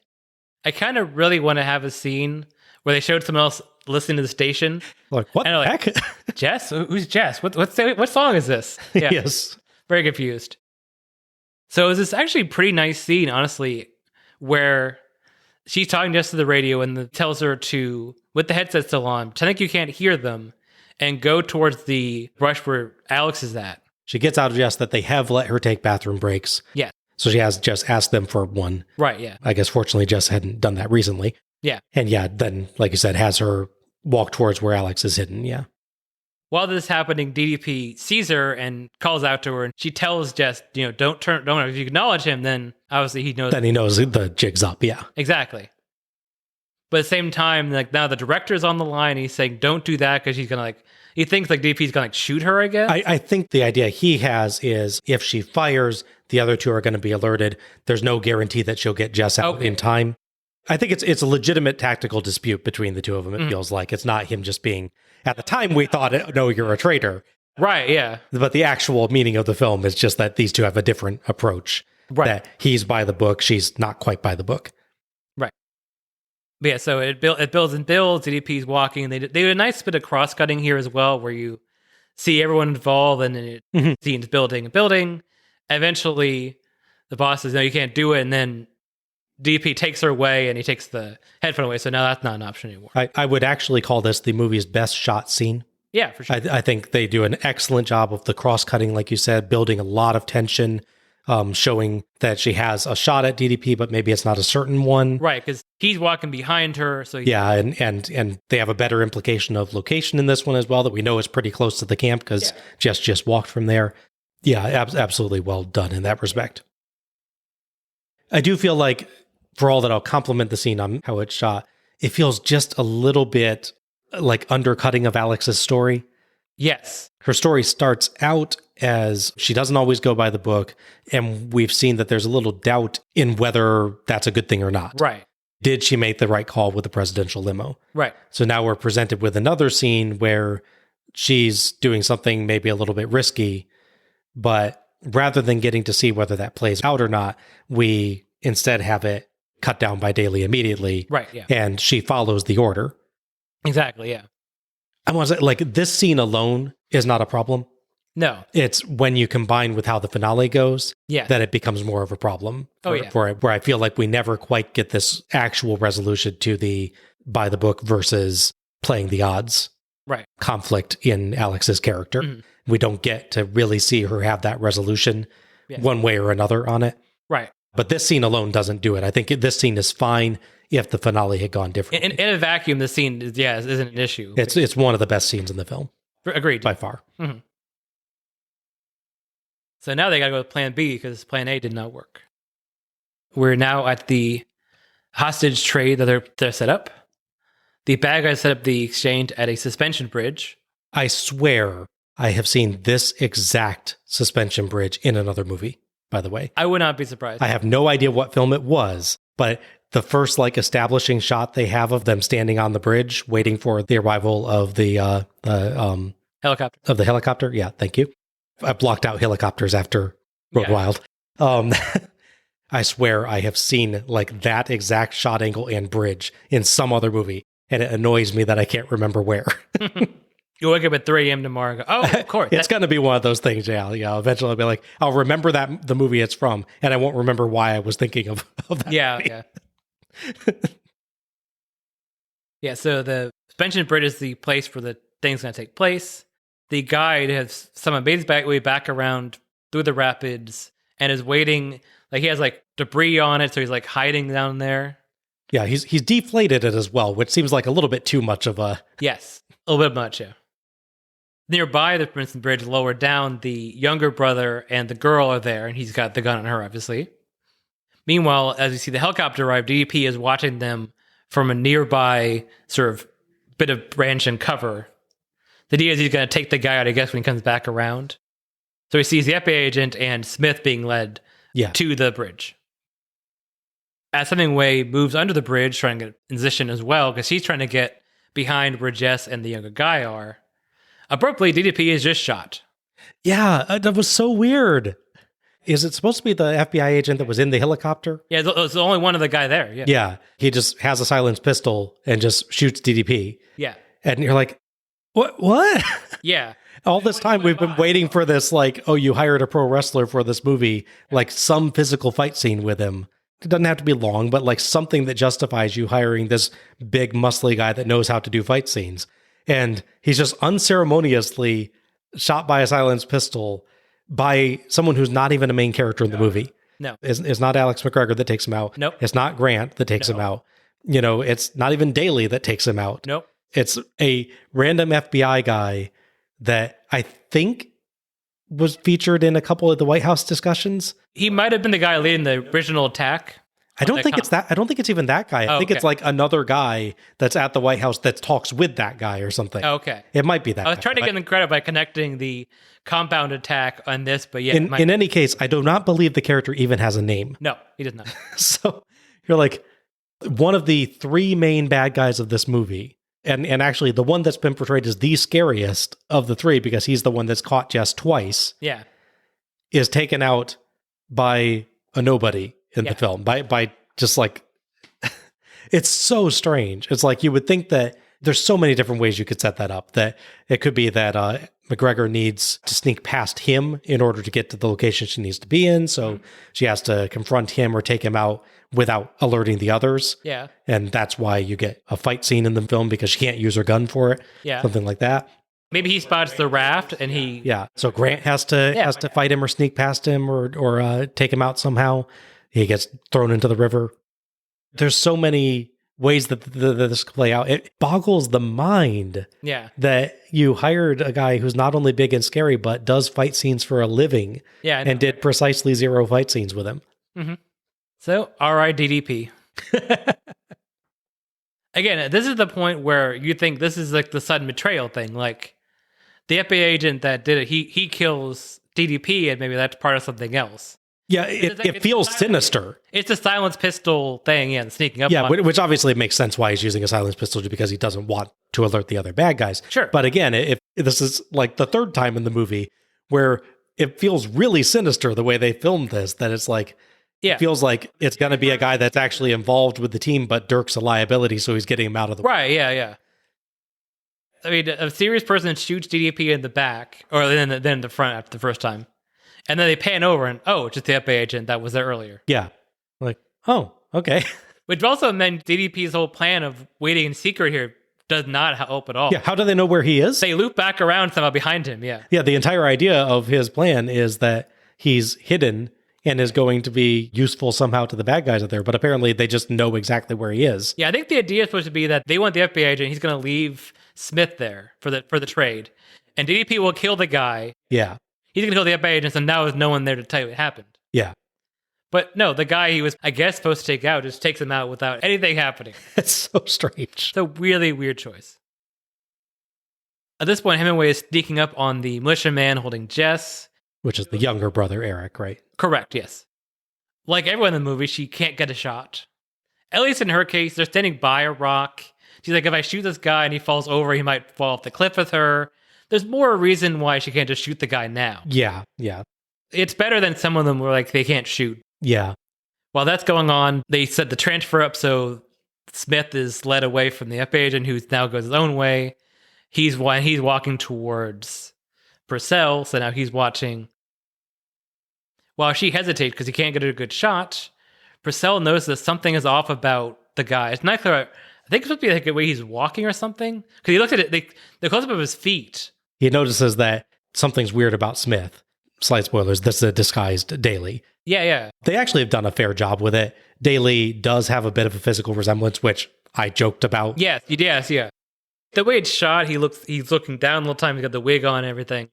Speaker 1: I kind of really want to have a scene where they showed someone else listening to the station.
Speaker 2: Like, what the heck?
Speaker 1: Jess? Who's Jess? What song is this? Yeah.
Speaker 2: Yes.
Speaker 1: Very confused. So it was this actually pretty nice scene, honestly, where she's talking just to the radio and tells her to, with the headset still on, pretend like you can't hear them, and go towards the brush where Alex is at.
Speaker 2: She gets out of Jess that they have let her take bathroom breaks.
Speaker 1: Yeah.
Speaker 2: So she has just asked them for one.
Speaker 1: Right, yeah.
Speaker 2: I guess fortunately Jess hadn't done that recently.
Speaker 1: Yeah.
Speaker 2: And yeah, then, like you said, has her walk towards where Alex is hidden. Yeah.
Speaker 1: While this is happening, DDP sees her and calls out to her, and she tells Jess, don't, if you acknowledge him, then obviously he knows.
Speaker 2: Then he knows the jig's up, yeah.
Speaker 1: Exactly. But at the same time, like now the director's on the line, he's saying, don't do that, because he's going to he thinks like DDP's going to shoot her, I guess.
Speaker 2: I think the idea he has is if she fires, the other two are going to be alerted. There's no guarantee that she'll get Jess out in time. I think it's a legitimate tactical dispute between the two of them, it feels like. It's not him just being, at the time we thought, no, you're a traitor.
Speaker 1: Right, yeah.
Speaker 2: But the actual meaning of the film is just that these two have a different approach.
Speaker 1: Right.
Speaker 2: That he's by the book, she's not quite by the book.
Speaker 1: Right. But yeah, so it builds and builds. DDP's walking. They do a nice bit of cross-cutting here as well, where you see everyone involved, and then it scenes building and building. Eventually, the boss says, no, you can't do it, and then DP takes her away, and he takes the headphone away, so now that's not an option anymore.
Speaker 2: I would actually call this the movie's best shot scene.
Speaker 1: Yeah, for sure.
Speaker 2: I think they do an excellent job of the cross-cutting, like you said, building a lot of tension, showing that she has a shot at DDP, but maybe it's not a certain one.
Speaker 1: Right, because he's walking behind her. So
Speaker 2: yeah, and they have a better implication of location in this one as well, that we know is pretty close to the camp, because Jess just walked from there. Yeah, absolutely well done in that respect. I do feel like, for all that I'll compliment the scene on how it's shot, it feels just a little bit like undercutting of Alex's story.
Speaker 1: Yes.
Speaker 2: Her story starts out as she doesn't always go by the book, and we've seen that there's a little doubt in whether that's a good thing or not.
Speaker 1: Right.
Speaker 2: Did she make the right call with the presidential limo?
Speaker 1: Right.
Speaker 2: So now we're presented with another scene where she's doing something maybe a little bit risky, but rather than getting to see whether that plays out or not, we instead have it cut down by Daly immediately.
Speaker 1: Right, yeah.
Speaker 2: And she follows the order.
Speaker 1: Exactly, yeah.
Speaker 2: I want to say, like, this scene alone is not a problem.
Speaker 1: No.
Speaker 2: It's when you combine with how the finale goes that it becomes more of a problem. Where I feel like we never quite get this actual resolution to the by the book versus playing the odds conflict in Alex's character. Mm-hmm. We don't get to really see her have that resolution one way or another on it.
Speaker 1: Right.
Speaker 2: But this scene alone doesn't do it. I think this scene is fine if the finale had gone differently.
Speaker 1: In a vacuum, this scene isn't an issue.
Speaker 2: It's one of the best scenes in the film.
Speaker 1: Agreed.
Speaker 2: By far.
Speaker 1: Mm-hmm. So now they got to go with plan B, because plan A did not work. We're now at the hostage trade that they're set up. The bad guys set up the exchange at a suspension bridge.
Speaker 2: I swear I have seen this exact suspension bridge in another movie, by the way.
Speaker 1: I would not be surprised.
Speaker 2: I have no idea what film it was, but the first establishing shot they have of them standing on the bridge waiting for the arrival of the
Speaker 1: helicopter.
Speaker 2: Of the helicopter. Yeah, thank you. I blocked out helicopters after Road Wild. I swear I have seen that exact shot angle and bridge in some other movie, and it annoys me that I can't remember where.
Speaker 1: You wake up at 3 a.m. tomorrow and go, oh, of course.
Speaker 2: It's going to be one of those things, yeah. Eventually I'll be like, I'll remember the movie it's from, and I won't remember why I was thinking of that movie.
Speaker 1: Yeah. Yeah, so the suspension bridge is the place where the thing's going to take place. The guide has someone made his way back around through the rapids and is waiting. He has debris on it, so he's hiding down there.
Speaker 2: Yeah, he's deflated it as well, which seems like a little bit too much of a...
Speaker 1: Yes, a little bit much, yeah. Nearby the Princeton Bridge, lower down, the younger brother and the girl are there, and he's got the gun on her, obviously. Meanwhile, as you see the helicopter arrive, DDP is watching them from a nearby sort of bit of branch and cover. The idea is he's going to take the guy out, I guess, when he comes back around. So he sees the FBI agent and Smith being led to the bridge. as Hemingway moves under the bridge, trying to get in position as well, because he's trying to get behind where Jess and the younger guy are. Abruptly, DDP is just shot.
Speaker 2: Yeah, that was so weird. Is it supposed to be the FBI agent that was in the helicopter?
Speaker 1: Yeah, it's the only one of the guy there. Yeah.
Speaker 2: Yeah, he just has a silenced pistol and just shoots DDP.
Speaker 1: Yeah.
Speaker 2: And you're like, what?
Speaker 1: Yeah.
Speaker 2: All this time we've been waiting for this, like, oh, you hired a pro wrestler for this movie, like some physical fight scene with him. It doesn't have to be long, but like something that justifies you hiring this big, muscly guy that knows how to do fight scenes. And he's just unceremoniously shot by a silenced pistol by someone who's not even a main character in the movie.
Speaker 1: No.
Speaker 2: It's not Alex McGregor that takes him out.
Speaker 1: Nope.
Speaker 2: It's not Grant that takes him out. You know, it's not even Daly that takes him out.
Speaker 1: Nope.
Speaker 2: It's a random FBI guy that I think was featured in a couple of the White House discussions.
Speaker 1: He might have been the guy leading the original attack.
Speaker 2: I don't think it's that. I don't think it's even that guy. I think it's like another guy that's at the White House that talks with that guy or something.
Speaker 1: Okay.
Speaker 2: It might be that.
Speaker 1: I was trying to get them credit by connecting the compound attack on this, but yeah.
Speaker 2: In any case, I do not believe the character even has a name.
Speaker 1: No, he does not.
Speaker 2: So you're like one of the three main bad guys of this movie. And actually the one that's been portrayed as the scariest of the three, because he's the one that's caught Jess twice.
Speaker 1: Yeah.
Speaker 2: Is taken out by a nobody in the film. By just like, it's so strange. It's like you would think that there's so many different ways you could set that up. That it could be that McGregor needs to sneak past him in order to get to the location she needs to be in. So she has to confront him or take him out without alerting the others.
Speaker 1: Yeah.
Speaker 2: And that's why you get a fight scene in the film, because she can't use her gun for it.
Speaker 1: Yeah.
Speaker 2: Something like that.
Speaker 1: Maybe he spots the raft and he...
Speaker 2: Yeah. So Grant has to fight him or sneak past him or take him out somehow. He gets thrown into the river. There's so many ways that this could play out. It boggles the mind that you hired a guy who's not only big and scary, but does fight scenes for a living and did precisely 0 fight scenes with him.
Speaker 1: Mm-hmm. So, R.I. DDP. Again, this is the point where you think this is like the sudden betrayal thing. Like, the FBI agent that did it, he kills DDP, and maybe that's part of something else.
Speaker 2: Yeah, it feels sinister.
Speaker 1: It's a silenced pistol thing, and sneaking up.
Speaker 2: Yeah, which obviously makes sense why he's using a silenced pistol, just because he doesn't want to alert the other bad guys.
Speaker 1: Sure.
Speaker 2: But again, if this is like the third time in the movie where it feels really sinister the way they filmed this, that it's like, it feels like it's going to be a guy that's actually involved with the team, but Dirk's a liability, so he's getting him out of the way.
Speaker 1: Right, yeah. I mean, a serious person shoots DDP in the back, or then in the front after the first time. And then they pan over and, it's just the FBI agent that was there earlier.
Speaker 2: Yeah. Like, oh, okay.
Speaker 1: Which also meant DDP's whole plan of waiting in secret here does not help at all.
Speaker 2: Yeah, how do they know where he is?
Speaker 1: They loop back around somehow behind him, yeah.
Speaker 2: Yeah, the entire idea of his plan is that he's hidden and is going to be useful somehow to the bad guys out there, but apparently they just know exactly where he is.
Speaker 1: Yeah, I think the idea is supposed to be that they want the FBI agent, he's going to leave Smith there for the trade, and DDP will kill the guy.
Speaker 2: Yeah.
Speaker 1: He's going to kill the FBI agent, and now there's no one there to tell you what happened.
Speaker 2: Yeah.
Speaker 1: But no, the guy he was, I guess, supposed to take out just takes him out without anything happening.
Speaker 2: It's so strange.
Speaker 1: It's a really weird choice. At this point, Hemingway is sneaking up on the militiaman holding Jess.
Speaker 2: Which is the younger brother, Eric, right?
Speaker 1: Correct, yes. Like everyone in the movie, she can't get a shot. At least in her case, they're standing by a rock. She's like, if I shoot this guy and he falls over, he might fall off the cliff with her. There's more reason why she can't just shoot the guy now.
Speaker 2: Yeah.
Speaker 1: It's better than some of them where like they can't shoot.
Speaker 2: Yeah.
Speaker 1: While that's going on, they set the transfer up so Smith is led away from the FBI agent, who now goes his own way. He's walking towards Purcell, so now he's watching. While she hesitates because he can't get a good shot, Purcell notices something is off about the guy. It's not clear. I think it's supposed to be like the way he's walking or something. Because he looks at it, the close-up of his feet.
Speaker 2: He notices that something's weird about Smith. Slight spoilers, this is a disguised Daly.
Speaker 1: Yeah.
Speaker 2: They actually have done a fair job with it. Daly does have a bit of a physical resemblance, which I joked about.
Speaker 1: Yes. The way it's shot, he's looking down the whole time. He's got the wig on and everything.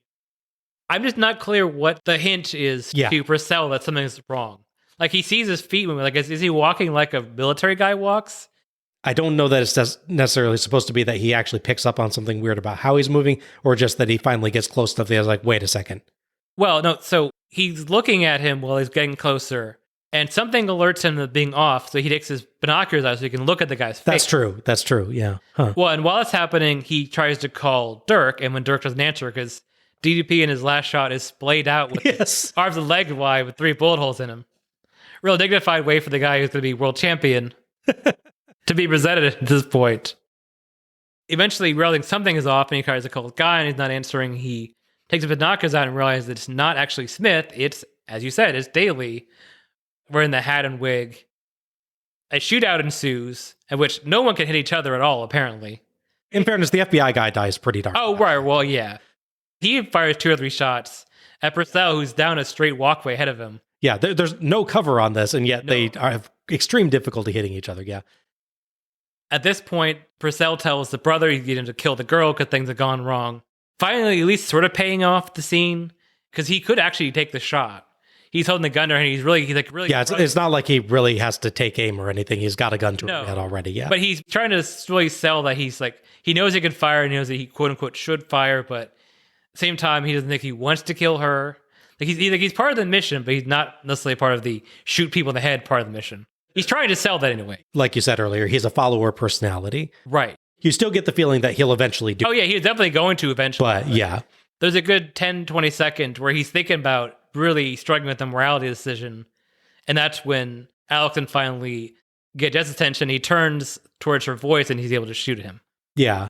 Speaker 1: I'm just not clear what the hint is to Purcell that something's wrong. Like, he sees his feet moving. Like, is he walking like a military guy walks?
Speaker 2: I don't know that it's necessarily supposed to be that he actually picks up on something weird about how he's moving, or just that he finally gets close enough that he's like, wait a second.
Speaker 1: Well, no, so he's looking at him while he's getting closer, And something alerts him of being off, so he takes his binoculars out so he can look at the guy's face.
Speaker 2: That's true, yeah. Huh.
Speaker 1: Well, and while it's happening, he tries to call Dirk, and when Dirk doesn't answer, because DDP in his last shot is splayed out with his arms and legs wide with 3 bullet holes in him. Real dignified way for the guy who's going to be world champion to be presented at this point. Eventually, realizing something is off, and he tries to call the guy, and he's not answering. He takes the binoculars out and realizes that it's not actually Smith. It's, as you said, it's Daly wearing the hat and wig. A shootout ensues, in which no one can hit each other at all, apparently.
Speaker 2: In fairness, the FBI guy dies pretty dark.
Speaker 1: Oh, right. Well, yeah. He fires 2 or 3 shots at Purcell, who's down a straight walkway ahead of him.
Speaker 2: Yeah, there's no cover on this, and yet they have extreme difficulty hitting each other, yeah.
Speaker 1: At this point, Purcell tells the brother he's getting to kill the girl because things have gone wrong. Finally, at least sort of paying off the scene, because he could actually take the shot. He's holding the gun to her, and he's really.
Speaker 2: Yeah, it's not like he really has to take aim or anything. He's got a gun to her head already, yeah.
Speaker 1: But he's trying to really sell that he's like, he knows he can fire, and he knows that he quote unquote should fire, but at the same time, he doesn't think he wants to kill her. Like he's part of the mission, but he's not necessarily part of the shoot people in the head part of the mission. He's trying to sell that anyway.
Speaker 2: Like you said earlier, he's a follower personality.
Speaker 1: Right.
Speaker 2: You still get the feeling that he'll eventually do it.
Speaker 1: Oh, yeah, he's definitely going to eventually.
Speaker 2: But, yeah.
Speaker 1: There's a good 10, 20 seconds where he's thinking about really struggling with the morality decision. And that's when Alex can finally get Jess's attention. He turns towards her voice and he's able to shoot him.
Speaker 2: Yeah.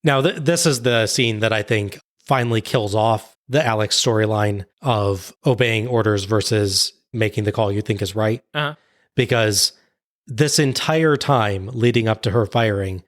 Speaker 2: Now, this is the scene that I think finally kills off the Alex storyline of obeying orders versus making the call you think is right.
Speaker 1: Uh-huh.
Speaker 2: Because this entire time leading up to her firing,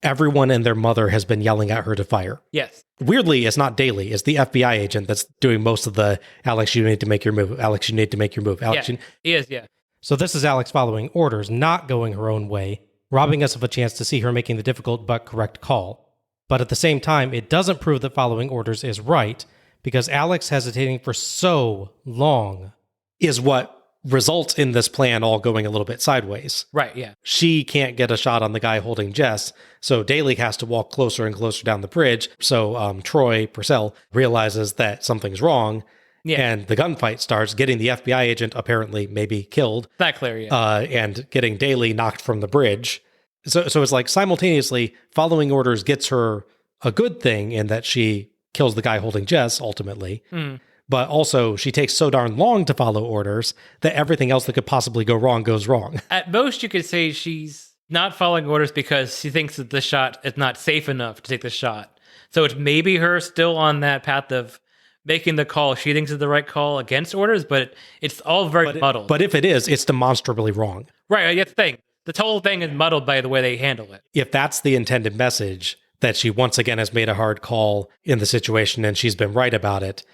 Speaker 2: everyone and their mother has been yelling at her to fire.
Speaker 1: Yes.
Speaker 2: Weirdly, it's not Daly. It's the FBI agent that's doing most of the, Alex, you need to make your move. Alex, you need to make your move. Alex,
Speaker 1: he is, yeah.
Speaker 2: So this is Alex following orders, not going her own way, robbing us of a chance to see her making the difficult but correct call. But at the same time, it doesn't prove that following orders is right, because Alex hesitating for so long is what results in this plan all going a little bit sideways.
Speaker 1: Right, yeah.
Speaker 2: She can't get a shot on the guy holding Jess, so Daly has to walk closer and closer down the bridge. So Troy Purcell realizes that something's wrong, and the gunfight starts, getting the FBI agent apparently maybe killed.
Speaker 1: Not clear yet.
Speaker 2: And getting Daly knocked from the bridge. So it's like simultaneously following orders gets her a good thing in that she kills the guy holding Jess ultimately. Mm. But also, she takes so darn long to follow orders that everything else that could possibly go wrong goes wrong.
Speaker 1: At most, you could say she's not following orders because she thinks that the shot is not safe enough to take the shot. So it's maybe her still on that path of making the call she thinks is the right call against orders, but it's all very muddled.
Speaker 2: But if it is, it's demonstrably wrong.
Speaker 1: Right, that's the thing. The whole thing is muddled by the way they handle it.
Speaker 2: If that's the intended message, that she once again has made a hard call in the situation and she's been right about it,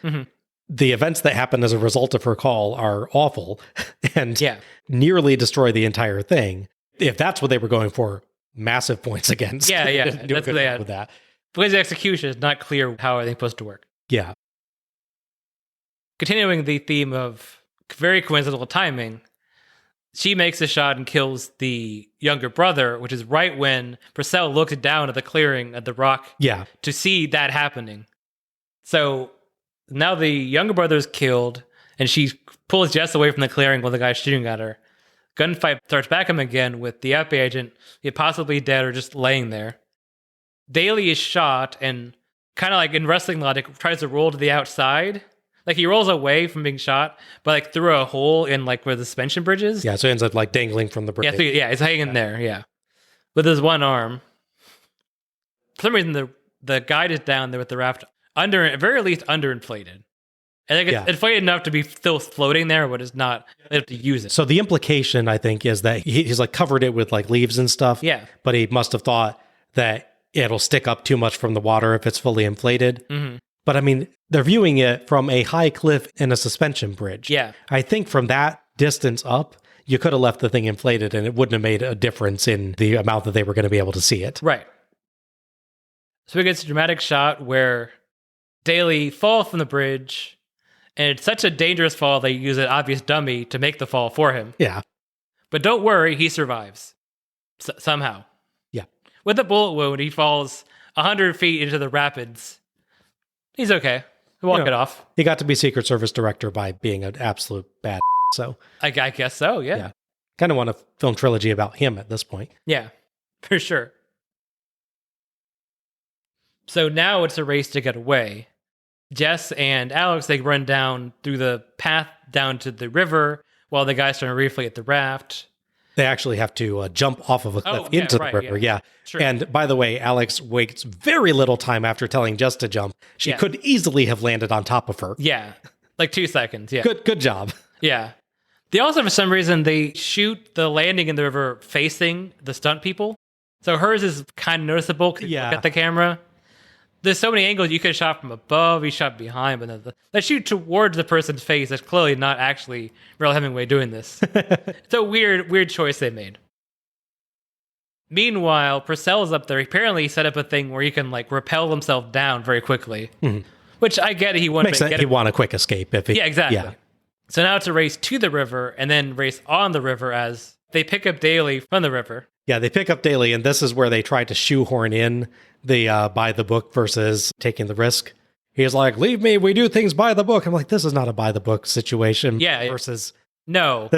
Speaker 2: the events that happen as a result of her call are awful and nearly destroy the entire thing. If that's what they were going for, massive points against.
Speaker 1: Yeah. That's what they had.
Speaker 2: With that.
Speaker 1: Because the execution is not clear how are they supposed to work.
Speaker 2: Yeah.
Speaker 1: Continuing the theme of very coincidental timing, she makes a shot and kills the younger brother, which is right when Purcell looks down at the clearing at the rock to see that happening. So now the younger brother is killed, and she pulls Jess away from the clearing while the guy's shooting at her. Gunfight starts back up again with the FBI agent possibly dead or just laying there. Daly is shot and kind of like in wrestling logic tries to roll to the outside. Like he rolls away from being shot, but like through a hole in like where the suspension bridge is.
Speaker 2: Yeah, so he ends up like dangling from the bridge.
Speaker 1: Yeah, it's hanging there, with his one arm. For some reason, the guide is down there with the raft at very least underinflated. I think it's inflated enough to be still floating there, but it's not able to use it.
Speaker 2: So the implication, I think, is that he's like covered it with like leaves and stuff.
Speaker 1: Yeah.
Speaker 2: But he must have thought that it'll stick up too much from the water if it's fully inflated. Mm-hmm. But I mean, they're viewing it from a high cliff and a suspension bridge.
Speaker 1: Yeah.
Speaker 2: I think from that distance up, you could have left the thing inflated and it wouldn't have made a difference in the amount that they were going to be able to see it.
Speaker 1: Right. So we get a dramatic shot where Daly falls from the bridge, and it's such a dangerous fall they use an obvious dummy to make the fall for him.
Speaker 2: Yeah. But
Speaker 1: don't worry, he survives. Somehow.
Speaker 2: Yeah.
Speaker 1: With a bullet wound, he falls 100 feet into the rapids. He's okay. He'll walk it off.
Speaker 2: He got to be Secret Service director by being an absolute bad. So
Speaker 1: I guess so, yeah.
Speaker 2: yeah. Kind of want a film trilogy about him at this point.
Speaker 1: Yeah, for sure. So now it's a race to get away. Jess and Alex, they run down through the path down to the river while the guy's trying to reflate the raft.
Speaker 2: They actually have to jump off of a cliff into the river. Yeah.
Speaker 1: Sure.
Speaker 2: And by the way, Alex waits very little time after telling Jess to jump. She could easily have landed on top of her.
Speaker 1: Yeah. Like 2 seconds. Yeah.
Speaker 2: Good job.
Speaker 1: Yeah. They also, for some reason, they shoot the landing in the river facing the stunt people. So hers is kind of noticeable because you look at the camera. There's so many angles you could have shot from above, you shot behind, but they shoot towards the person's face. That's clearly not actually Merrill Hemingway doing this. It's a weird choice they made. Meanwhile, Purcell's up there. Apparently, he set up a thing where he can like rappel himself down very quickly, which I get. He wanted
Speaker 2: he want a quick escape.
Speaker 1: Exactly.
Speaker 2: Yeah.
Speaker 1: So now it's a race to the river and then race on the river as they pick up Daly from the river.
Speaker 2: Yeah, they pick up Daly, and this is where they try to shoehorn in the by the book versus taking the risk. He's like, leave me, we do things by the book. I'm like, this is not a by the book situation.
Speaker 1: Yeah.
Speaker 2: Versus,
Speaker 1: no.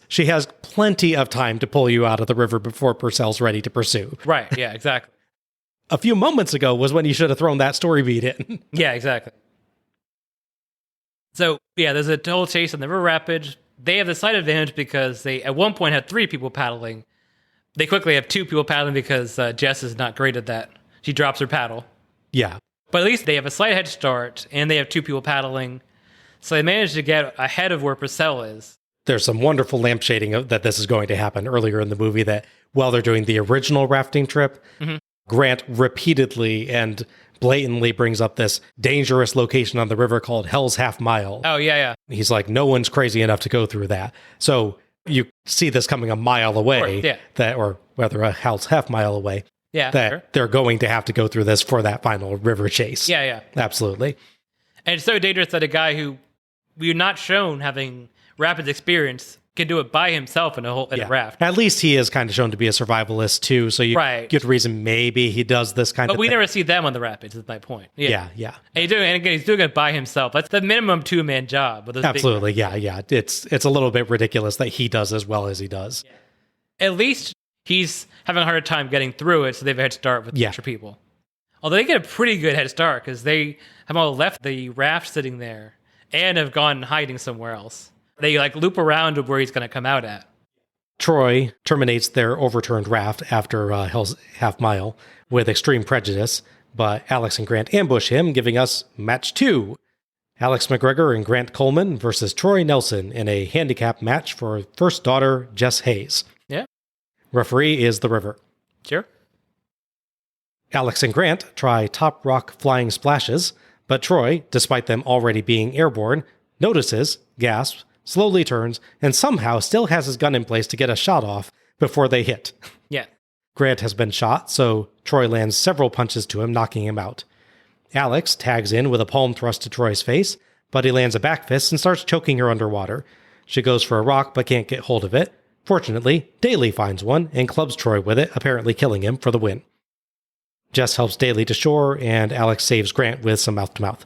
Speaker 2: She has plenty of time to pull you out of the river before Purcell's ready to pursue.
Speaker 1: Right, yeah, exactly.
Speaker 2: A few moments ago was when you should have thrown that story beat in.
Speaker 1: Yeah, exactly. So, yeah, there's a total chase on the river rapids. They have the slight advantage because they, at one point, had 3 people paddling. They quickly have 2 people paddling because Jess is not great at that. She drops her paddle.
Speaker 2: Yeah.
Speaker 1: But at least they have a slight head start, and they have 2 people paddling. So they managed to get ahead of where Purcell is.
Speaker 2: There's some wonderful lamp shading that this is going to happen earlier in the movie, that while they're doing the original rafting trip, Grant repeatedly and blatantly brings up this dangerous location on the river called Hell's Half Mile.
Speaker 1: Oh, yeah.
Speaker 2: He's like, no one's crazy enough to go through that. So you see this coming a mile away, or rather a Hell's Half Mile away.
Speaker 1: Yeah,
Speaker 2: that they're going to have to go through this for that final river chase.
Speaker 1: Yeah.
Speaker 2: Absolutely.
Speaker 1: And it's so dangerous that a guy who we're not shown having rapids experience can do it by himself in a raft.
Speaker 2: At least he is kind of shown to be a survivalist too, so you get the reason maybe he does this kind of thing.
Speaker 1: But we never see them on the rapids, is my point.
Speaker 2: Yeah.
Speaker 1: And he's doing it by himself. That's the minimum 2-man job.
Speaker 2: Absolutely, yeah. It's a little bit ridiculous that he does as well as he does.
Speaker 1: Yeah. At least he's having a harder time getting through it, so they have a head start with the extra people. Although they get a pretty good head start, because they have all left the raft sitting there and have gone hiding somewhere else. They loop around to where he's going to come out at.
Speaker 2: Troy terminates their overturned raft after Hell's Half Mile with extreme prejudice, but Alex and Grant ambush him, giving us match 2. Alex McGregor and Grant Coleman versus Troy Nelson in a handicap match for first daughter Jess Hayes.
Speaker 1: Yeah.
Speaker 2: Referee is the river.
Speaker 1: Sure.
Speaker 2: Alex and Grant try top rock flying splashes, but Troy, despite them already being airborne, notices, gasps, slowly turns, and somehow still has his gun in place to get a shot off before they hit.
Speaker 1: Yeah.
Speaker 2: Grant has been shot, so Troy lands several punches to him, knocking him out. Alex tags in with a palm thrust to Troy's face, but he lands a back fist and starts choking her underwater. She goes for a rock but can't get hold of it. Fortunately, Daly finds one and clubs Troy with it, apparently killing him for the win. Jess helps Daly to shore, and Alex saves Grant with some mouth-to-mouth.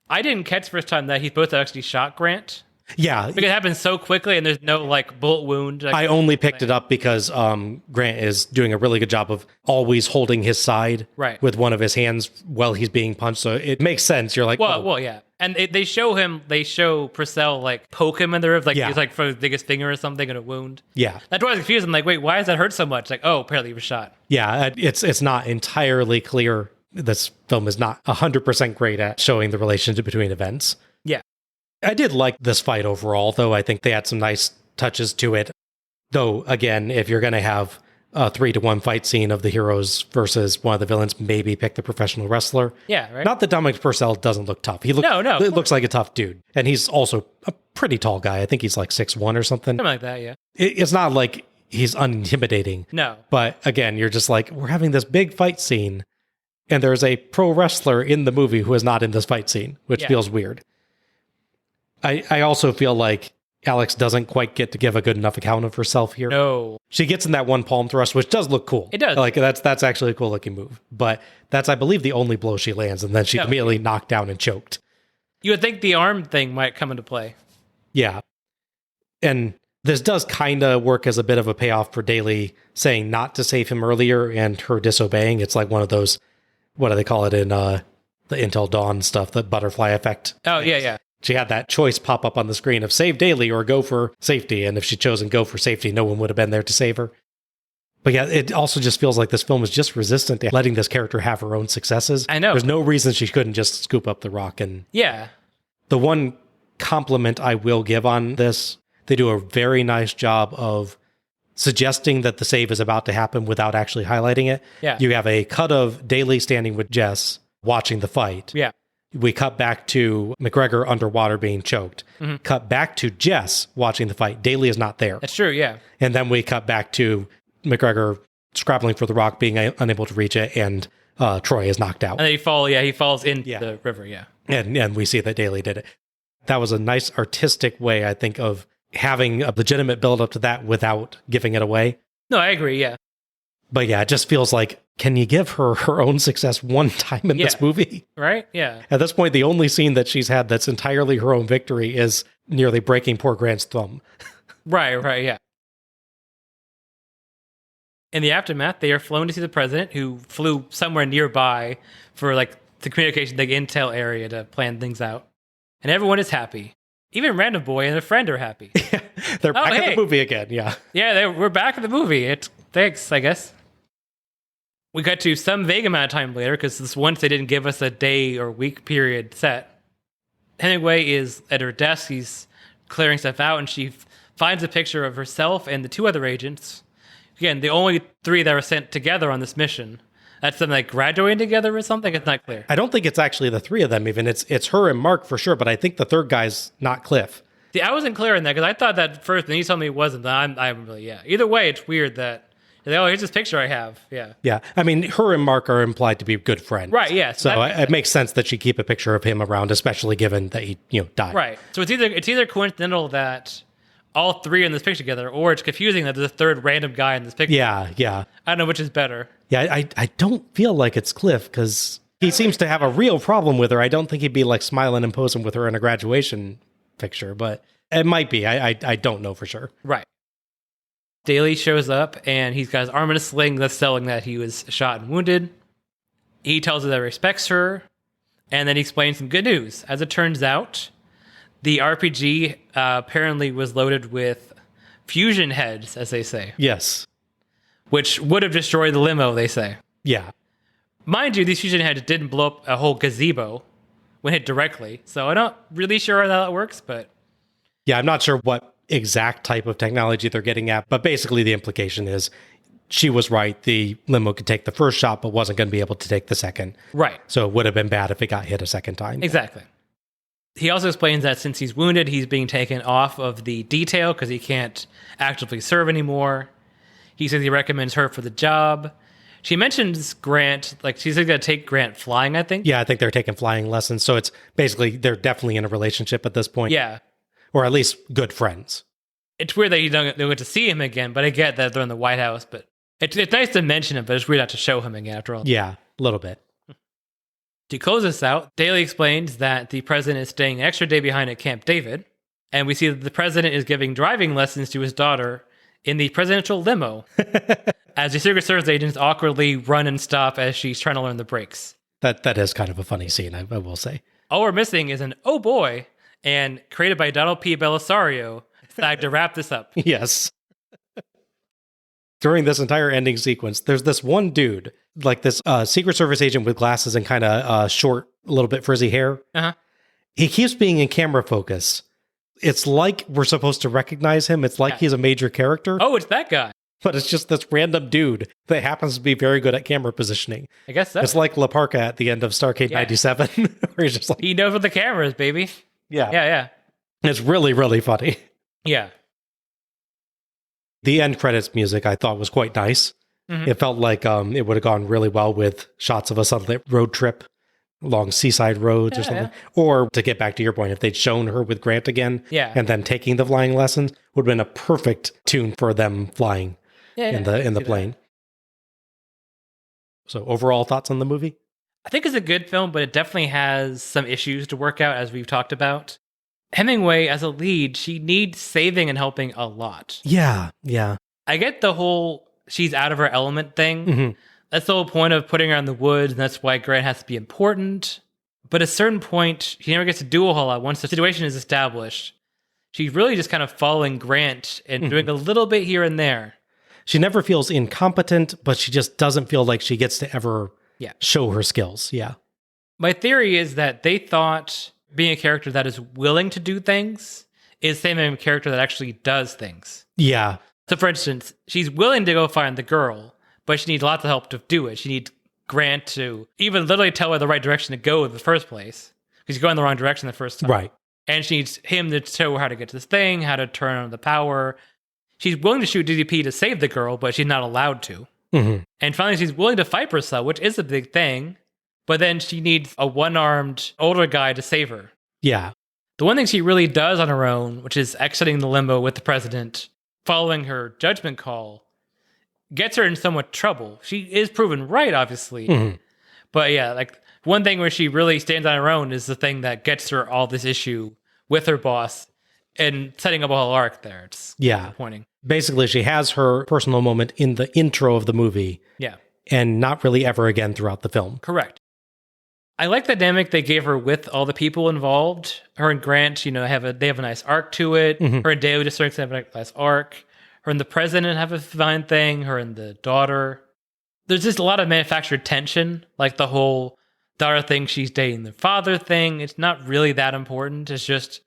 Speaker 1: I didn't catch the first time that he both actually shot Grant.
Speaker 2: Yeah.
Speaker 1: Because it happens so quickly and there's no bullet wound.
Speaker 2: I only picked it up because Grant is doing a really good job of always holding his side with one of his hands while he's being punched. So it makes sense. You're like,
Speaker 1: well, yeah. And they show Purcell poke him in the rib, he's for his biggest finger or something in a wound.
Speaker 2: Yeah.
Speaker 1: That's why I was confused. I'm like, wait, why does that hurt so much? Apparently he was shot.
Speaker 2: Yeah, it's not entirely clear. This film is not 100% great at showing the relationship between events.
Speaker 1: Yeah.
Speaker 2: I did like this fight overall, though. I think they had some nice touches to it. Though, again, if you're going to have a 3-to-1 fight scene of the heroes versus one of the villains, maybe pick the professional wrestler.
Speaker 1: Yeah, right.
Speaker 2: Not that Dominic Purcell doesn't look tough. He looks like a tough dude. And he's also a pretty tall guy. I think he's 6'1" or something.
Speaker 1: Something like that, yeah.
Speaker 2: It's not like he's unintimidating.
Speaker 1: No.
Speaker 2: But again, you're just we're having this big fight scene, and there's a pro wrestler in the movie who is not in this fight scene, which feels weird. I also feel like Alex doesn't quite get to give a good enough account of herself here.
Speaker 1: No.
Speaker 2: She gets in that one palm thrust, which does look cool.
Speaker 1: It does.
Speaker 2: That's actually a cool looking move. But that's, I believe, the only blow she lands, and then she's immediately knocked down and choked.
Speaker 1: You would think the arm thing might come into play.
Speaker 2: Yeah. And this does kind of work as a bit of a payoff for Daly saying not to save him earlier and her disobeying. It's like one of those, what do they call it in the Until Dawn stuff, the butterfly effect.
Speaker 1: Oh, yeah.
Speaker 2: She had that choice pop up on the screen of save Daly or go for safety. And if she'd chosen go for safety, no one would have been there to save her. But yeah, it also just feels like this film is just resistant to letting this character have her own successes.
Speaker 1: I know.
Speaker 2: There's no reason she couldn't just scoop up the rock. And
Speaker 1: Yeah.
Speaker 2: the one compliment I will give on this, they do a very nice job of suggesting that the save is about to happen without actually highlighting it.
Speaker 1: Yeah.
Speaker 2: You have a cut of Daly standing with Jess watching the fight.
Speaker 1: Yeah.
Speaker 2: We cut back to McGregor underwater being choked. Mm-hmm. Cut back to Jess watching the fight. Daly is not there.
Speaker 1: That's true, yeah.
Speaker 2: And then we cut back to McGregor scrabbling for the rock, being unable to reach it, and Troy is knocked out.
Speaker 1: And then he falls into the river, yeah.
Speaker 2: And we see that Daly did it. That was a nice artistic way, I think, of having a legitimate build up to that without giving it away.
Speaker 1: No, I agree, yeah.
Speaker 2: But yeah, it just feels like, can you give her her own success one time in this movie?
Speaker 1: Right? Yeah.
Speaker 2: At this point, the only scene that she's had that's entirely her own victory is nearly breaking poor Grant's thumb.
Speaker 1: Right, yeah. In the aftermath, they are flown to see the president, who flew somewhere nearby for the communication, the intel area to plan things out. And everyone is happy. Even Random Boy and a friend are happy.
Speaker 2: They're back in the movie again, yeah.
Speaker 1: Yeah, we're back in the movie. Thanks, I guess. We got to some vague amount of time later, because once they didn't give us a day or week period set. Hemingway is at her desk. He's clearing stuff out, and she finds a picture of herself and the two other agents. Again, the only three that were sent together on this mission. That's them graduating together or something? It's not clear.
Speaker 2: I don't think it's actually the three of them even. It's her and Mark for sure, but I think the third guy's not Cliff.
Speaker 1: See, I wasn't clear on that, because I thought that first, and he told me it wasn't. I'm really, yeah. Either way, it's weird that, here's this picture I have. Yeah.
Speaker 2: Yeah. I mean, her and Mark are implied to be good friends.
Speaker 1: Right, yeah.
Speaker 2: So it makes sense that she'd keep a picture of him around, especially given that he, died.
Speaker 1: Right. So it's either coincidental that all three are in this picture together, or it's confusing that there's a third random guy in this picture.
Speaker 2: Yeah.
Speaker 1: I don't know which is better.
Speaker 2: Yeah, I don't feel like it's Cliff, because he seems to have a real problem with her. I don't think he'd be smiling and posing with her in a graduation picture, but it might be. I don't know for sure.
Speaker 1: Right. Daly shows up, and he's got his arm in a sling that's selling that he was shot and wounded. He tells her that he respects her, and then he explains some good news. As it turns out, the RPG apparently was loaded with fusion heads, as they say.
Speaker 2: Yes.
Speaker 1: Which would have destroyed the limo, they say.
Speaker 2: Yeah.
Speaker 1: Mind you, these fusion heads didn't blow up a whole gazebo when hit directly, so I'm not really sure how that works, but...
Speaker 2: Yeah, I'm not sure what exact type of technology they're getting at, but basically the implication is she was right. The limo could take the first shot, but wasn't going to be able to take the second.
Speaker 1: Right.
Speaker 2: So it would have been bad if it got hit a second time.
Speaker 1: Exactly. He also explains that since he's wounded, he's being taken off of the detail because he can't actively serve anymore. He says he recommends her for the job. She mentions Grant, she's going to take Grant flying, I think.
Speaker 2: Yeah, I think they're taking flying lessons. So it's basically, they're definitely in a relationship at this point.
Speaker 1: Yeah.
Speaker 2: Or at least good friends. It's
Speaker 1: weird that you don't get to see him again, but I get that they're in the White House. But it's nice to mention it, but it's weird not to show him again after all.
Speaker 2: Yeah, a little bit.
Speaker 1: To close this out, Daly explains that the president is staying an extra day behind at Camp David, and we see that the president is giving driving lessons to his daughter in the presidential limo, as the Secret Service agents awkwardly run and stop as she's trying to learn the brakes.
Speaker 2: That is kind of a funny scene, I will say.
Speaker 1: All we're missing is an "oh boy," and created by Donald P. Bellisario, to wrap this up.
Speaker 2: Yes. During this entire ending sequence, there's this one dude, this Secret Service agent with glasses and kind of short, a little bit frizzy hair.
Speaker 1: Uh-huh.
Speaker 2: He keeps being in camera focus. It's like we're supposed to recognize him. It's like he's a major character.
Speaker 1: Oh, it's that guy.
Speaker 2: But it's just this random dude that happens to be very good at camera positioning.
Speaker 1: I guess so.
Speaker 2: It's like La Parka at the end of Starcade 97. Where he's just
Speaker 1: he knows what the camera is, baby.
Speaker 2: Yeah.
Speaker 1: Yeah.
Speaker 2: It's really, really funny.
Speaker 1: Yeah.
Speaker 2: The end credits music I thought was quite nice. Mm-hmm. It felt like it would have gone really well with shots of a sunlit road trip along seaside roads or something. Yeah. Or to get back to your point, if they'd shown her with Grant again and then taking the flying lessons, would have been a perfect tune for them flying in the plane. That. So overall thoughts on the movie?
Speaker 1: I think it's a good film, but it definitely has some issues to work out, as we've talked about. Hemingway, as a lead, she needs saving and helping a lot.
Speaker 2: Yeah.
Speaker 1: I get the whole she's out of her element thing.
Speaker 2: Mm-hmm.
Speaker 1: That's the whole point of putting her in the woods, and that's why Grant has to be important. But at a certain point, she never gets to do a whole lot. Once the situation is established, she's really just kind of following Grant and doing a little bit here and there.
Speaker 2: She never feels incompetent, but she just doesn't feel like she gets to ever show her skills. Yeah.
Speaker 1: My theory is that they thought being a character that is willing to do things is the same as a character that actually does things.
Speaker 2: Yeah.
Speaker 1: So, for instance, she's willing to go find the girl, but she needs lots of help to do it. She needs Grant to even literally tell her the right direction to go in the first place, because she's going the wrong direction the first time.
Speaker 2: Right.
Speaker 1: And she needs him to show her how to get to this thing, how to turn on the power. She's willing to shoot DDP to save the girl, but she's not allowed to.
Speaker 2: Mm-hmm.
Speaker 1: And finally, she's willing to fight for herself, which is a big thing. But then she needs a one-armed older guy to save her.
Speaker 2: Yeah.
Speaker 1: The one thing she really does on her own, which is exiting the limo with the president, following her judgment call, gets her in somewhat trouble. She is proven right, obviously. Mm-hmm. But yeah, like one thing where she really stands on her own is the thing that gets her all this issue with her boss and setting up a whole arc there. It's disappointing.
Speaker 2: Basically, she has her personal moment in the intro of the movie.
Speaker 1: Yeah.
Speaker 2: And not really ever again throughout the film.
Speaker 1: Correct. I like the dynamic they gave her with all the people involved. Her and Grant, they have a nice arc to it. Mm-hmm. Her and Daily Districts have a nice arc. Her and the president have a fine thing. Her and the daughter. There's just a lot of manufactured tension, like the whole daughter thinks she's dating the father thing. It's not really that important. It's just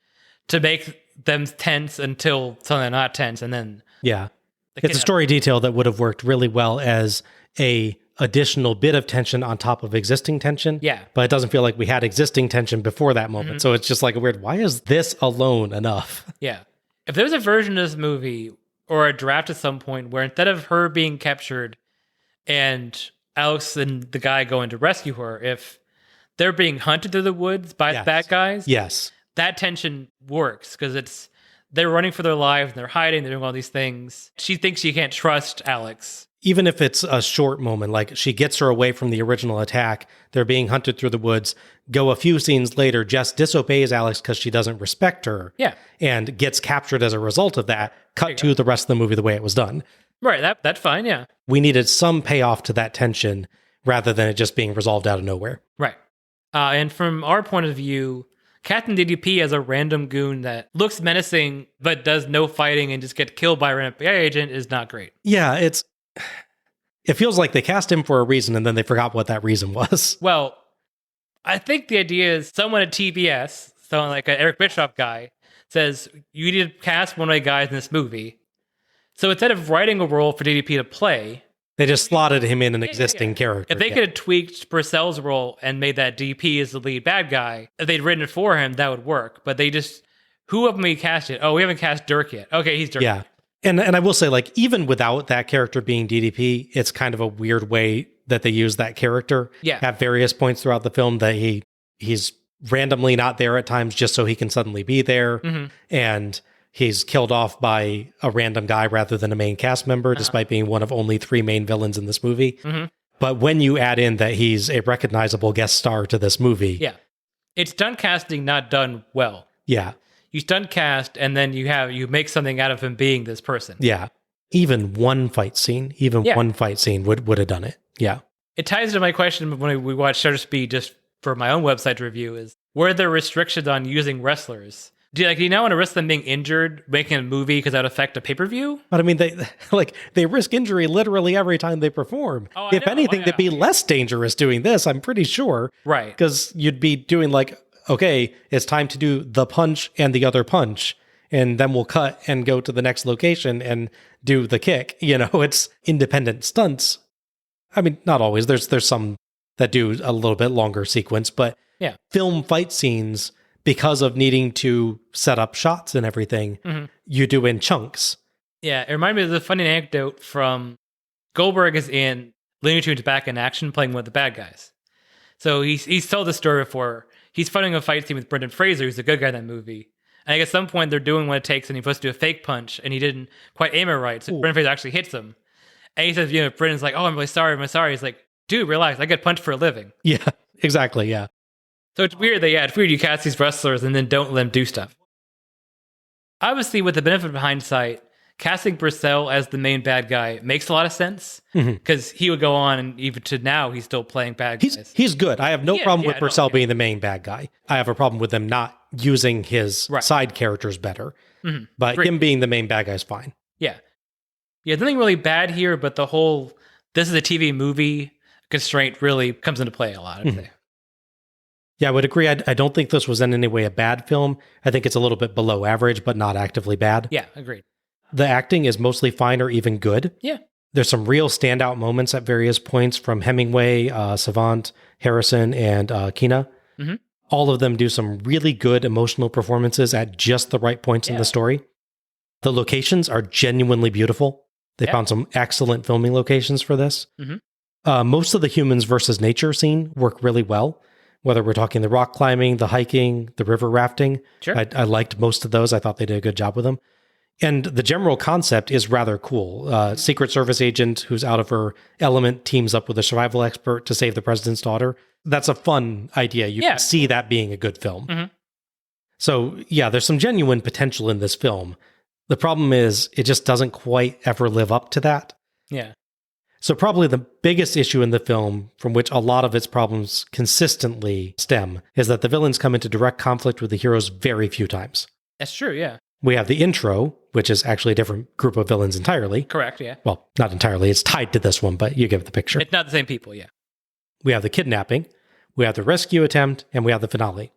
Speaker 1: to make them tense until they're not tense, and then
Speaker 2: it's a story detail that would have worked really well as a additional bit of tension on top of existing tension.
Speaker 1: Yeah.
Speaker 2: But it doesn't feel like we had existing tension before that moment. Mm-hmm. So it's just like a weird, why is this alone enough?
Speaker 1: Yeah. If there's a version of this movie or a draft at some point where instead of her being captured and Alex and the guy going to rescue her, if they're being hunted through the woods by the bad guys, that tension works because they're running for their lives and they're hiding, they're doing all these things. She thinks she can't trust Alex.
Speaker 2: Even if it's a short moment, like she gets her away from the original attack, they're being hunted through the woods, go a few scenes later, Jess disobeys Alex because she doesn't respect her.
Speaker 1: Yeah.
Speaker 2: And gets captured as a result of that, cut to the rest of the movie the way it was done.
Speaker 1: Right, that's fine, yeah.
Speaker 2: We needed some payoff to that tension rather than it just being resolved out of nowhere.
Speaker 1: Right. And from our point of view, Captain DDP as a random goon that looks menacing but does no fighting and just gets killed by a random FBI agent is not great.
Speaker 2: Yeah, it feels like they cast him for a reason and then they forgot what that reason was.
Speaker 1: Well, I think the idea is someone at TBS, someone like an Eric Bischoff guy, says, you need to cast one of my guys in this movie. So instead of writing a role for DDP to play,
Speaker 2: they just slotted him in an existing character.
Speaker 1: If they could have tweaked Purcell's role and made that DP as the lead bad guy, if they'd written it for him, that would work. But they just, who have we cast it? Oh, we haven't cast Dirk yet. Okay, he's Dirk.
Speaker 2: Yeah. And I will say, like, even without that character being DDP, it's kind of a weird way that they use that character at various points throughout the film, that he's randomly not there at times just so he can suddenly be there. Mm-hmm. And he's killed off by a random guy rather than a main cast member, despite being one of only 3 main villains in this movie. Mm-hmm. But when you add in that he's a recognizable guest star to this movie...
Speaker 1: Yeah. It's stunt casting not done well.
Speaker 2: Yeah.
Speaker 1: You stunt cast, and then you make something out of him being this person.
Speaker 2: Yeah. Even one fight scene would have done it. Yeah.
Speaker 1: It ties to my question when we watched Shutter Speed, just for my own website review, is were there restrictions on using wrestlers? Do you not want to risk them being injured making a movie because that would affect a pay-per-view?
Speaker 2: But I mean, they risk injury literally every time they perform.
Speaker 1: Oh,
Speaker 2: if anything, they'd be less dangerous doing this, I'm pretty sure.
Speaker 1: Right.
Speaker 2: Because you'd be doing like, okay, it's time to do the punch and the other punch, and then we'll cut and go to the next location and do the kick. It's independent stunts. I mean, not always. There's some that do a little bit longer sequence, but film fight scenes, because of needing to set up shots and everything, you do in chunks.
Speaker 1: Yeah, it reminded me of the funny anecdote from Goldberg is in Looney Tunes Back in Action playing one of the bad guys. So he's told the story before. He's fighting a fight scene with Brendan Fraser, who's the good guy in that movie. And at some point, they're doing what it takes, and he's supposed to do a fake punch, and he didn't quite aim it right. So Brendan Fraser actually hits him. And he says, Brendan's like, oh, I'm really sorry, He's like, dude, relax, I get punched for a living.
Speaker 2: Yeah, exactly, yeah.
Speaker 1: So it's weird that, it's weird you cast these wrestlers and then don't let them do stuff. Obviously, with the benefit of hindsight, casting Purcell as the main bad guy makes a lot of sense because he would go on, and even to now, he's still playing bad guys.
Speaker 2: He's good. I have no problem with Purcell being the main bad guy. I have a problem with them not using his side characters better. But him being the main bad guy is fine.
Speaker 1: Yeah. There's nothing really bad here, but the whole this is a TV movie constraint really comes into play a lot, I'd say.
Speaker 2: Yeah, I would agree. I don't think this was in any way a bad film. I think it's a little bit below average, but not actively bad.
Speaker 1: Yeah, agreed.
Speaker 2: The acting is mostly fine or even good.
Speaker 1: Yeah.
Speaker 2: There's some real standout moments at various points from Hemingway, Savant, Harrison, and Kina. All of them do some really good emotional performances at just the right points in the story. The locations are genuinely beautiful. They found some excellent filming locations for this. Most of the humans versus nature scene work really well. Whether we're talking the rock climbing, the hiking, the river rafting.
Speaker 1: Sure.
Speaker 2: I liked most of those. I thought they did a good job with them. And the general concept is rather cool. Secret Service agent who's out of her element teams up with a survival expert to save the president's daughter. That's a fun idea. You can see that being a good film. So, yeah, there's some genuine potential in this film. The problem is it just doesn't quite ever live up to that.
Speaker 1: Yeah.
Speaker 2: So probably the biggest issue in the film, from which a lot of its problems consistently stem, is that the villains come into direct conflict with the heroes very few times.
Speaker 1: That's true, yeah.
Speaker 2: We have the intro, which is actually a different group of villains entirely.
Speaker 1: Correct, yeah.
Speaker 2: Well, not entirely. It's tied to this one, but you get the picture.
Speaker 1: It's not the same people, yeah.
Speaker 2: We have the kidnapping, we have the rescue attempt, and we have the finale.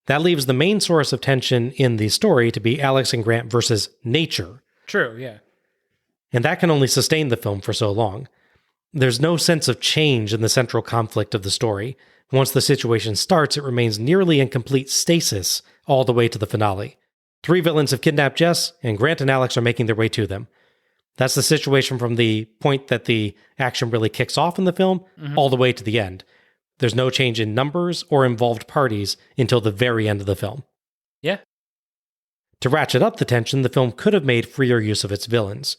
Speaker 2: That leaves the main source of tension in the story to be Alex and Grant versus nature.
Speaker 1: True, yeah.
Speaker 2: And that can only sustain the film for so long. There's no sense of change in the central conflict of the story. Once the situation starts, it remains nearly in complete stasis all the way to the finale. 3 villains have kidnapped Jess, and Grant and Alex are making their way to them. That's the situation from the point that the action really kicks off in the film all the way to the end. There's no change in numbers or involved parties until the very end of the film.
Speaker 1: Yeah.
Speaker 2: To ratchet up the tension, the film could have made freer use of its villains.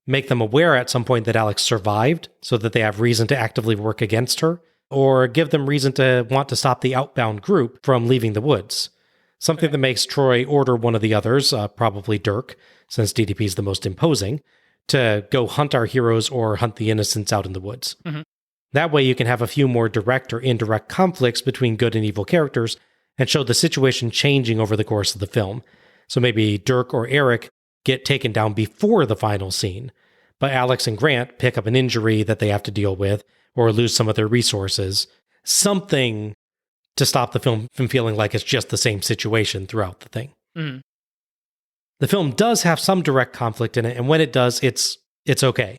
Speaker 2: Make them aware at some point that Alex survived so that they have reason to actively work against her, or give them reason to want to stop the outbound group from leaving the woods. Something that makes Troy order one of the others, probably Dirk, since DDP is the most imposing, to go hunt our heroes or hunt the innocents out in the woods. That way you can have a few more direct or indirect conflicts between good and evil characters and show the situation changing over the course of the film. So maybe Dirk or Eric get taken down before the final scene, but Alex and Grant pick up an injury that they have to deal with or lose some of their resources. Something to stop the film from feeling like it's just the same situation throughout the thing. The film does have some direct conflict in it, and when it does, it's okay.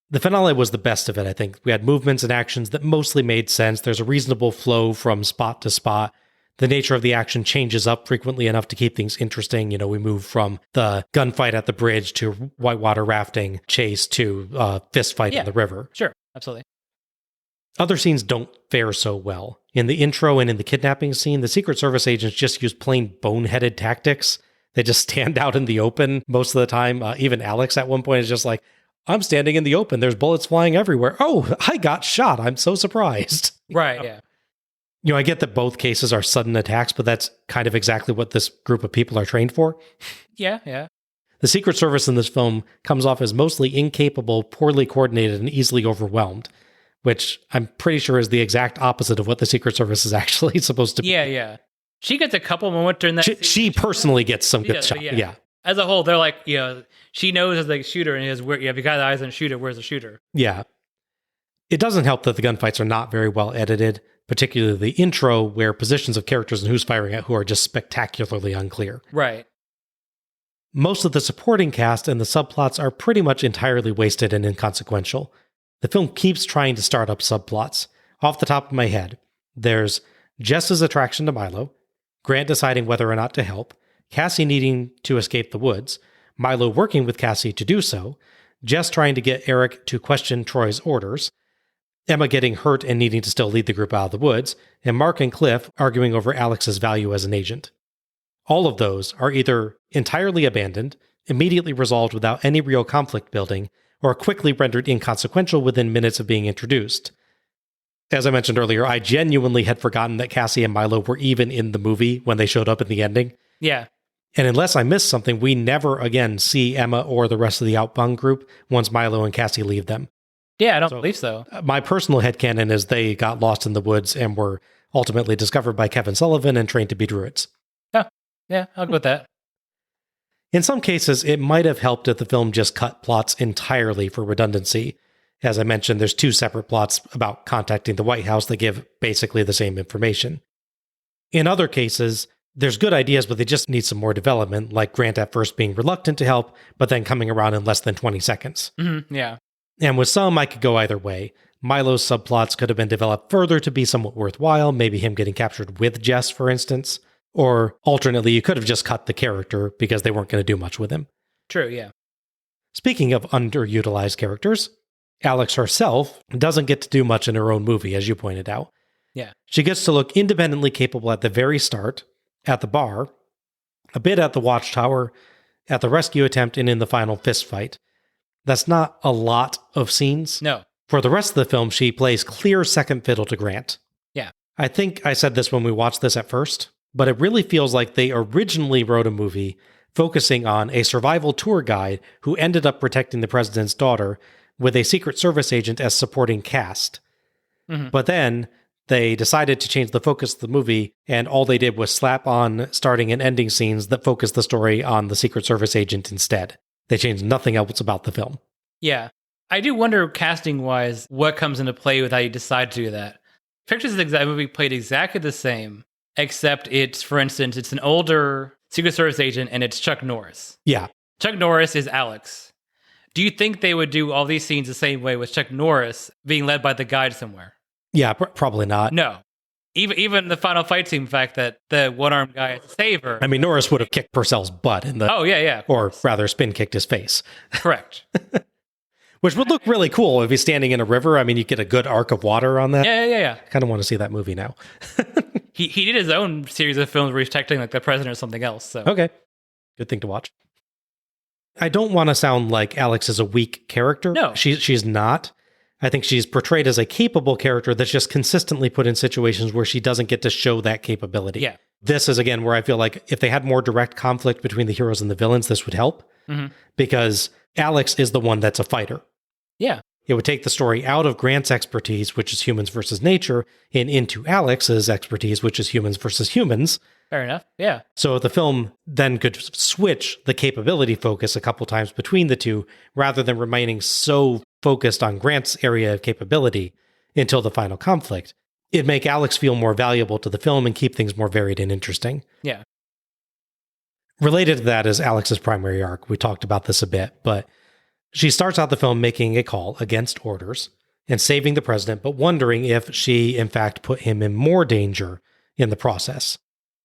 Speaker 2: The finale was the best of it, I think. We had movements and actions that mostly made sense. There's a reasonable flow from spot to spot. The nature of the action changes up frequently enough to keep things interesting. You know, we move from the gunfight at the bridge to whitewater rafting chase to fist fight in the river.
Speaker 1: Sure, absolutely.
Speaker 2: Other scenes don't fare so well. In the intro and in the kidnapping scene, the Secret Service agents just use plain boneheaded tactics. They just stand out in the open most of the time. Even Alex at one point is just like, I'm standing in the open. There's bullets flying everywhere. Oh, I got shot. I'm so surprised.
Speaker 1: Right, yeah.
Speaker 2: You know, I get that both cases are sudden attacks, but that's kind of exactly what this group of people are trained for.
Speaker 1: Yeah.
Speaker 2: The Secret Service in this film comes off as mostly incapable, poorly coordinated, and easily overwhelmed, which I'm pretty sure is the exact opposite of what the Secret Service is actually supposed to be.
Speaker 1: Yeah. She gets a couple moments during that.
Speaker 2: She personally gets some good shots. Yeah.
Speaker 1: As a whole, they're like, she knows as the shooter, and if you got the eyes on the shooter, where's the shooter?
Speaker 2: Yeah. It doesn't help that the gunfights are not very well edited, particularly the intro, where positions of characters and who's firing at who are just spectacularly unclear.
Speaker 1: Right.
Speaker 2: Most of the supporting cast and the subplots are pretty much entirely wasted and inconsequential. The film keeps trying to start up subplots. Off the top of my head, there's Jess's attraction to Milo, Grant deciding whether or not to help, Cassie needing to escape the woods, Milo working with Cassie to do so, Jess trying to get Eric to question Troy's orders, Emma getting hurt and needing to still lead the group out of the woods, and Mark and Cliff arguing over Alex's value as an agent. All of those are either entirely abandoned, immediately resolved without any real conflict building, or quickly rendered inconsequential within minutes of being introduced. As I mentioned earlier, I genuinely had forgotten that Cassie and Milo were even in the movie when they showed up in the ending.
Speaker 1: Yeah.
Speaker 2: And unless I missed something, we never again see Emma or the rest of the outbound group once Milo and Cassie leave them.
Speaker 1: Yeah, I don't believe so.
Speaker 2: My personal headcanon is they got lost in the woods and were ultimately discovered by Kevin Sullivan and trained to be druids.
Speaker 1: Oh, yeah, I'll go with that.
Speaker 2: In some cases, it might have helped if the film just cut plots entirely for redundancy. As I mentioned, there's 2 separate plots about contacting the White House that give basically the same information. In other cases, there's good ideas, but they just need some more development, like Grant at first being reluctant to help, but then coming around in less than 20 seconds.
Speaker 1: Mm-hmm, yeah.
Speaker 2: And with some, I could go either way. Milo's subplots could have been developed further to be somewhat worthwhile, maybe him getting captured with Jess, for instance. Or alternately, you could have just cut the character because they weren't going to do much with him.
Speaker 1: True, yeah.
Speaker 2: Speaking of underutilized characters, Alex herself doesn't get to do much in her own movie, as you pointed out.
Speaker 1: Yeah.
Speaker 2: She gets to look independently capable at the very start, at the bar, a bit at the watchtower, at the rescue attempt, and in the final fist fight. That's not a lot of scenes.
Speaker 1: No.
Speaker 2: For the rest of the film, she plays clear second fiddle to Grant.
Speaker 1: Yeah.
Speaker 2: I think I said this when we watched this at first, but it really feels like they originally wrote a movie focusing on a survival tour guide who ended up protecting the president's daughter with a Secret Service agent as supporting cast.
Speaker 1: Mm-hmm.
Speaker 2: But then they decided to change the focus of the movie, and all they did was slap on starting and ending scenes that focused the story on the Secret Service agent instead. They changed nothing else about the film.
Speaker 1: Yeah. I do wonder, casting-wise, what comes into play with how you decide to do that. Pictures of the movie played exactly the same, except it's, for instance, it's an older Secret Service agent, and it's Chuck Norris.
Speaker 2: Yeah.
Speaker 1: Chuck Norris is Alex. Do you think they would do all these scenes the same way with Chuck Norris being led by the guide somewhere?
Speaker 2: Yeah, probably not.
Speaker 1: No. Even the final fight scene, the fact that the one-armed guy has to save her.
Speaker 2: I mean, Norris would have kicked Purcell's butt in the...
Speaker 1: Oh, yeah.
Speaker 2: Or rather, spin-kicked his face.
Speaker 1: Correct.
Speaker 2: Which would look really cool if he's standing in a river. I mean, you get a good arc of water on that.
Speaker 1: Yeah.
Speaker 2: I kind of want to see that movie now.
Speaker 1: He did his own series of films where he's protecting like the president or something else. So
Speaker 2: okay. Good thing to watch. I don't want to sound like Alex is a weak character.
Speaker 1: No.
Speaker 2: She's not. I think she's portrayed as a capable character that's just consistently put in situations where she doesn't get to show that capability.
Speaker 1: Yeah.
Speaker 2: This is, again, where I feel like if they had more direct conflict between the heroes and the villains, this would help.
Speaker 1: Mm-hmm.
Speaker 2: Because Alex is the one that's a fighter.
Speaker 1: Yeah.
Speaker 2: It would take the story out of Grant's expertise, which is humans versus nature, and into Alex's expertise, which is humans versus humans.
Speaker 1: Fair enough. Yeah.
Speaker 2: So the film then could switch the capability focus a couple times between the two, rather than remaining so focused on Grant's area of capability until the final conflict. It'd make Alex feel more valuable to the film and keep things more varied and interesting.
Speaker 1: Yeah.
Speaker 2: Related to that is Alex's primary arc. We talked about this a bit, but she starts out the film making a call against orders and saving the president, but wondering if she, in fact, put him in more danger in the process.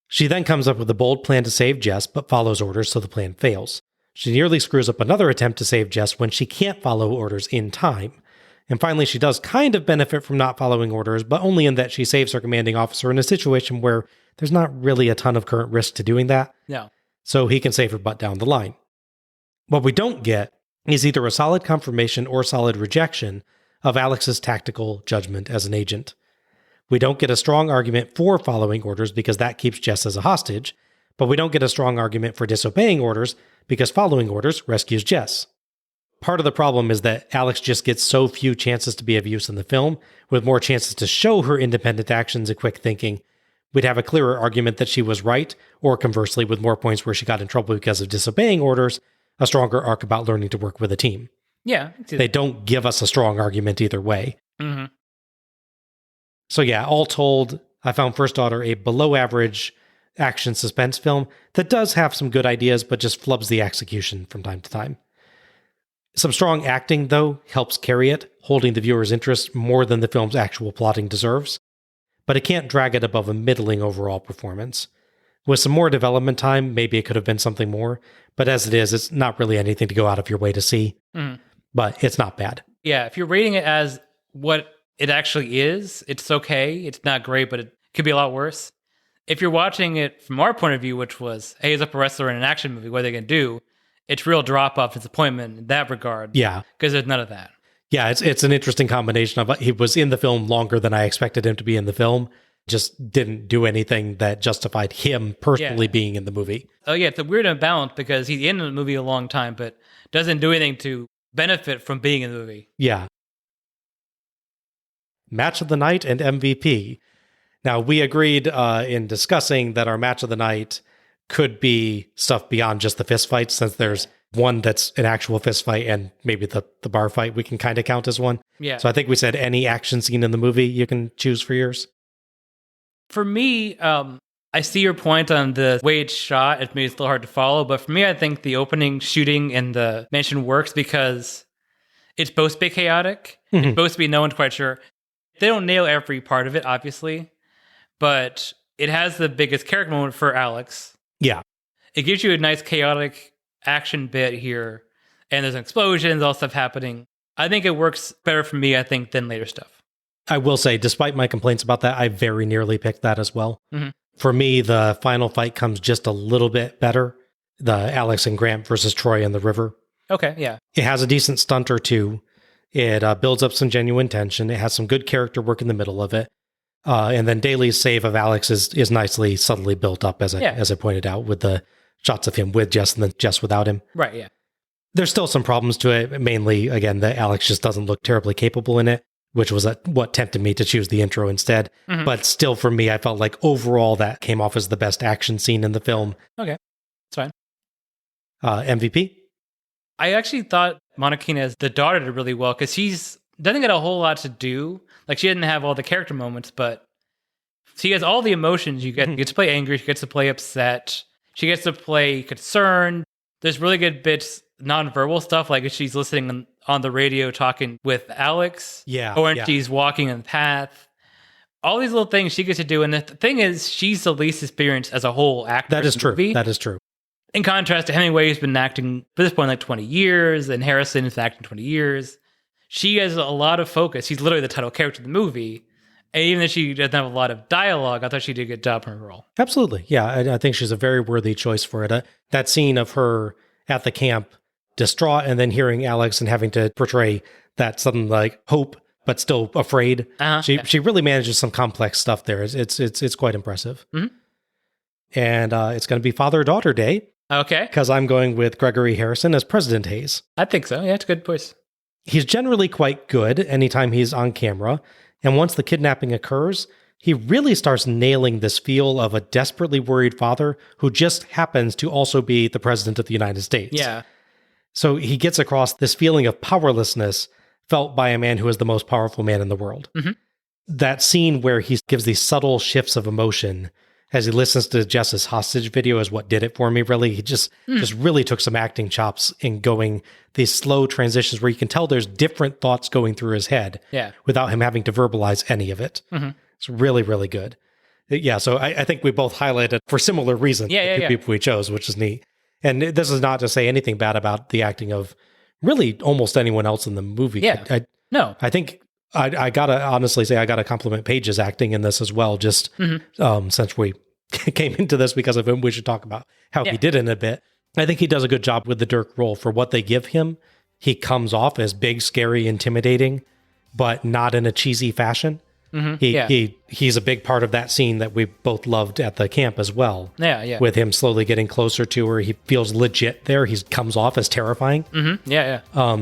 Speaker 2: She then comes up with a bold plan to save Jess, but follows orders, so the plan fails. She nearly screws up another attempt to save Jess when she can't follow orders in time. And finally, she does kind of benefit from not following orders, but only in that she saves her commanding officer in a situation where there's not really a ton of current risk to doing that.
Speaker 1: No.
Speaker 2: So he can save her butt down the line. What we don't get is either a solid confirmation or solid rejection of Alex's tactical judgment as an agent. We don't get a strong argument for following orders because that keeps Jess as a hostage, but we don't get a strong argument for disobeying orders because following orders rescues Jess. Part of the problem is that Alex just gets so few chances to be of use in the film, with more chances to show her independent actions and quick thinking. We'd have a clearer argument that she was right, or conversely, with more points where she got in trouble because of disobeying orders, a stronger arc about learning to work with a team.
Speaker 1: Yeah.
Speaker 2: They don't give us a strong argument either way.
Speaker 1: Mm-hmm.
Speaker 2: So yeah, all told, I found First Daughter a below-average action suspense film that does have some good ideas, but just flubs the execution from time to time. Some strong acting, though, helps carry it, holding the viewer's interest more than the film's actual plotting deserves. But it can't drag it above a middling overall performance. With some more development time, maybe it could have been something more, but as it is, it's not really anything to go out of your way to see.
Speaker 1: Mm.
Speaker 2: But it's not bad.
Speaker 1: Yeah, if you're rating it as what it actually is, it's okay. It's not great, but it could be a lot worse. If you're watching it from our point of view, which was, hey, he's a wrestler in an action movie, what are they going to do? It's real drop-off disappointment in that regard.
Speaker 2: Yeah.
Speaker 1: Because there's none of that.
Speaker 2: Yeah, it's an interesting combination of he was in the film longer than I expected him to be in the film, just didn't do anything that justified him personally being in the movie.
Speaker 1: Oh, yeah, it's a weird imbalance because he's in the movie a long time, but doesn't do anything to benefit from being in the movie.
Speaker 2: Yeah. Match of the night and MVP. Now, we agreed in discussing that our match of the night could be stuff beyond just the fist fight, since there's one that's an actual fist fight and maybe the bar fight we can kind of count as one.
Speaker 1: Yeah.
Speaker 2: So I think we said any action scene in the movie you can choose for yours.
Speaker 1: For me, I see your point on the way it's shot. It makes it a little hard to follow. But for me, I think the opening shooting in the mansion works because it's supposed to be chaotic. It's supposed to be no one's quite sure. They don't nail every part of it, obviously. But it has the biggest character moment for Alex.
Speaker 2: Yeah.
Speaker 1: It gives you a nice chaotic action bit here. And there's explosions, all stuff happening. I think it works better for me, than later stuff.
Speaker 2: I will say, despite my complaints about that, I very nearly picked that as well. For me, the final fight comes just a little bit better. The Alex and Grant versus Troy in the river.
Speaker 1: Okay, yeah.
Speaker 2: It has a decent stunt or two. It builds up some genuine tension. It has some good character work in the middle of it. And then Daly's save of Alex is nicely, subtly built up, as I pointed out, with the shots of him with Jess and then Jess without him.
Speaker 1: Right, yeah.
Speaker 2: There's still some problems to it. Mainly, again, that Alex just doesn't look terribly capable in it, which was what tempted me to choose the intro instead. But still, for me, I felt like overall that came off as the best action scene in the film.
Speaker 1: Okay, it's fine.
Speaker 2: MVP?
Speaker 1: I actually thought Monica as the daughter did really well because she's doesn't get a whole lot to do. Like, she didn't have all the character moments, but she has all the emotions. You get to play angry, she gets to play upset, she gets to play concerned. There's really good bits, nonverbal stuff, like if she's listening on the radio talking with Alex, or when she's walking in the path. All these little things she gets to do. And the thing is, she's the least experienced as a whole actor.
Speaker 2: That is true.
Speaker 1: Movie.
Speaker 2: That is true.
Speaker 1: In contrast to Hemingway, who's been acting for this point like 20 years, and Harrison has been acting 20 years. She has a lot of focus. She's literally the title character of the movie. And even if she doesn't have a lot of dialogue, I thought she did a good job in her role.
Speaker 2: Absolutely. Yeah, I think she's a very worthy choice for it. That scene of her at the camp, distraught, and then hearing Alex and having to portray that sudden like hope, but still afraid. She really manages some complex stuff there. It's quite impressive. And it's going to be Father-Daughter Day.
Speaker 1: Okay.
Speaker 2: Because I'm going with Gregory Harrison as President Hayes.
Speaker 1: I think so. Yeah, it's a good choice.
Speaker 2: He's generally quite good anytime he's on camera. And once the kidnapping occurs, he really starts nailing this feel of a desperately worried father who just happens to also be the President of the United States.
Speaker 1: Yeah.
Speaker 2: So he gets across this feeling of powerlessness felt by a man who is the most powerful man in the world. That scene where he gives these subtle shifts of emotion as he listens to Jess's hostage video is what did it for me, really. He just really took some acting chops in going these slow transitions where you can tell there's different thoughts going through his head without him having to verbalize any of it. It's really, really good. Yeah, so I think we both highlighted for similar reasons the two people we chose, which is neat. And this is not to say anything bad about the acting of really almost anyone else in the movie.
Speaker 1: Yeah,
Speaker 2: I think I gotta honestly say I gotta compliment Paige's acting in this as well, just since we came into this because of him, we should talk about how he did in a bit. I think he does a good job with the Dirk role for what they give him. He comes off as big, scary, intimidating, but not in a cheesy fashion. He's a big part of that scene that we both loved at the camp as well. With him slowly getting closer to her, he feels legit there. He comes off as terrifying.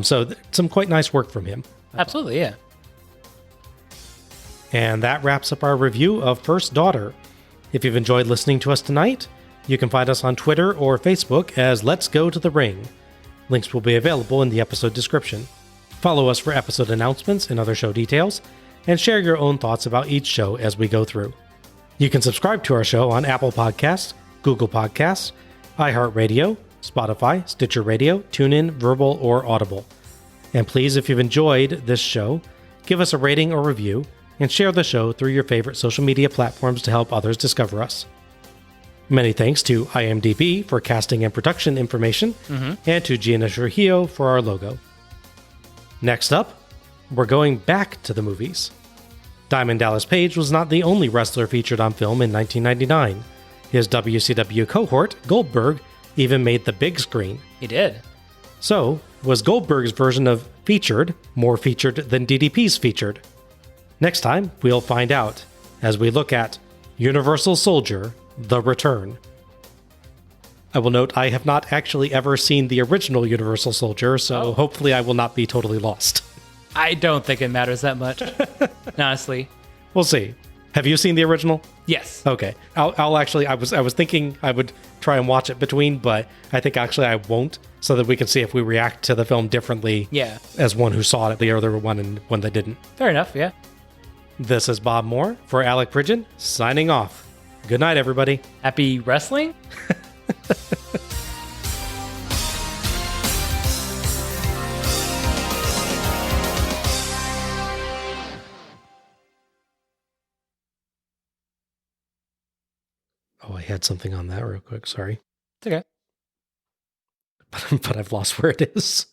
Speaker 2: So some quite nice work from him.
Speaker 1: Absolutely, yeah.
Speaker 2: And that wraps up our review of First Daughter. If you've enjoyed listening to us tonight, you can find us on Twitter or Facebook as Let's Go to the Ring. Links will be available in the episode description. Follow us for episode announcements and other show details, and share your own thoughts about each show as we go through. You can subscribe to our show on Apple Podcasts, Google Podcasts, iHeartRadio, Spotify, Stitcher Radio, TuneIn, Verbal, or Audible. And please, if you've enjoyed this show, give us a rating or review, and share the show through your favorite social media platforms to help others discover us. Many thanks to IMDb for casting and production information, and to Gina Trujillo for our logo. Next up, we're going back to the movies. Diamond Dallas Page was not the only wrestler featured on film in 1999. His WCW cohort, Goldberg, even made the big screen.
Speaker 1: He did.
Speaker 2: So, was Goldberg's version of featured more featured than DDP's featured? Next time, we'll find out. as we look at Universal Soldier: The Return. I will note I have not actually ever seen the original Universal Soldier, so hopefully I will not be totally lost.
Speaker 1: I don't think it matters that much, honestly.
Speaker 2: We'll see. Have you seen the original?
Speaker 1: Yes.
Speaker 2: Okay. I'll actually, I was thinking I would try and watch it between, but I think actually I won't, so that we can see if we react to the film differently.
Speaker 1: Yeah.
Speaker 2: As one who saw it, the other one and one that didn't.
Speaker 1: Fair enough, yeah.
Speaker 2: This is Bob Moore for Alec Pridgeon, signing off. Good night, everybody.
Speaker 1: Happy wrestling?
Speaker 2: Oh, I had something on that real quick. Sorry.
Speaker 1: It's okay.
Speaker 2: But I've lost where it is.